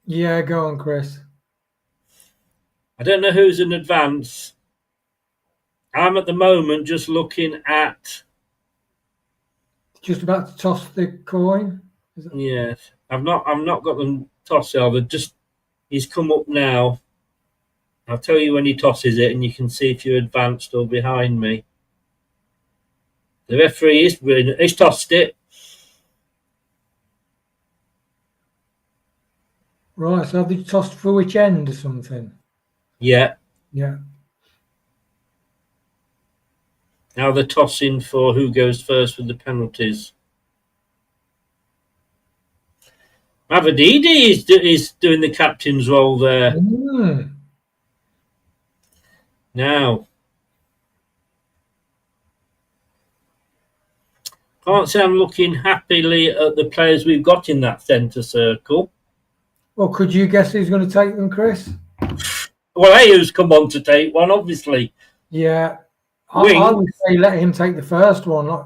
Yeah, go on, Chris. I don't know who's in advance. I'm at the moment just looking at... Just about to toss the coin? Yes. I've not got them tossed over. He's come up now. I'll tell you when he tosses it, and you can see if you're advanced or behind me. The referee is brilliant. He's tossed it. Right, so have they tossed for which end or something? Yeah. Yeah. Now they're tossing for who goes first with the penalties. Mavididi is doing the captain's role there. Now, can't say I'm looking happily at the players we've got in that centre circle. Well, could you guess who's going to take them, Chris? Well, Ayu's come on to take one, obviously. Yeah. I would say let him take the first one.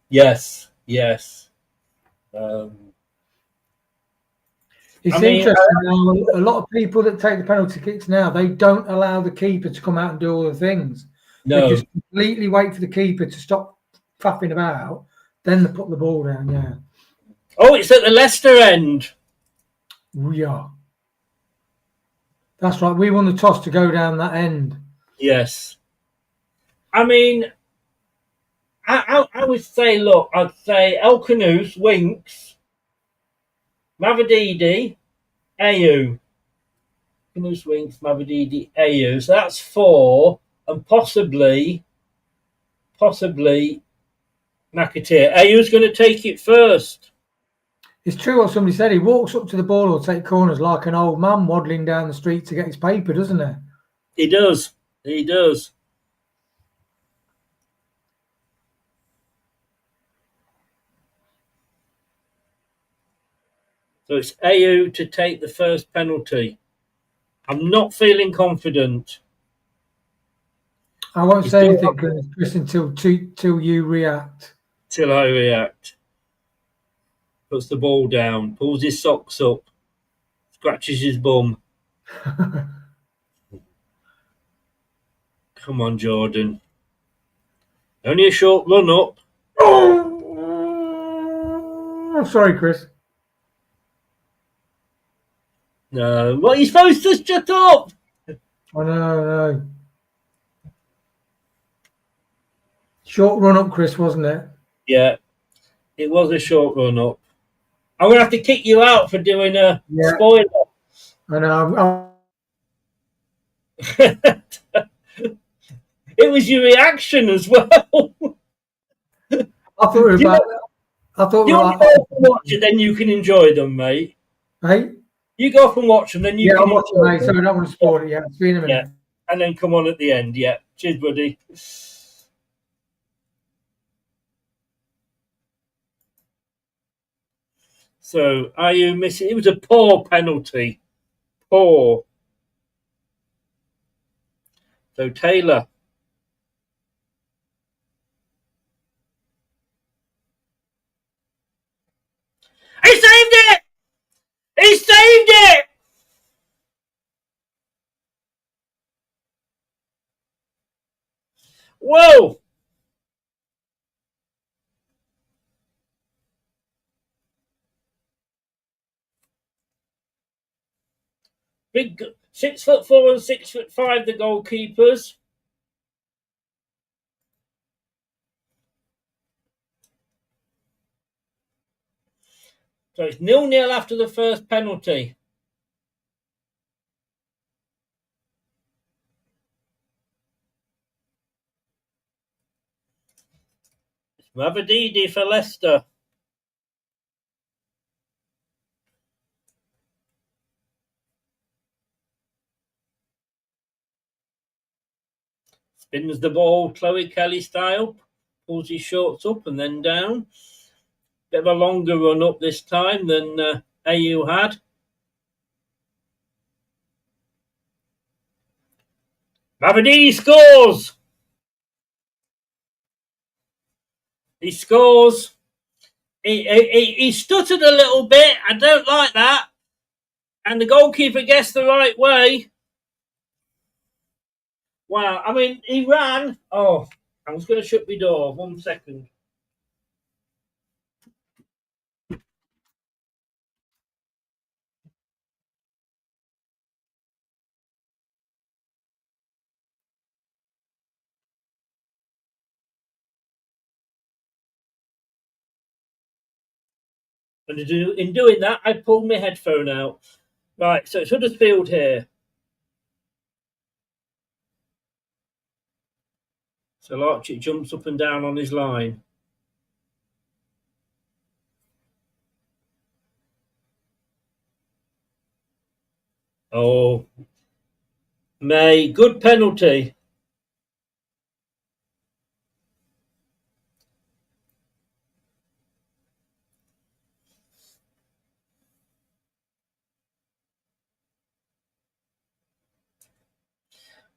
Yes. It's interesting now, a lot of people that take the penalty kicks now, they don't allow the keeper to come out and do all the things. No. They just completely wait for the keeper to stop faffing about, then they put the ball down, yeah. Oh, it's at the Leicester end. We are. That's right. We won the toss to go down that end. Yes. I mean, I would say, look, I'd say El Canoes, Winks, Mavididi, Ayu. Canoes, Winks, Mavididi, Ayu. So that's 4, and possibly Nakatir. Ayu's going to take it first. It's true what somebody said. He walks up to the ball or take corners like an old man waddling down the street to get his paper, doesn't he? He does. So it's Ayu to take the first penalty. I'm not feeling confident. I won't say anything, Chris, until you react. Till I react. Puts the ball down, pulls his socks up, scratches his bum. Come on, Jordan. Only a short run up. Oh, sorry, Chris. No, what are you supposed to shut up? Oh, no. Short run up, Chris, wasn't it? Yeah, it was a short run up. I'm going to have to kick you out for doing a spoiler. I know. It was your reaction as well. I thought we were about. I thought we you were want to go off and watch it, then you can enjoy them, mate. Hey? You go off and watch them, then you can. Yeah, I'm watching, mate, so I don't want to spoil it yet. It's been a minute. Yeah, and then come on at the end. Yeah, cheers, buddy. So, are you missing? It was a poor penalty. Poor. So, Taylor. He saved it! He saved it! Whoa! Big 6'4" and 6'5", the goalkeepers. So it's 0-0 after the first penalty. It's Mavididi for Leicester. Spins the ball, Chloe Kelly style. Pulls his shorts up and then down. Bit of a longer run up this time than AU had. Mavididi scores! He scores. He stuttered a little bit. I don't like that. And the goalkeeper gets the right way. Wow. I mean, he ran. Oh, I was going to shut my door. 1 second. And in doing that, I pulled my headphone out. Right, so it's Huddersfield here. So Larchik jumps up and down on his line. Oh, May, good penalty.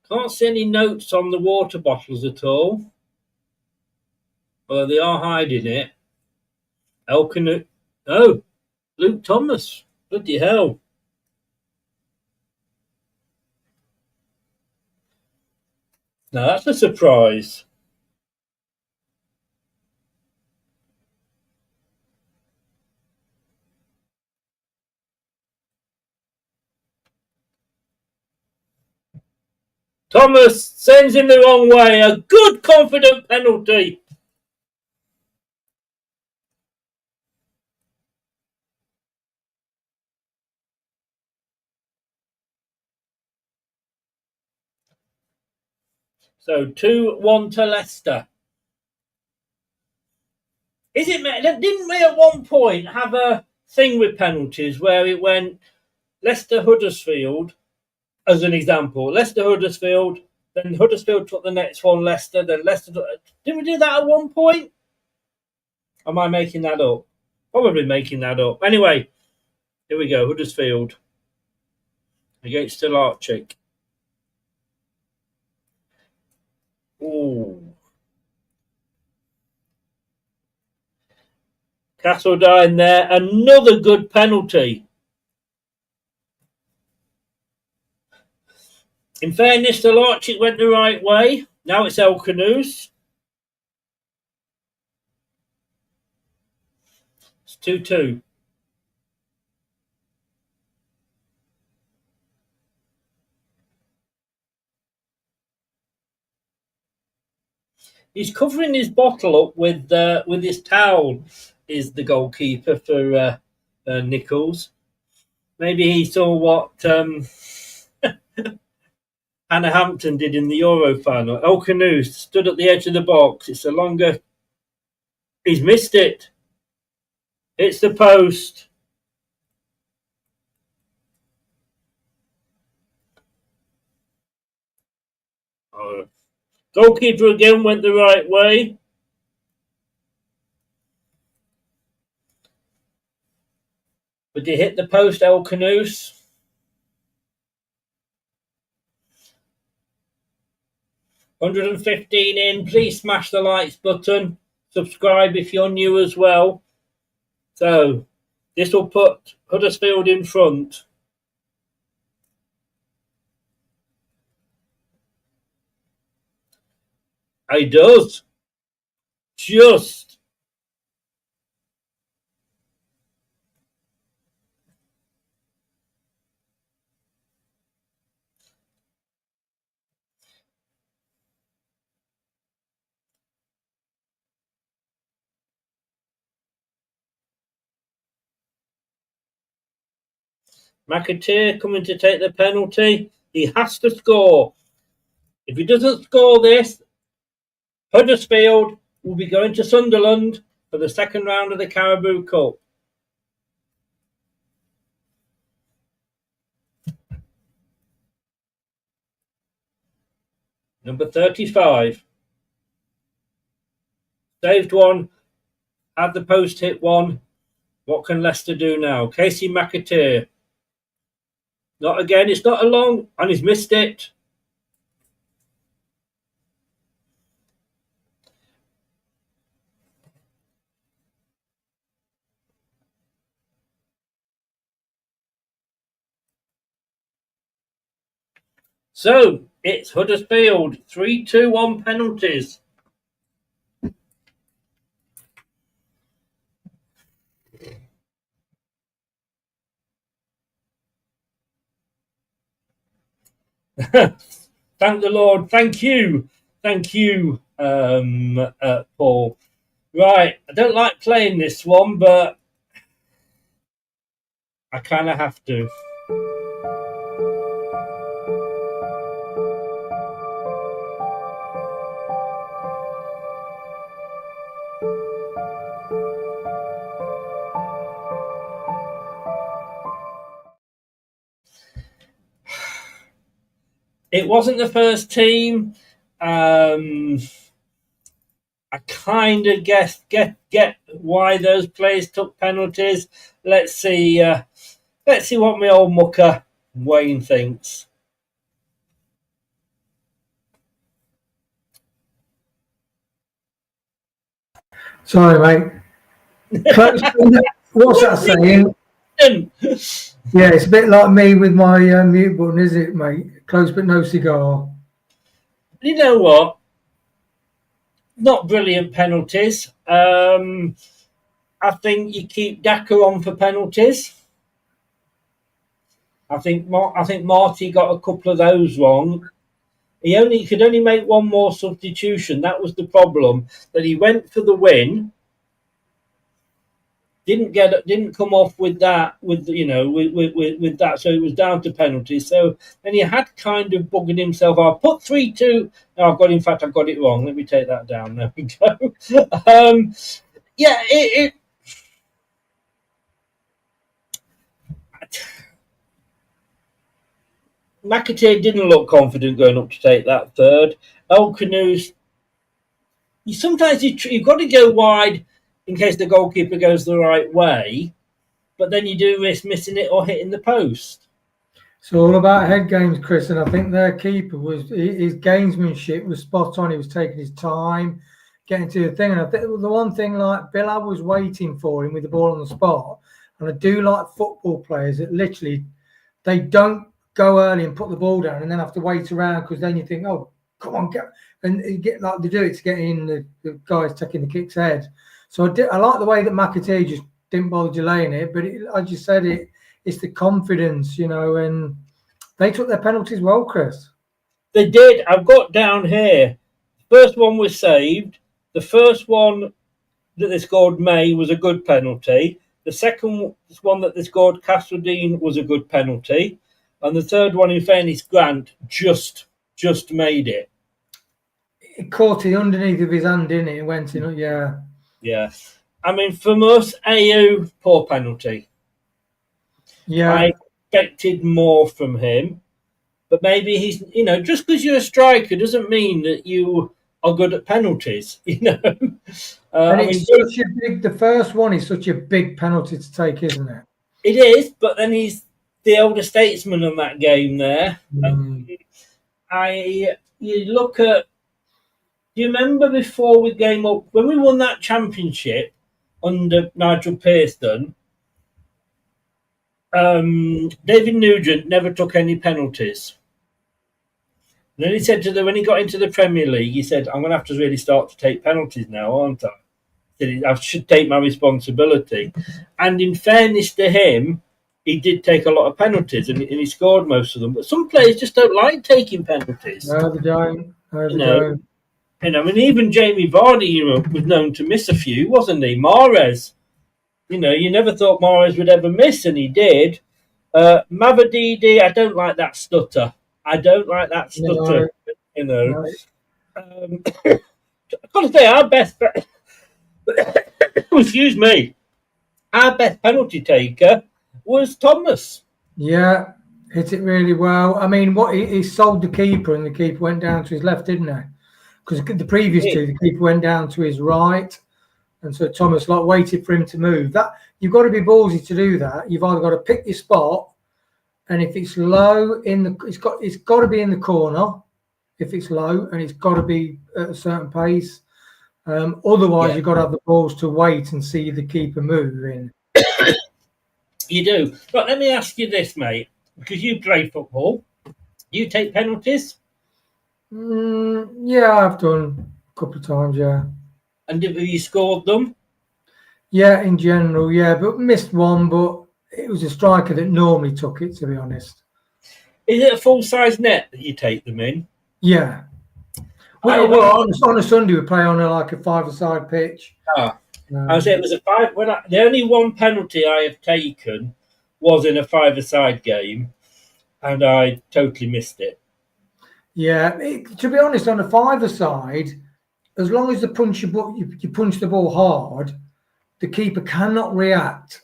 Can't see any notes on the water bottles at all. Well, they are hiding it. Elkinu. Oh, Luke Thomas. Bloody hell. Now that's a surprise. Thomas sends him the wrong way. A good, confident penalty. So 2-1 to Leicester. Is it? Didn't we at one point have a thing with penalties where it went Leicester Huddersfield as an example? Leicester Huddersfield, then Huddersfield took the next one. Leicester, then Leicester. Did we do that at one point? Am I making that up? Probably making that up. Anyway, here we go. Huddersfield against Larchik. Ooh. Castledine there. Another good penalty. In fairness, the Larchik went the right way. Now it's El Canoes. It's 2-2. He's covering his bottle up with his towel. Is the goalkeeper for Nichols? Maybe he saw what Hannah Hampton did in the Euro final. El Canoes stood at the edge of the box. It's a longer. He's missed it. It's the post. Oh. Goalkeeper again went the right way. But he hit the post, El Canoes. $115 in. Please smash the likes button. Subscribe if you're new as well. So this will put Huddersfield in front. He does. Just. McAteer coming to take the penalty. He has to score. If he doesn't score this, Huddersfield will be going to Sunderland for the second round of the Carabao Cup. Number 35. Saved one. Had the post hit one. What can Leicester do now? Casey McAteer. Not again. It's not a long, and he's missed it. So it's Huddersfield 3-2-1 penalties. Thank the Lord. Thank you. Thank you, Paul. Right. I don't like playing this one, but I kind of have to. It wasn't the first team. I kind of get why those players took penalties. Let's see what my old mucker Wayne thinks. Sorry, mate. What's that saying? Yeah, it's a bit like me with my mute button, is it, mate? Close but no cigar. You know what? Not brilliant penalties. I think you keep Daka on for penalties. I think Marty got a couple of those wrong. He could only make one more substitution. That was the problem. That he went for the win. Didn't come off with that with that, so it was down to penalties. So then he had kind of buggered himself. I'll put 3-2. No, I've got it wrong. Let me take that down. There we go. McAtee didn't look confident going up to take that third. El Canoes, sometimes you've got to go wide in case the goalkeeper goes the right way, but then you do risk missing it or hitting the post. It's all about head games, Chris, and I think their keeper his gamesmanship was spot on. He was taking his time, getting to the thing, and I think the one thing like Billa was waiting for him with the ball on the spot, and I do like football players that literally they don't go early and put the ball down and then have to wait around because then you think, oh, come on, get, and you get like they do it to get in the guys taking the kicks head. So I like the way that McAtee just didn't bother delaying it, but I just said it's the confidence, and they took their penalties well, Chris. They did. I've got down here. First one was saved. The first one that they scored May was a good penalty. The second one that they scored Castledine was a good penalty. And the third one, in fairness, Grant just made it. It caught it underneath of his hand, didn't it? It went in, yeah. Yeah. I mean, for us, AU, poor penalty. Yeah. I expected more from him. But maybe he's, just because you're a striker doesn't mean that you are good at penalties, And the first one is such a big penalty to take, isn't it? It is, but then he's the older statesman on that game there. You look at, do you remember before we came up, when we won that championship under Nigel Pearson, David Nugent never took any penalties. And then he said when he got into the Premier League, he said, I'm going to have to really start to take penalties now, aren't I? He said, I should take my responsibility. And in fairness to him, he did take a lot of penalties and he scored most of them. But some players just don't like taking penalties. No, they don't. Don't. Even Jamie Vardy, was known to miss a few, wasn't he? Mahrez, you never thought Mahrez would ever miss, and he did. Mavadidi, I don't like that stutter. No. I've got to say, our best excuse me, our best penalty taker was Thomas. Yeah, hit it really well. I mean, he sold the keeper, and the keeper went down to his left, didn't he? Because the previous two, the keeper went down to his right, and so Thomas waited for him to move. That you've got to be ballsy to do that. You've either got to pick your spot, and if it's low it's got to be in the corner. If it's low, and it's got to be at a certain pace. Otherwise, you've got to have the balls to wait and see the keeper move in. You do. But let me ask you this, mate, because you play football. You take penalties? Yeah, I've done a couple of times, yeah. And have you scored them? Yeah, in general, yeah, but missed one, but it was a striker that normally took it, to be honest. Is it a full-size net that you take them in? Yeah. On a Sunday, we play on a five-a-side pitch. I would say it was a five. The only one penalty I have taken was in a five-a-side game, and I totally missed it. Yeah, to be honest, on a five-a-side, as long as you punch the ball hard, the keeper cannot react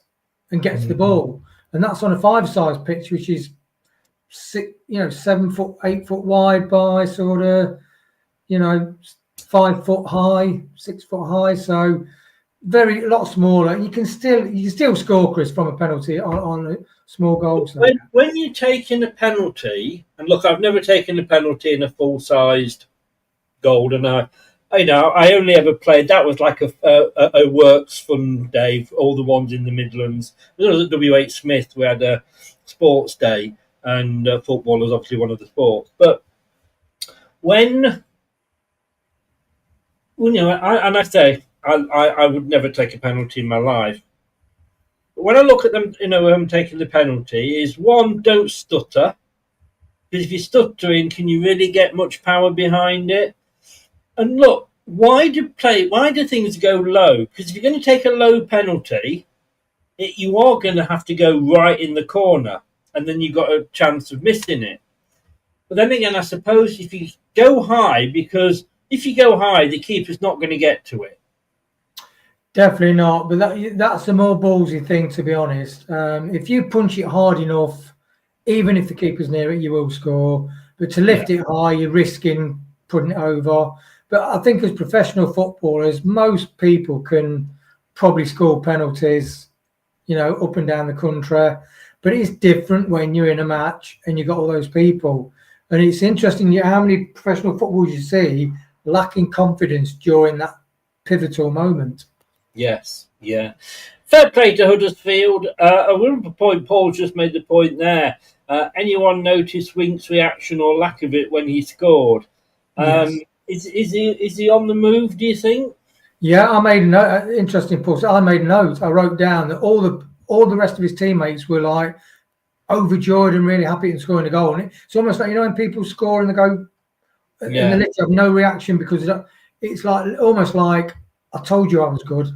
and get to the ball, and that's on a five-a-side pitch, which is 7 foot, 8 foot wide by sort of 5 foot high, 6 foot high. So a lot smaller. You can still score, Chris, from a penalty on a small goal. So. When you're taking a penalty, and look, I've never taken a penalty in a full-sized goal, and I only ever played. That was like a works fun day for all the ones in the Midlands. There was at W.H. Smith. We had a sports day, and football was obviously one of the sports. But when I would never take a penalty in my life. But when I look at them, I'm taking the penalty, is one, don't stutter. Because if you're stuttering, can you really get much power behind it? And look, why do things go low? Because if you're going to take a low penalty, you are going to have to go right in the corner, and then you've got a chance of missing it. But then again, I suppose if you go high, because if you go high, the keeper's not going to get to it. Definitely not, but that's a more ballsy thing, to be honest. If you punch it hard enough, even if the keeper's near it, you will score. But to lift it high, you're risking putting it over. But I think as professional footballers, most people can probably score penalties, up and down the country. But it's different when you're in a match and you've got all those people. And it's interesting how many professional footballers you see lacking confidence during that pivotal moment. Yes, yeah. Fair play to Huddersfield. I will point, Paul just made the point there. Anyone notice Wink's reaction or lack of it when he scored? Yes. Is he on the move, do you think? Yeah, I made a note. Interesting, Paul. So I made notes. I wrote down that all the rest of his teammates were like overjoyed and really happy in scoring a goal. And it's almost like, when people score and they go, and they literally have no reaction, because it's like almost like, I told you I was good.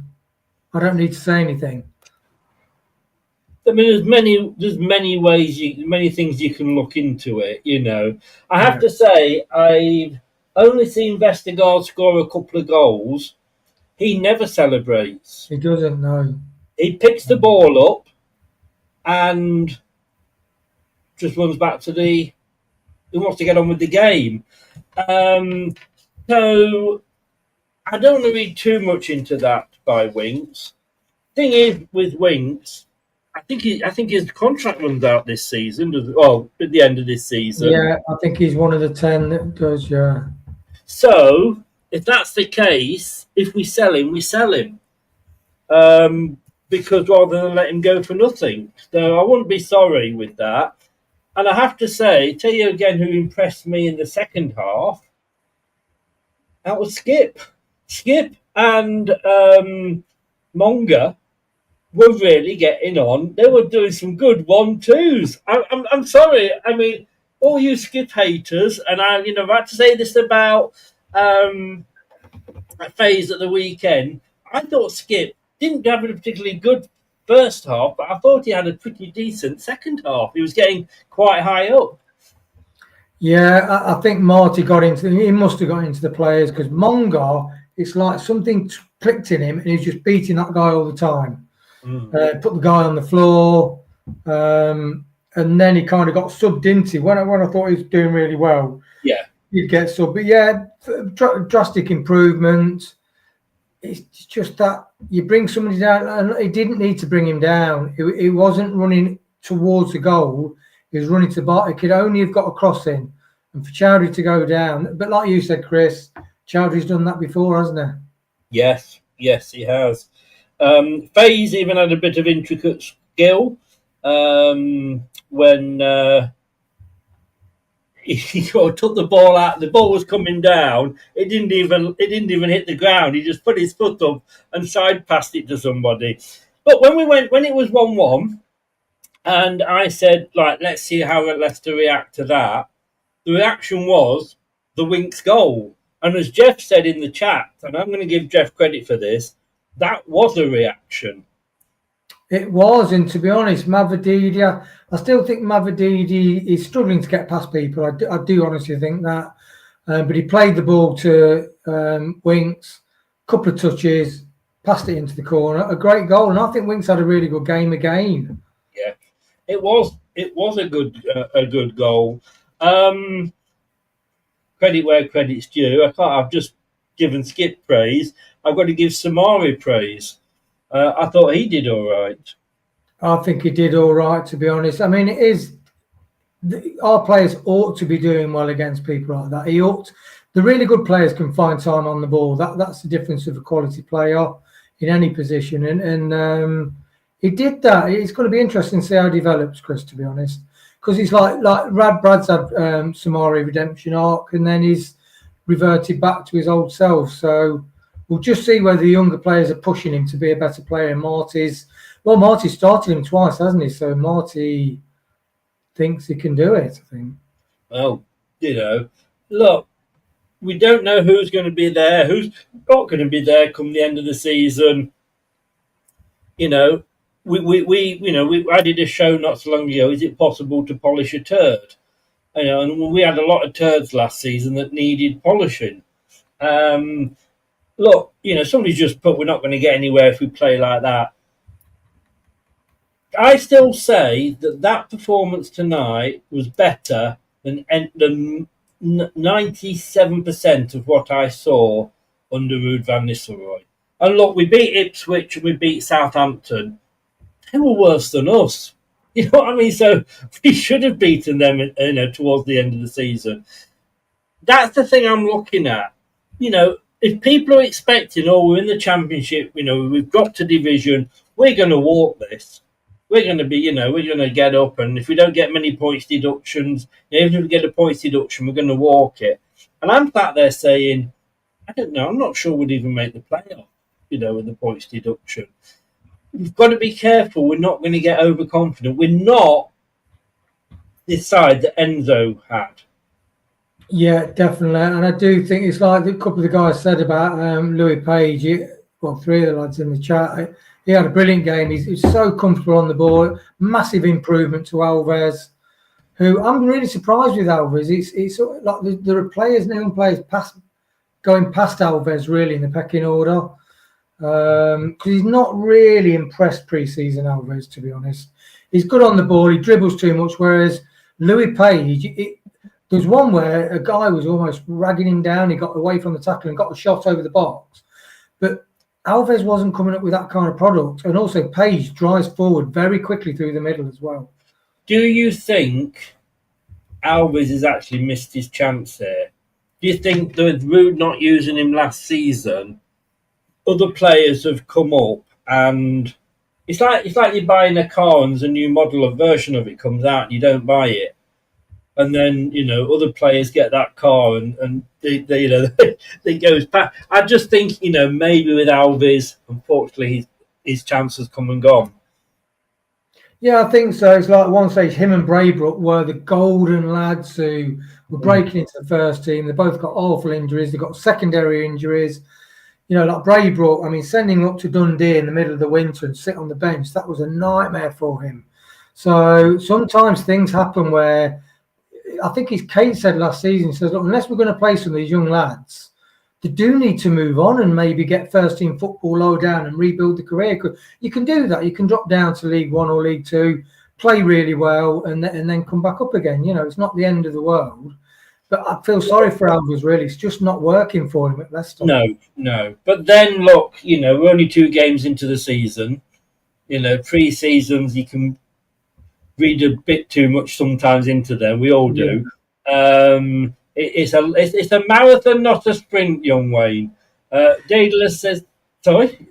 I don't need to say anything. I mean, there's many ways, many things you can look into it. I have to say, I've only seen Vestergaard score a couple of goals. He never celebrates. He doesn't know. He picks the ball up and just runs back to he wants to get on with the game. So I don't want to read too much into that by Winks. Thing is, with Winks, I think his contract runs out this season. At the end of this season. Yeah, I think he's one of the 10 that does. Yeah. So if that's the case, if we sell him, we sell him. Because rather than let him go for nothing. So I wouldn't be sorry with that. And I have to tell you again who impressed me in the second half. That was Skip. Skip and Monga were really getting on. They were doing some good 1-2s. I'm sorry. I mean, all you Skip haters, and I had to say this about Faze at the weekend. I thought Skip didn't have a particularly good first half, but I thought he had a pretty decent second half. He was getting quite high up. Yeah, I think Marty he must have got into the players, because Monga, it's like something clicked in him and he's just beating that guy all the time. Put the guy on the floor, and then he kind of got subbed into when I thought he was doing really well. Yeah, he'd get subbed. But yeah, drastic improvement. It's just that you bring somebody down, and he didn't need to bring him down. He wasn't running towards the goal. He was running to the bar. He could only have got a cross in, and for Chowdhury to go down. But like you said, Chris, Chowdhury's done that before, hasn't he? Yes, he has. Faze even had a bit of intricate skill when he took the ball out. The ball was coming down. It didn't even hit the ground. He just put his foot up and side passed it to somebody. But when it was 1-1, and I said, let's see how Leicester react to that. The reaction was the Winks goal. And as Jeff said in the chat, and I'm going to give Jeff credit for this, that was a reaction. It was, and to be honest, Mavididi, I still think Mavididi is struggling to get past people. I do honestly think that. But he played the ball to Winks, couple of touches, passed it into the corner, a great goal. And I think Winks had a really good game again. Yeah, it was a good goal. Credit where credit's due. I've just given Skip praise. I've got to give Samari praise. I thought he did all right. I think he did all right, to be honest. I mean, our players ought to be doing well against people like that. The really good players can find time on the ball. That's the difference of a quality player in any position. And he did that. It's going to be interesting to see how he develops, Chris, to be honest. Because he's like Brad's had Samari redemption arc, and then he's reverted back to his old self. So we'll just see whether the younger players are pushing him to be a better player. And Marty's started him twice, hasn't he? So Marty thinks he can do it, I think. Well, look, we don't know who's going to be there, who's not going to be there come the end of the season. We did a show not so long ago. Is it possible to polish a turd? And we had a lot of turds last season that needed polishing. Look, somebody's just put, we're not going to get anywhere if we play like that. I still say that performance tonight was better than 97% of what I saw under Ruud van Nistelrooy. And look, we beat Ipswich and we beat Southampton. They were worse than us. You know what I mean? So we should have beaten them, towards the end of the season. That's the thing I'm looking at. If people are expecting, we're in the Championship, we've got to division, we're going to walk this. We're going to be, we're going to get up, and if we don't get many points deductions, even if we get a points deduction, we're going to walk it. And I'm sat there saying, I don't know, I'm not sure we'd even make the playoff, with the points deduction. We've got to be careful. We're not going to get overconfident. We're not this side that Enzo had. Yeah, definitely. And I do think it's like a couple of the guys said about Louis Page. Three of the lads in the chat. He had a brilliant game. He's so comfortable on the ball. Massive improvement to Alves, who I'm really surprised with Alves. It's like there are players now going past Alves really in the pecking order. Because he's not really impressed pre-season, Alves, to be honest. He's good on the ball. He dribbles too much, whereas Louis Page, there's one where a guy was almost ragging him down. He got away from the tackle and got a shot over the box. But Alves wasn't coming up with that kind of product. And also Page drives forward very quickly through the middle as well. Do you think Alves has actually missed his chance there? Do you think that with Ruud not using him last season, other players have come up, and it's like you're buying a car and there's a new model or version of it comes out and you don't buy it, and then other players get that car and they goes back. I just think maybe with Alves, unfortunately, his chance has come and gone. Yeah, I think so. It's like at one stage him and Braybrook were the golden lads who were breaking into the first team. They both got awful injuries. They got secondary injuries. Like Braybrook, I mean, sending him up to Dundee in the middle of the winter and sit on the bench, that was a nightmare for him. So sometimes things happen where, I think Kate said last season, he says, look, unless we're going to play some of these young lads, they do need to move on and maybe get first team football low down and rebuild the career. You can do that. You can drop down to League One or League Two, play really well, and then come back up again. It's not the end of the world. But I feel sorry for Alves, really. It's just not working for him at Leicester. No. But then, look, we're only 2 games into the season. Pre-seasons, you can read a bit too much sometimes into them. We all do. Yeah. It's a marathon, not a sprint, young Wayne. Daedalus says, sorry?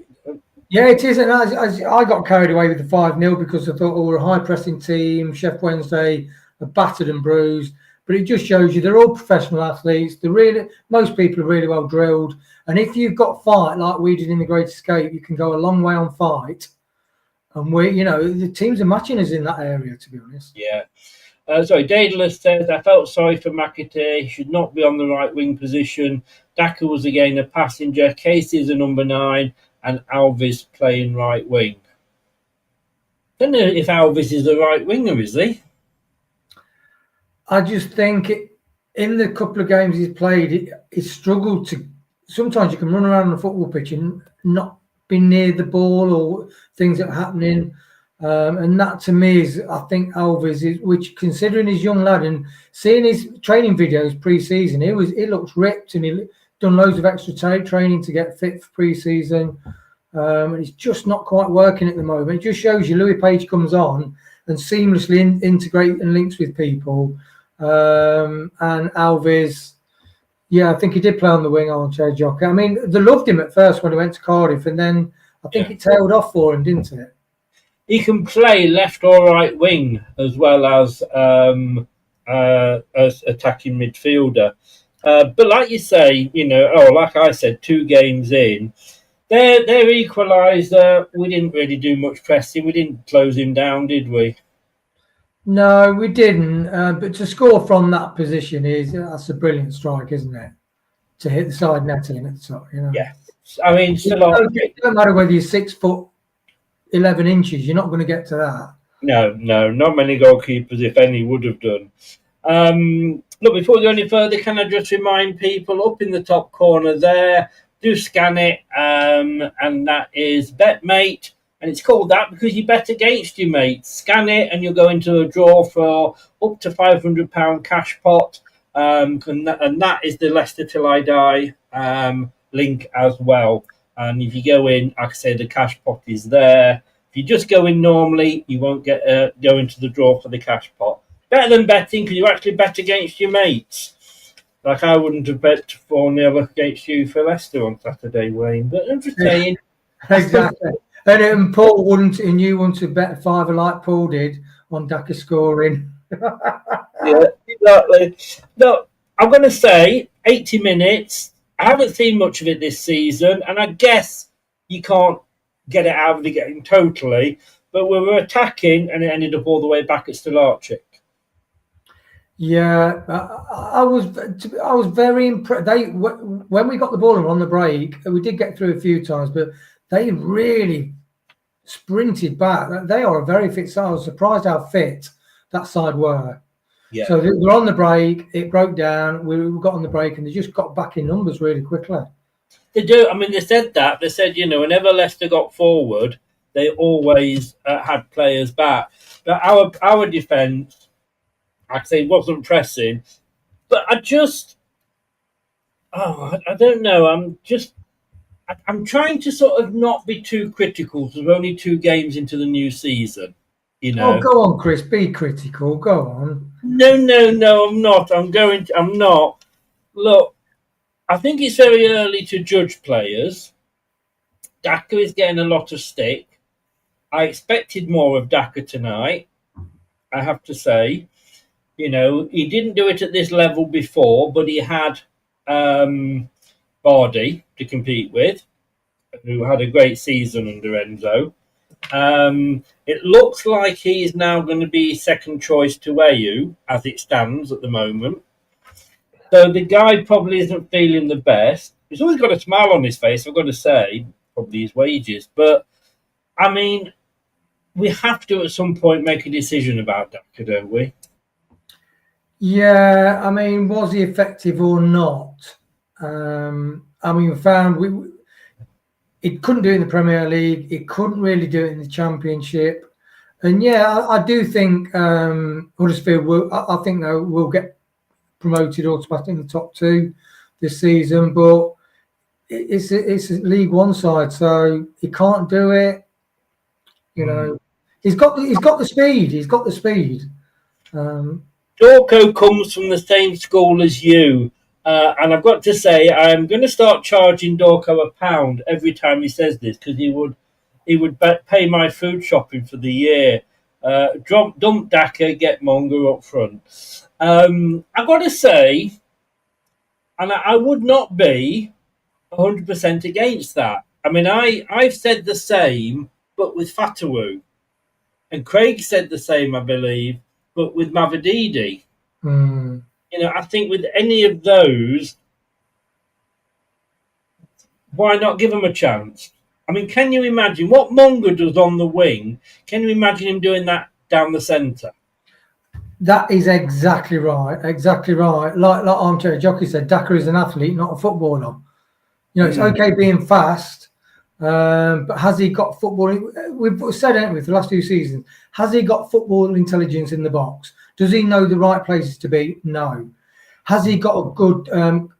Yeah, it is. And I got carried away with the 5-0 because I thought, we're a high-pressing team. Chef Wednesday are battered and bruised. But it just shows you they're all professional athletes. Most people are really well drilled. And if you've got fight like we did in the Great Escape, you can go a long way on fight. And the teams are matching us in that area, to be honest. Yeah. Daedalus says, I felt sorry for McAtee. He should not be on the right wing position. Daka was again a passenger. Casey is a number 9. And Alves playing right wing. don't know if Alves is the right winger, is he? I just think in the couple of games he's played, he struggled to. Sometimes you can run around on the football pitch and not be near the ball or things that are happening. And that to me is, I think Alves is, which considering he's young lad and seeing his training videos pre-season, he looks ripped and he done loads of extra training to get fit for pre-season. And it's just not quite working at the moment. It just shows you Louis Page comes on and seamlessly integrate and links with people. And Alves, yeah, I think he did play on the wing, armchair jockey. I mean, they loved him at first when he went to Cardiff, and then I think it tailed off for him, didn't it? He can play left or right wing as well as attacking midfielder. But like you say, like I said, 2 games in, their equaliser, we didn't really do much pressing. We didn't close him down, did we? No, we didn't. But to score from that position that's a brilliant strike, isn't it? To hit the side netting at the top, Yeah. I mean, still it don't matter whether you're 6'11" you're not going to get to that. No, not many goalkeepers, if any, would have done. Look, before we go any further, can I just remind people up in the top corner there, do scan it, and that is BetMate, and it's called that because you bet against your mate. Scan it, and you'll go into a draw for up to £500 cash pot, and that is the Leicester Till I Die link as well. And if you go in, like I say, the cash pot is there. If you just go in normally, you won't get go into the draw for the cash pot. Better than betting because you actually bet against your mates. Like I wouldn't have bet 4-0 against you for Leicester on Saturday, Wayne. But I'm just saying. Exactly. And Paul wouldn't, and you wouldn't have bet a fiver like Paul did on Daka scoring. Yeah, exactly. No, I'm going to say 80 minutes. I haven't seen much of it this season, and I guess you can't get it out of the game totally. But we were attacking, and it ended up all the way back at Stolarczyk. Yeah, I was very impressed. When we got the ball and were on the break, we did get through a few times, but they really sprinted back. They are a very fit side. I was surprised how fit that side were. Yeah. So they were on the break. It broke down. We got on the break, and they just got back in numbers really quickly. They do. I mean, they said that. They said, whenever Leicester got forward, they always had players back. But our defence, I'd say, wasn't pressing. But I don't know. I'm trying to sort of not be too critical because we're only 2 games into the new season. Oh, go on, Chris. Be critical. Go on. No, I'm not. I'm not. Look, I think it's very early to judge players. Daka is getting a lot of stick. I expected more of Daka tonight, I have to say. He didn't do it at this level before, but he had Bardi to compete with, who had a great season under Enzo. It looks like he's now going to be second choice to Ayew, as it stands at the moment. So the guy probably isn't feeling the best. He's always got a smile on his face, I've got to say, probably his wages. But, I mean, we have to at some point make a decision about Daka, don't we? Yeah, I mean, was he effective or not? We found it couldn't do it in the Premier League. It couldn't really do it in the Championship. And yeah, I do think Huddersfield will get promoted automatically in the top 2 this season. But it's a League One side, so he can't do it. He's got the speed. He's got the speed. Dorco comes from the same school as you. And I've got to say, I'm going to start charging Dorco £1 every time he says this because he would pay my food shopping for the year. Dump Daka, get Monger up front. I've got to say, and I would not be 100% against that. I mean, I've said the same, but with Fatawu. And Craig said the same, I believe, but with Mavididi. I think with any of those, why not give them a chance? I mean, can you imagine what Monga does on the wing? Can you imagine him doing that down the centre? That is exactly right. Exactly right. Like Armchair Jockey said, Daka is an athlete, not a footballer. You know, it's okay being fast, but has he got football? We've said, haven't we, for the last 2 seasons, has he got football intelligence in the box? Does he know the right places to be? No. Has he got a good,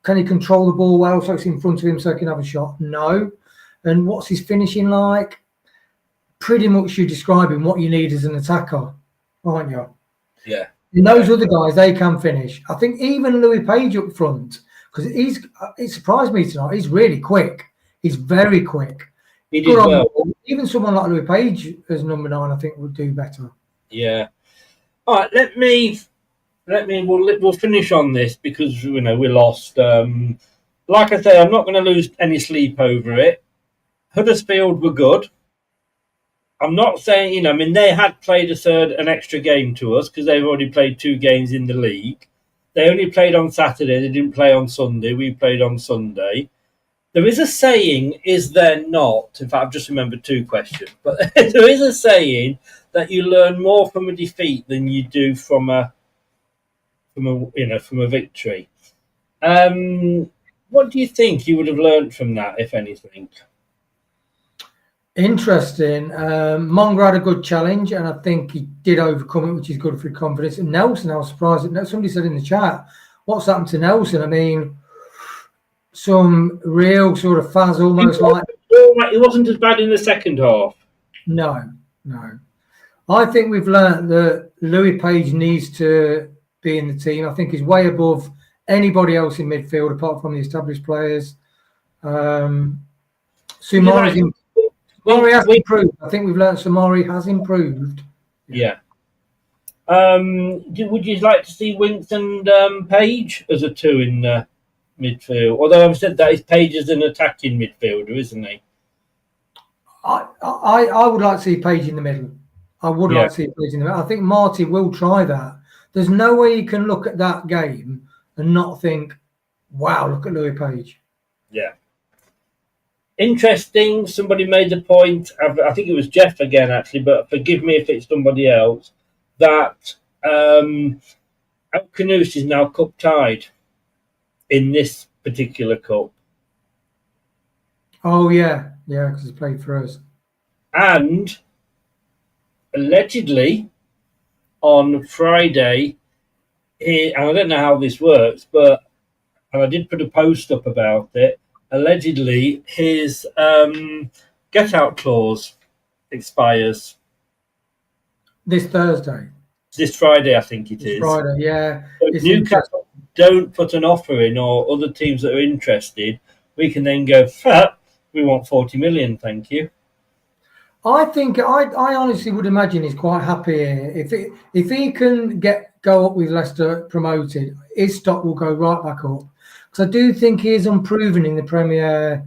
can he control the ball well so it's in front of him so he can have a shot? No. And what's his finishing like? Pretty much you're describing what you need as an attacker, aren't you? Yeah. And those other guys, they can finish. I think even Louis Page up front, because it surprised me tonight, he's really quick. He's very quick. He did well. Even someone like Louis Page as number 9, I think, would do better. Yeah. All right, we'll finish on this because, you know, we're lost. Like I say, I'm not going to lose any sleep over it. Huddersfield were good. I'm not saying, you know, I mean, they had played an extra game to us because they've already played 2 games in the league. They only played on Saturday. They didn't play on Sunday. We played on Sunday. There is a saying, is there not? In fact, I've just remembered 2 questions. But there is a saying that you learn more from a defeat than you do from a victory. What do you think you would have learned from that, if anything? Interesting. Monga had a good challenge, and I think he did overcome it, which is good for his confidence. And Nelson, I was surprised that somebody said in the chat, what's happened to Nelson? I mean, some real sort of faz almost like... It wasn't as bad in the second half. No. I think we've learned that Louis Page needs to be in the team. I think he's way above anybody else in midfield apart from the established players. Sumari's Samari has improved. I think we've learned Samari has improved. Yeah. Would you like to see Winks and Page as a 2 in midfield? Although I've said that Page is an attacking midfielder, isn't he? I would like to see Page in the middle. I would like to see Page in the middle. I think Marty will try that. There's no way you can look at that game and not think, wow, look at Louis Page. Yeah. Interesting. Somebody made the point, I think it was Jeff again, actually, but forgive me if it's somebody else, that El Canoes is now cup tied in this particular cup. Oh, yeah, because he played for us. And allegedly on Friday, and I don't know how this works, and I did put a post up about it, allegedly his get-out clause expires. This Thursday? This Friday, I think it is. Friday, yeah. So if Newcastle don't put an offer in, or other teams that are interested, we can then go, we want 40 million, thank you. I think I honestly would imagine he's quite happy here. If he can go up with Leicester promoted, his stock will go right back up. Because I do think he is unproven in the Premier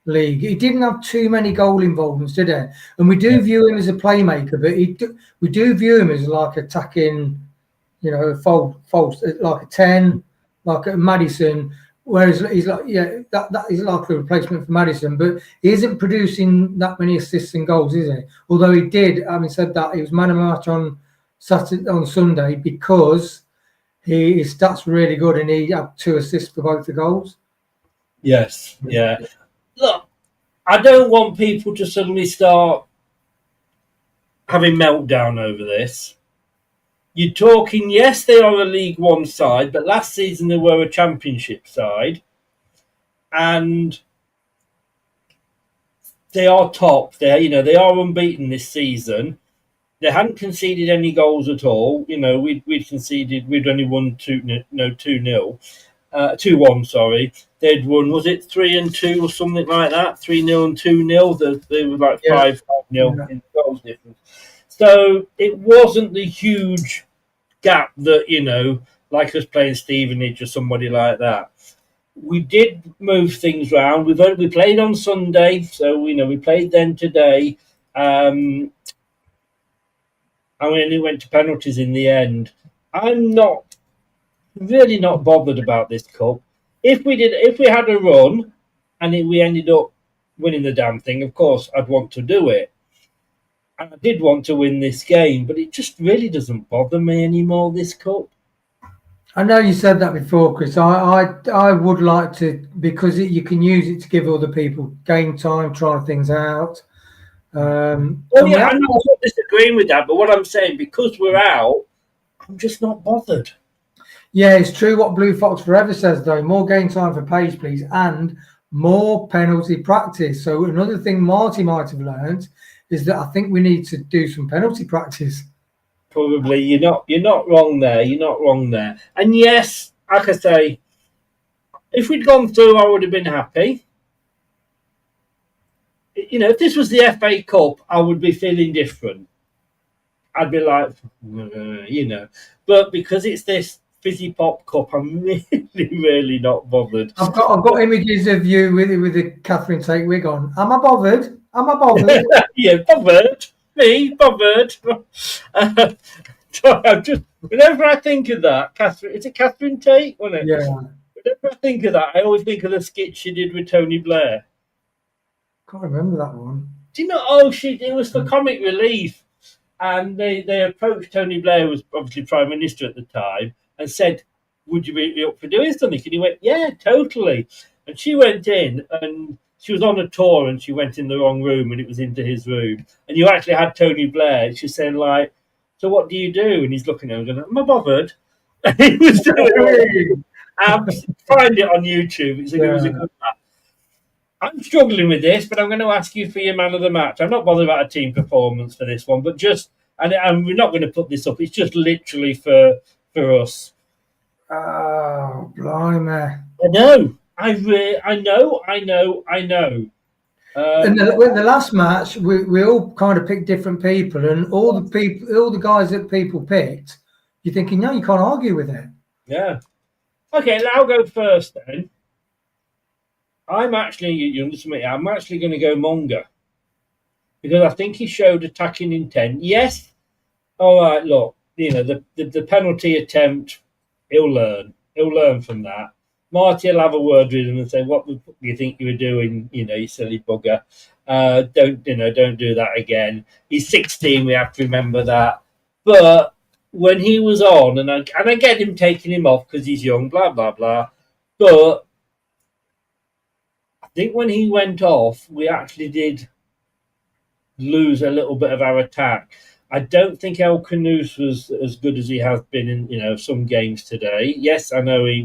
League. He didn't have too many goal involvements, did he? And we do view him as a playmaker, but we do view him as like attacking, you know, false, like a 10, like a Maddison. Whereas he's like, that is like a replacement for Maddison, but he isn't producing that many assists and goals, is he? Although he did, having said that, he was man of the match on Sunday because his stats were really good and he had 2 assists for both the goals. Yes, yeah. Look, I don't want people to suddenly start having meltdown over this. You're talking, yes, they are a League One side, but last season they were a Championship side. And they are top. They are unbeaten this season. They hadn't conceded any goals at all. You know, we'd only won 2-0. 2-1, sorry. They'd won, was it 3-2 or something like that? 3-0 and 2-0. They were like 5-0 in goals difference. So it wasn't the huge gap that, you know, like us playing Stevenage or somebody like that. We did move things around. We played on Sunday, so we played then today. And we only went to penalties in the end. I'm really not bothered about this cup. If we had a run and we ended up winning the damn thing, of course, I'd want to do it. And I did want to win this game, but it just really doesn't bother me anymore, this cup. I know you said that before, Chris. I would like to, because you can use it to give other people game time, try things out. I'm not disagreeing with that, but what I'm saying, because we're out, I'm just not bothered. Yeah, it's true what Blue Fox Forever says, though. More game time for Page, please, and more penalty practice. So another thing Marty might have learned is that I think we need to do some penalty practice. Probably you're not wrong there. You're not wrong there. And yes, like I say, if we'd gone through, I would have been happy. You know, if this was the FA Cup, I would be feeling different. I'd be like, you know, but because it's this Fizzy Pop Cup, I'm really not bothered. I've got images of you with the Catherine Tate wig on. Am I bothered? Am I bothered? Yeah, bothered. Me, bothered. Whenever I think of that, Catherine, is it Catherine Tate? Wasn't it? Yeah. Whenever I think of that, I always think of the skit she did with Tony Blair. Can't remember that one. Do you know? Oh, it was for Comic Relief, and they approached Tony Blair, who was obviously Prime Minister at the time, and said, "Would you be up for doing something?" And he went, "Yeah, totally." And she went in, and she was on a tour, and she went in the wrong room, and it was into his room. And you actually had Tony Blair. She's saying like, "So what do you do?" And he's looking at her, going, "Am I bothered?" And he was doing find it on YouTube. It was a good match. I'm struggling with this, but I'm going to ask you for your man of the match. I'm not bothered about a team performance for this one, but just, and we're not going to put this up. It's just literally for us. Oh, blimey! I know. I know. In the last match, we all kind of picked different people, and all the guys that people picked, you're thinking, no, you can't argue with it. Yeah. Okay, I'll go first then. I'm actually going to go Monga, because I think he showed attacking intent. Yes, all right. Look, you know the penalty attempt. He'll learn from that. Marty will have a word with him and say, "What do you think you were doing? You know, you silly bugger. Don't do that again." He's 16. We have to remember that. But when he was on, and I get him taking him off because he's young, blah blah blah. But I think when he went off, we actually did lose a little bit of our attack. I don't think El Canoes was as good as he has been in some games today. Yes, I know he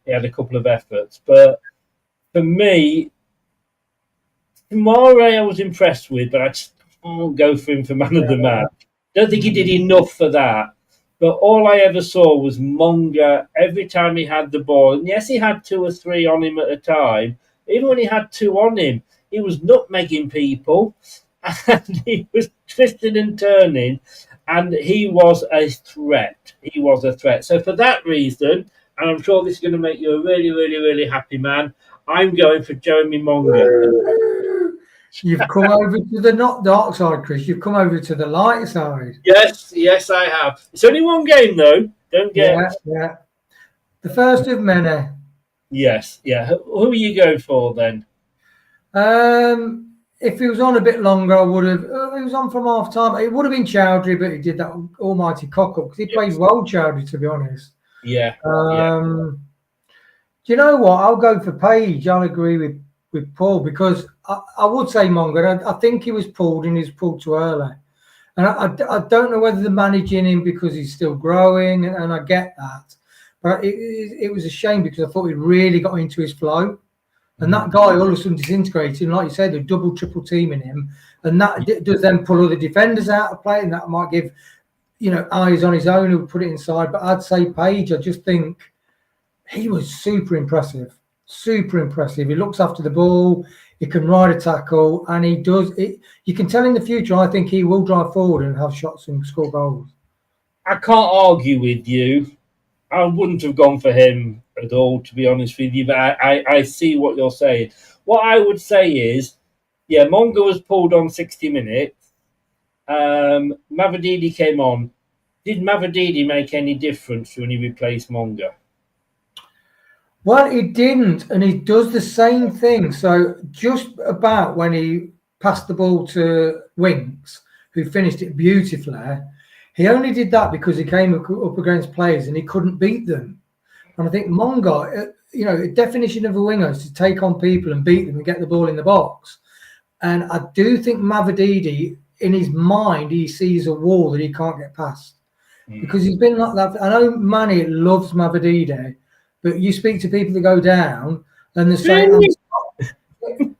had a couple of efforts, but for me, Tamare I was impressed with, but I just can't go for him for man of the match. Don't think he did enough for that. But all I ever saw was Monga every time he had the ball. And yes, he had 2 or 3 on him at a time. Even when he had 2 on him, he was nutmegging people. And he was twisting and turning. And he was a threat. He was a threat. So for that reason, and I'm sure this is going to make you a really, really, really happy man, I'm going for Jeremy Monga. You've come over to the not dark side, Chris. You've come over to the light side. Yes, I have. It's only one game, though. Don't get... Yeah. The first of many. Yes, yeah. Who are you going for, then? If he was on a bit longer, I would have... he was on from half-time. It would have been Chowdhury, but he did that almighty cock-up, because he played well, Chowdhury, to be honest. Yeah. Do you know what? I'll go for Page. I'll agree with Paul, because I would say Monga. I think he was pulled, and he was pulled too early. And I don't know whether they're managing him because he's still growing, and I get that. But it was a shame, because I thought he really got into his flow. And that guy all of a sudden disintegrated. And like you said, they're double, triple teaming him. And that does then pull other defenders out of play, and that might give, eyes on his own who put it inside. But I'd say Page. I just think he was super impressive. Super impressive. He looks after the ball. He can ride a tackle, and he does it. You can tell in the future, I think he will drive forward and have shots and score goals. I can't argue with you. I wouldn't have gone for him at all, to be honest with you, but I see what you're saying. What I would say is, Monga was pulled on 60 minutes. Mavadidi came on. Did Mavadidi make any difference when he replaced Monga? Well, he didn't, and he does the same thing. So just about when he passed the ball to Winks, who finished it beautifully, he only did that because he came up against players and he couldn't beat them. And I think Monga, the definition of a winger is to take on people and beat them and get the ball in the box. And I do think Mavididi, in his mind, he sees a wall that he can't get past. Because he's been like that. I know Manny loves Mavididi, but you speak to people that go down and they're saying,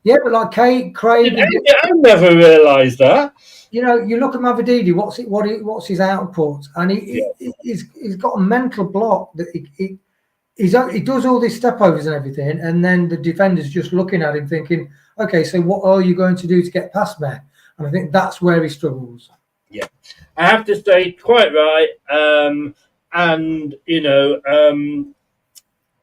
yeah, but like Craig. I never realised that. You look at Mavididi, what's his output? And he's got a mental block that he does all these step overs and everything, and then the defender's just looking at him thinking, okay, so what are you going to do to get past me? And I think that's where he struggles. Yeah, I have to say, quite right.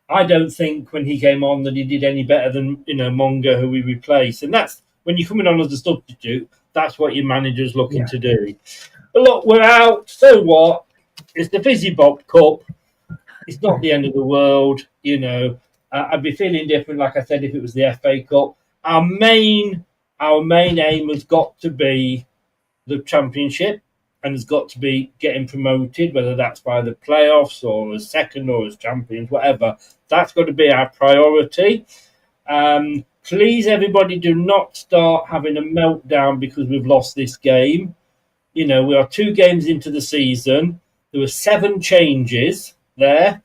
I don't think when he came on that he did any better than Monga, who we replaced. And that's when you're coming on as a substitute. That's what your manager's looking to do. But look, we're out. So what? It's the Fizzy Bob Cup. It's not the end of the world. I'd be feeling different, like I said, if it was the FA Cup. Our main aim has got to be the Championship, and has got to be getting promoted, whether that's by the playoffs or as second or as champions, whatever. That's got to be our priority. Please, everybody, do not start having a meltdown because we've lost this game. We are 2 games into the season. There were 7 changes there.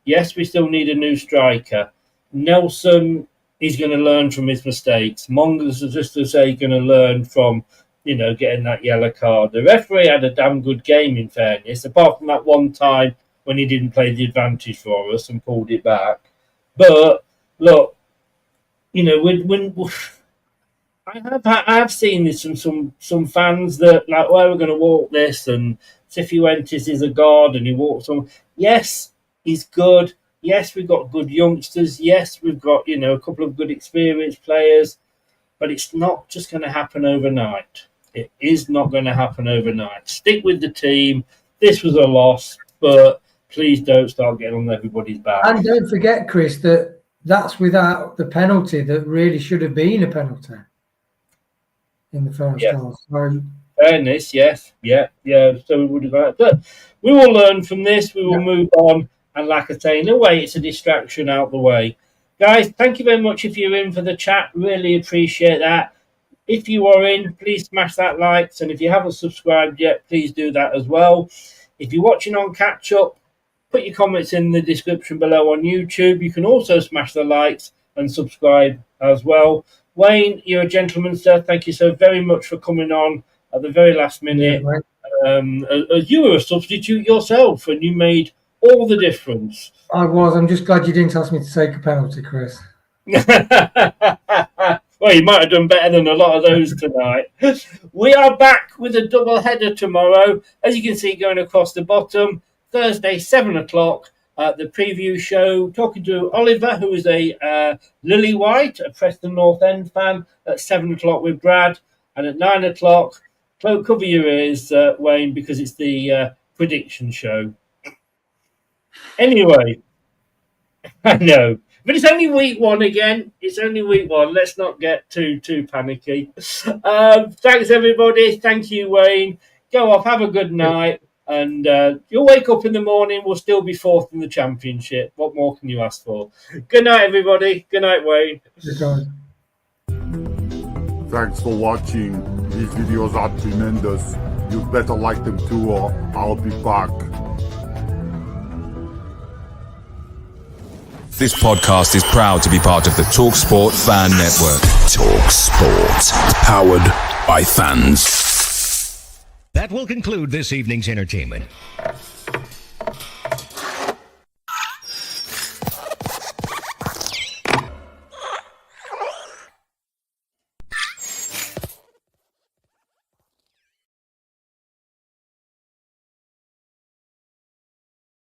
Yes, we still need a new striker. Nelson is going to learn from his mistakes. Monga's just to say going to learn from, getting that yellow card. The referee had a damn good game, in fairness, apart from that one time when he didn't play the advantage for us and pulled it back. But look, when I have seen this from some fans that like, well, we're going to walk this, and Cifuentes is a god and he walks on. Yes, he's good. Yes, we've got good youngsters. Yes, we've got a couple of good experienced players, but it's not just going to happen overnight. It is not going to happen overnight. Stick with the team. This was a loss, but please don't start getting on everybody's back. And don't forget, Chris, that's without the penalty that really should have been a penalty in the first half. So, fairness, yes. Yeah. So we would have got that. We will learn from this. We will move on. And like I say, in a way, it's a distraction out the way. Guys, thank you very much if you're in for the chat. Really appreciate that. If you are in, please smash that likes. And if you haven't subscribed yet, please do that as well. If you're watching on catch up, put your comments in the description below on YouTube. You can also smash the likes and subscribe as well. Wayne, you're a gentleman, sir. Thank you so very much for coming on at the very last minute. As you were a substitute yourself, and you made all the difference. I was. I'm just glad you didn't ask me to take a penalty, Chris. Well, you might have done better than a lot of those tonight. We are back with a double header tomorrow. As you can see, going across the bottom, Thursday, 7 o'clock, the preview show, talking to Oliver, who is a Lily White, a Preston North End fan, at 7 o'clock with Brad. And at 9 o'clock, cover your ears, Wayne, because it's the prediction show. Anyway, I know. But it's only week 1 again. It's only week 1. Let's not get too panicky. Thanks, everybody. Thank you, Wayne. Go off. Have a good night. And you'll wake up in the morning. We'll still be 4th in the Championship. What more can you ask for? Good night, everybody. Good night, Wayne. Good night. Thanks for watching. These videos are tremendous. You better like them too, or I'll be back. This podcast is proud to be part of the TalkSport Fan Network. TalkSport. Powered by fans. That will conclude this evening's entertainment.